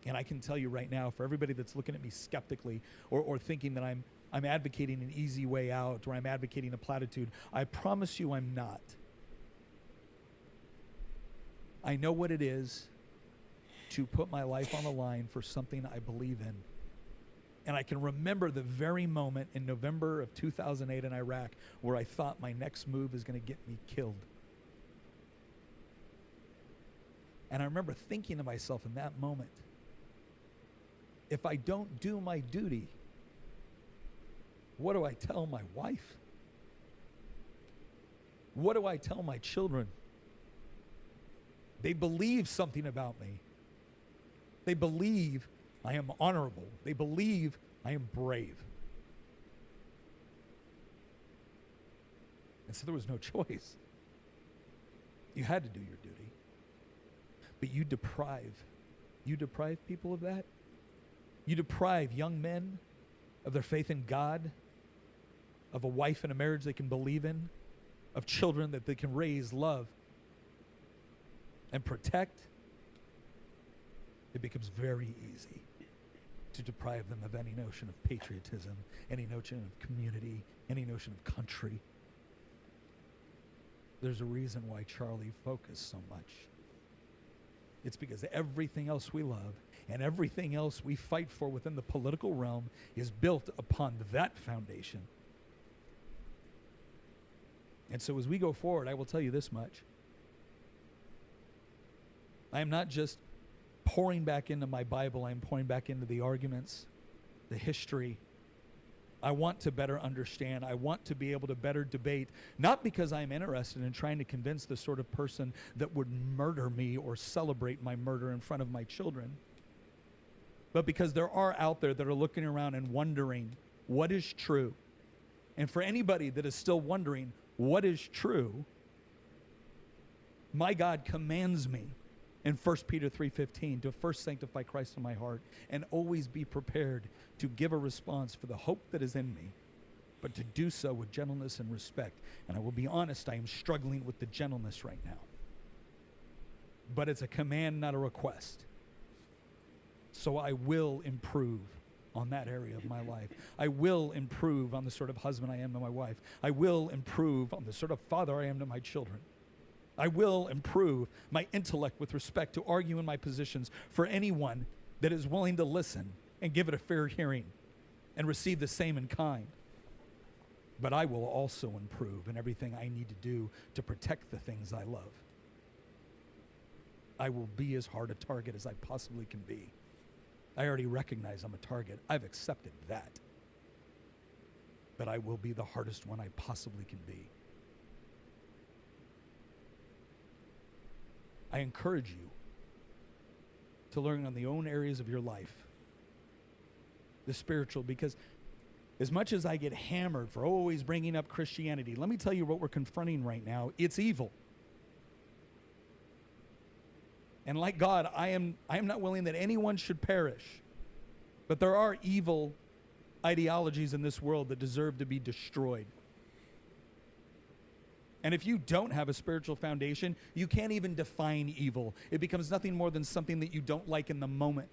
Speaker 8: And I can tell you right now, for everybody that's looking at me skeptically or thinking that I'm advocating an easy way out or I'm advocating a platitude, I promise you I'm not. I know what it is to put my life on the line for something I believe in. And I can remember the very moment in November of 2008 in Iraq where I thought my next move is going to get me killed. And I remember thinking to myself in that moment, if I don't do my duty, what do I tell my wife? What do I tell my children? They believe something about me. They believe I am honorable. They believe I am brave. And so there was no choice. You had to do your duty. But you deprive people of that. You deprive young men of their faith in God, of a wife and a marriage they can believe in, of children that they can raise, love, and protect. It becomes very easy to deprive them of any notion of patriotism, any notion of community, any notion of country. There's a reason why Charlie focused so much. It's because everything else we love and everything else we fight for within the political realm is built upon that foundation. And so as we go forward, I will tell you this much. I am not just pouring back into my Bible, I'm pouring back into the arguments, the history. I want to better understand. I want to be able to better debate, not because I'm interested in trying to convince the sort of person that would murder me or celebrate my murder in front of my children, but because there are out there that are looking around and wondering what is true. And for anybody that is still wondering what is true, my God commands me in 1 Peter 3:15 to first sanctify Christ in my heart and always be prepared to give a response for the hope that is in me, but to do so with gentleness and respect. And I will be honest, I am struggling with the gentleness right now. but it's a command, not a request. So I will improve on that area of my life. I will improve on the sort of husband I am to my wife. I will improve on the sort of father I am to my children. I will improve my intellect with respect to arguing my positions for anyone that is willing to listen and give it a fair hearing and receive the same in kind. But I will also improve in everything I need to do to protect the things I love. I will be as hard a target as I possibly can be. I already recognize I'm a target. I've accepted that. But I will be the hardest one I possibly can be. I encourage you to learn on the own areas of your life, the spiritual, because as much as I get hammered for always bringing up Christianity, let me tell you what we're confronting right now. It's evil. And like God, I am not willing that anyone should perish. But there are evil ideologies in this world that deserve to be destroyed. And if you don't have a spiritual foundation, you can't even define evil. It becomes nothing more than something that you don't like in the moment.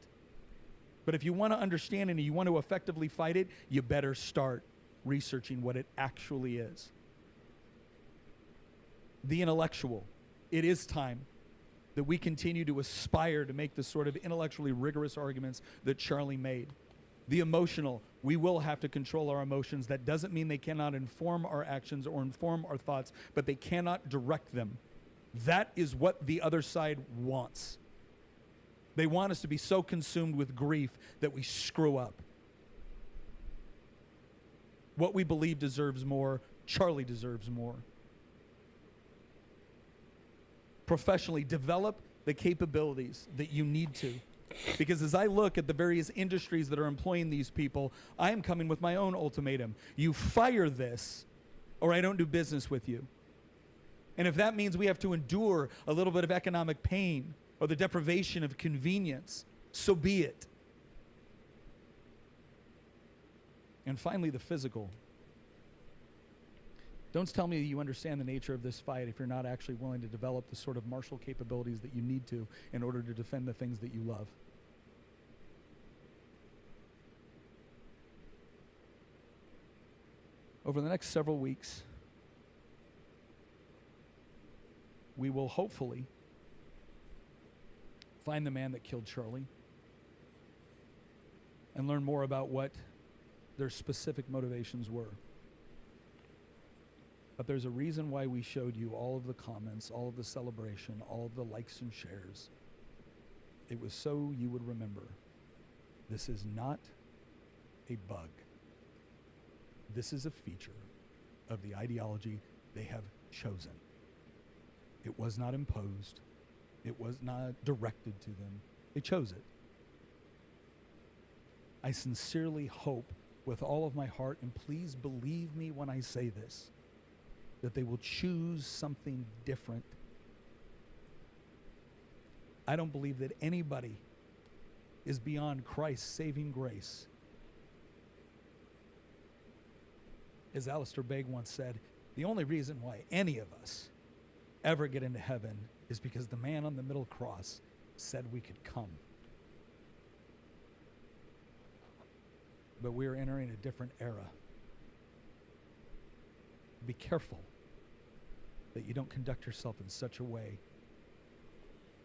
Speaker 8: But if you want to understand and you want to effectively fight it, you better start researching what it actually is. The intellectual. It is time that we continue to aspire to make the sort of intellectually rigorous arguments that Charlie made. The emotional, we will have to control our emotions. That doesn't mean they cannot inform our actions or inform our thoughts, but they cannot direct them. That is what the other side wants. They want us to be so consumed with grief that we screw up. What we believe deserves more. Charlie deserves more. Professionally, develop the capabilities that you need to. Because as I look at the various industries that are employing these people, I am coming with my own ultimatum. You fire this, or I don't do business with you. And if that means we have to endure a little bit of economic pain or the deprivation of convenience, so be it. And finally, the physical. Don't tell me you understand the nature of this fight if you're not actually willing to develop the sort of martial capabilities that you need to in order to defend the things that you love. Over the next several weeks, we will hopefully find the man that killed Charlie and learn more about what their specific motivations were. But there's a reason why we showed you all of the comments, all of the celebration, all of the likes and shares. It was so you would remember, this is not a bug. This is a feature of the ideology they have chosen. It was not imposed. It was not directed to them. They chose it. I sincerely hope with all of my heart, and please believe me when I say this, that they will choose something different. I don't believe that anybody is beyond Christ's saving grace. As Alistair Begg once said, the only reason why any of us ever get into heaven is because the man on the middle cross said we could come. But we are entering a different era. Be careful that you don't conduct yourself in such a way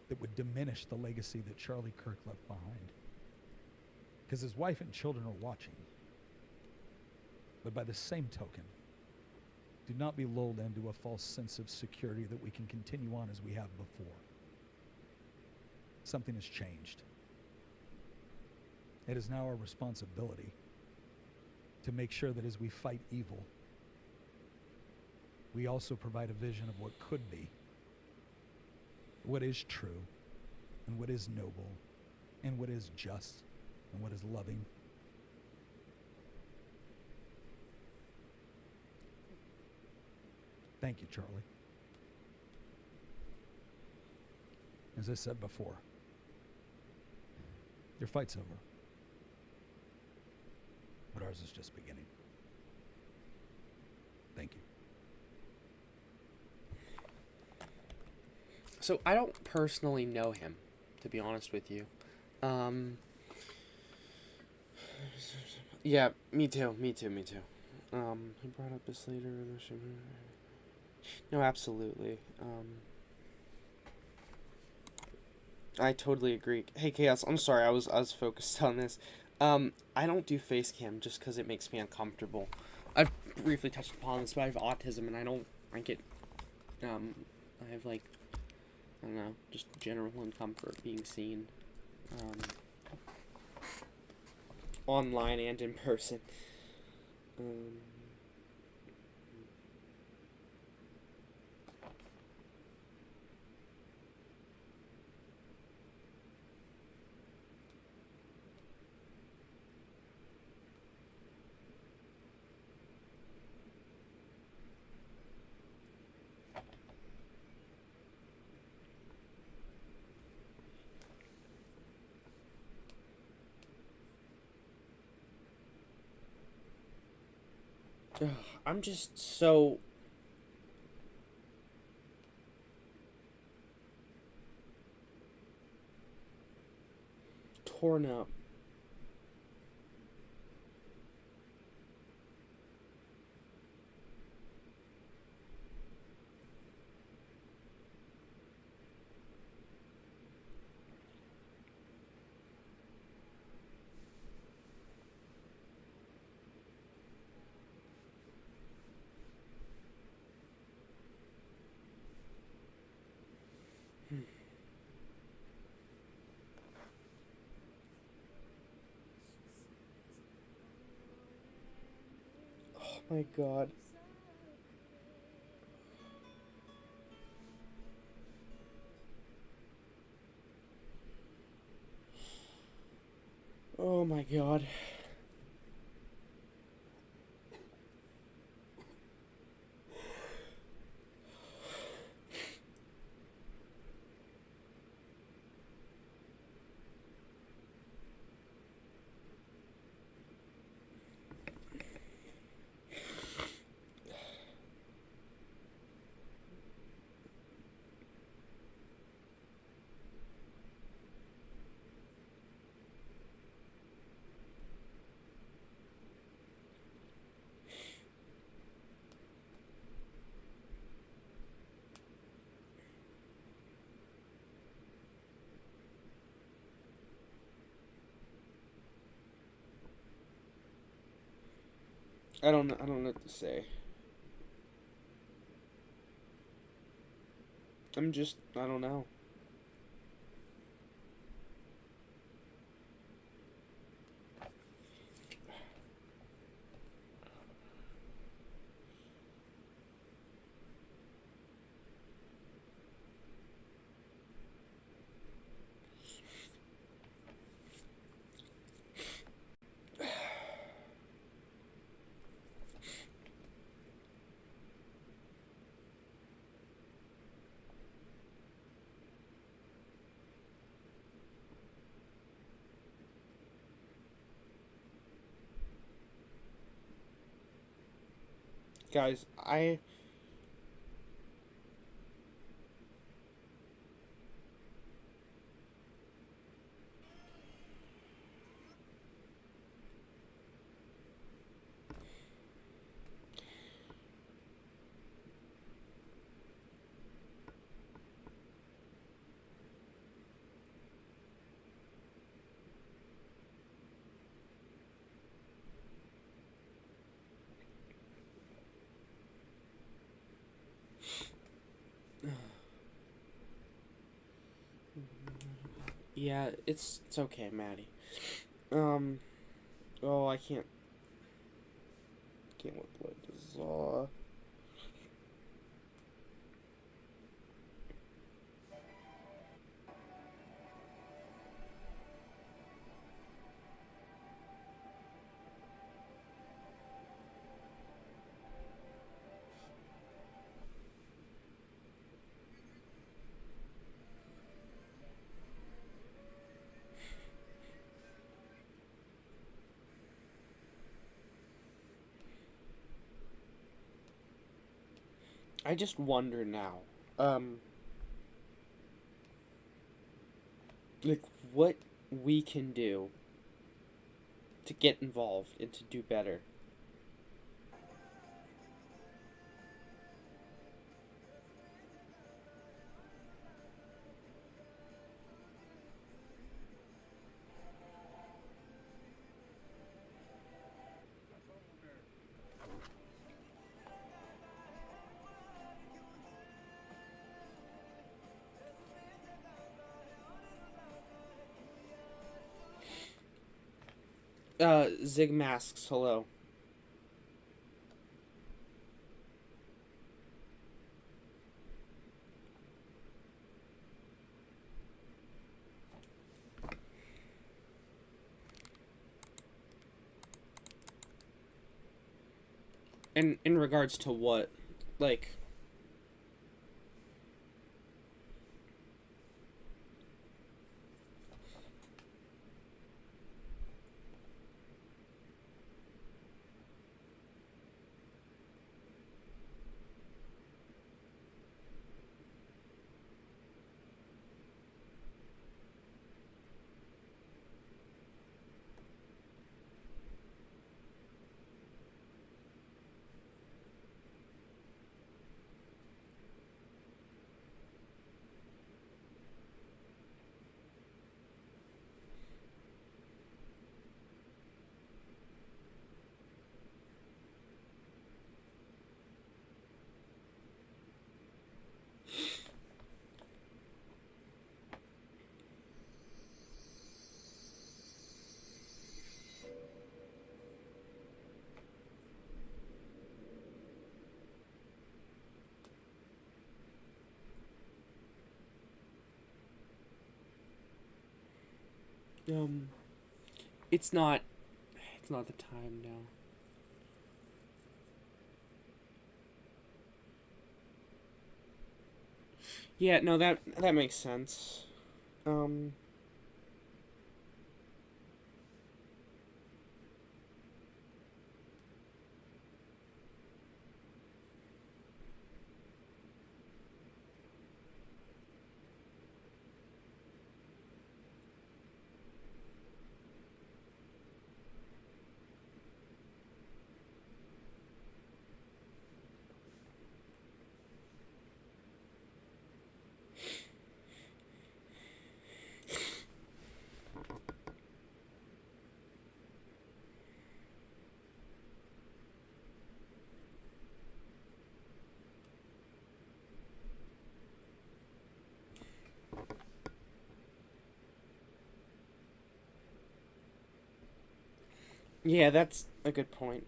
Speaker 8: that would diminish the legacy that Charlie Kirk left behind. Because his wife and children are watching. But by the same token, do not be lulled into a false sense of security that we can continue on as we have before. Something has changed. It is now our responsibility to make sure that as we fight evil, we also provide a vision of what could be, what is true, and what is noble, and what is just, and what is loving. Thank you, Charlie. As I said before, your fight's over, but ours is just beginning. Thank you.
Speaker 1: so I don't personally know him, to be honest with you. Yeah, me too. He brought up this later. No, absolutely. I totally agree. Hey, Chaos, I'm sorry, I was focused on this. I don't do face cam just because it makes me uncomfortable. I've briefly touched upon this, but I have autism, and I have, like, I don't know, just general uncomfort being seen, online and in person. I'm just so torn up. Oh my god. Oh my god. I don't know what to say. I don't know. Guys, yeah, it's okay, Maddie. Oh, I can't with blood dissolve. I just wonder now. like what we can do to get involved and to do better. Zig Masks, hello. And in regards to what? Like, it's not the time now. Yeah, no, that makes sense. Yeah, that's a good point.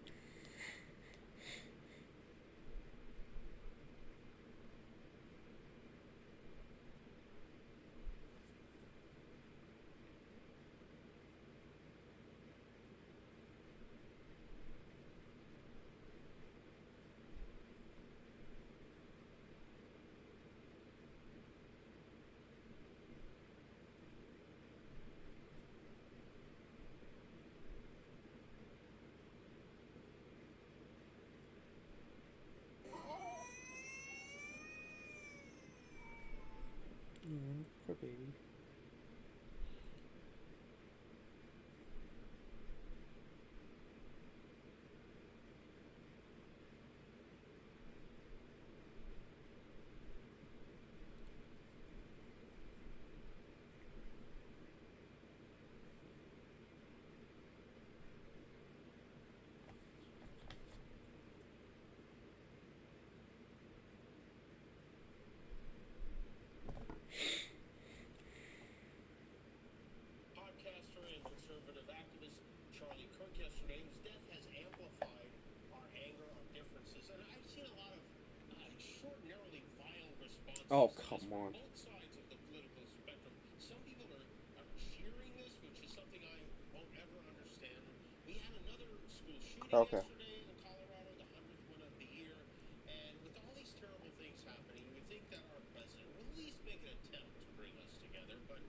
Speaker 1: Poor baby.
Speaker 11: Podcaster and conservative activist Charlie Kirk yesterday, whose death has amplified our anger, our differences, and I've seen a lot of extraordinarily vile responses.
Speaker 1: Oh, come on.
Speaker 11: Both sides of the political spectrum. Some people are cheering this, which is something I won't ever understand. We had another school shooting yesterday in Colorado, the 100th one of the year, and with all these terrible things happening, you would think that our president would at least make an attempt to bring us together, but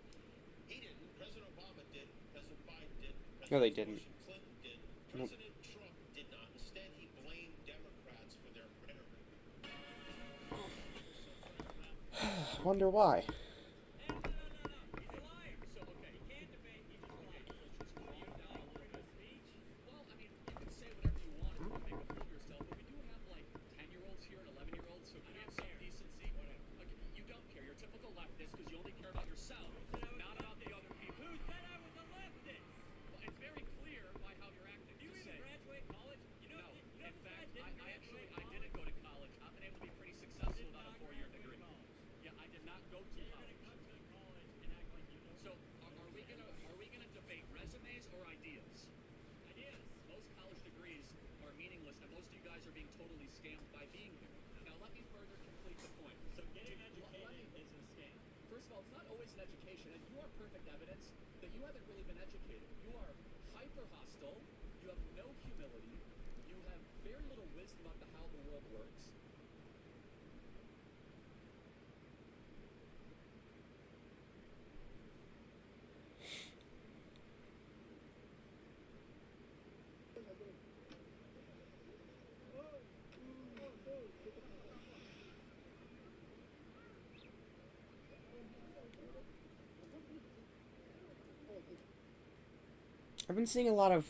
Speaker 11: he didn't. President Obama did. President Biden did.
Speaker 1: No, they didn't.
Speaker 11: Clinton did. President Trump did not. Instead, he blamed Democrats for their rhetoric.
Speaker 1: Wonder why.
Speaker 11: He's a liar. So
Speaker 12: So, are we gonna debate resumes or ideas? Ideas. Most college degrees are meaningless, and most of you guys are being totally scammed by being here. Now, let me further complete the point. So, getting educated is a scam. First of all, it's not always an education, and you are perfect evidence that you haven't really been educated. You are hyper hostile. You have no humility. You have very little wisdom about how the world works.
Speaker 1: I've been seeing a lot of,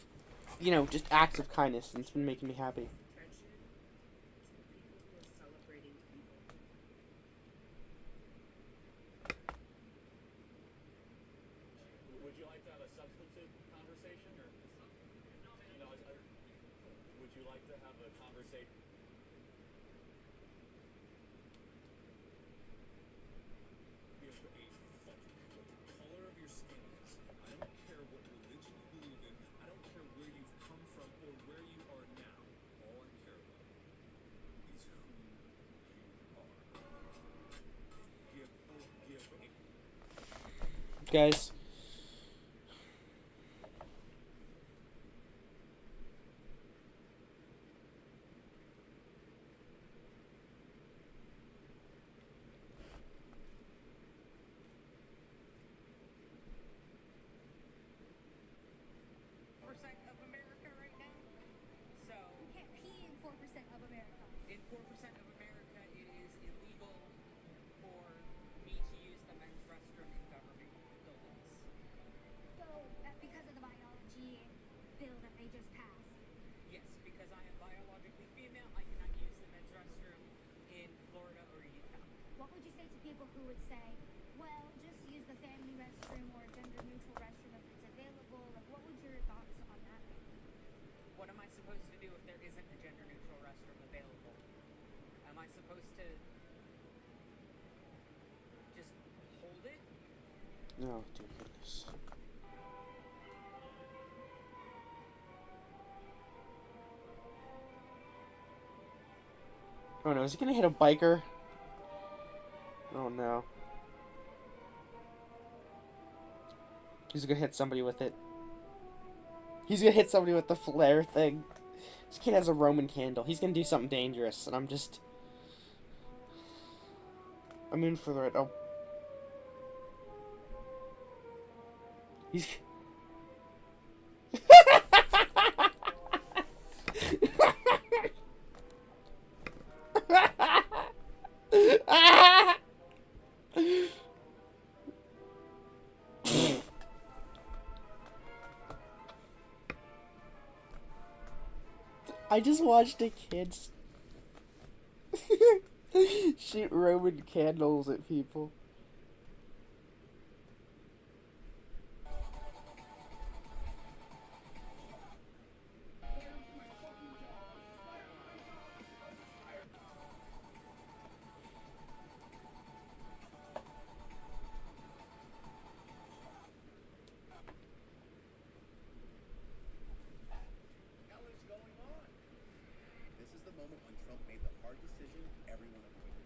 Speaker 1: just acts of kindness, and it's been making me happy.
Speaker 12: Would you like to have a substantive conversation, or would you like to have a conversation? Give a fuck what the color of your skin is. I don't care what religion you believe in. I don't care where you've come from or where you are now. All I care about is who you are.
Speaker 1: Guys.
Speaker 13: Of America right now. So you can't pee in 4% of America. In 4% of America, it is illegal for me to use the men's restroom in government buildings. So because of the biology bill that they just passed. Yes, because I am biologically female, I cannot use the men's restroom in Florida or Utah. What would you say to people who would say, well, just use the family restroom or gender neutral restroom if it's available? Like, what would your thoughts on that be? What am I supposed to do if there isn't a gender neutral restroom available? Am I supposed to just hold it?
Speaker 1: Oh, dear goodness. Oh no, is he gonna hit a biker? Oh no. He's gonna hit somebody with it. He's gonna hit somebody with the flare thing. This kid has a Roman candle. He's gonna do something dangerous, and I'm in for it. Oh. He's... I just watched a kid shoot Roman candles at people.
Speaker 14: This is the moment when Trump made the hard decision everyone avoided.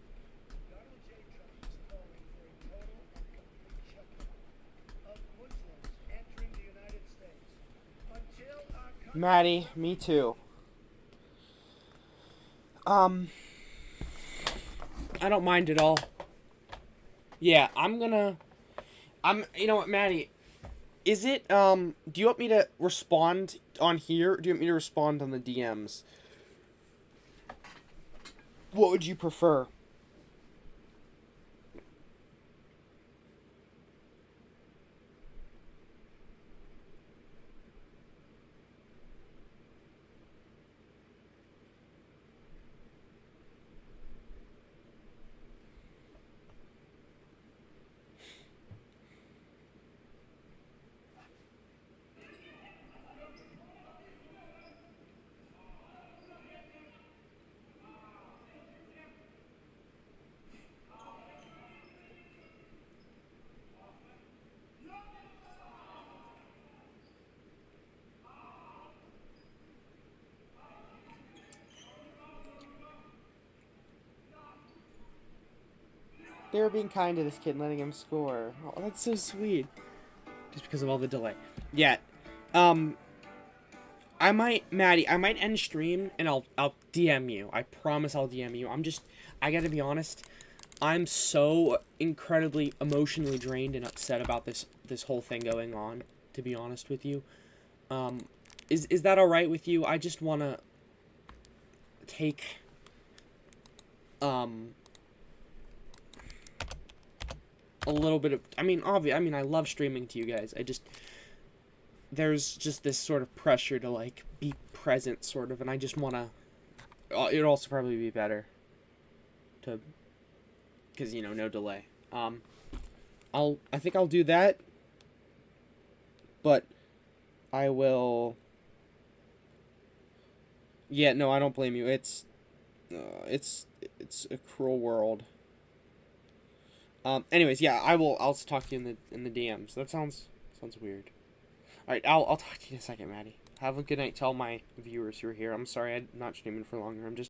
Speaker 14: Donald J. Trump is calling for a total and complete shutdown of Muslims entering the United States until our country...
Speaker 1: Maddie, me too. I don't mind at all. Yeah, you know what, Maddie? Is it, do you want me to respond on here, or do you want me to respond on the DMs? What would you prefer? They were being kind to this kid and letting him score. Oh, that's so sweet. Just because of all the delay. Yeah. Maddie, I might end stream and I'll DM you. I promise I'll DM you. I gotta be honest. I'm so incredibly emotionally drained and upset about this whole thing going on, to be honest with you. Is that alright with you? I just wanna take a little bit of, I mean I love streaming to you guys. There's just this sort of pressure to like be present sort of, and I just want to it'd also probably be better to, because you know, no delay. I think I'll do that, but I will. Yeah, no, I don't blame you. It's a cruel world. Anyways, yeah, I'll talk to you in the DMs. That sounds weird. Alright, I'll talk to you in a second, Maddie. Have a good night. Tell my viewers who are here. I'm sorry I'm not streaming for longer. I'm just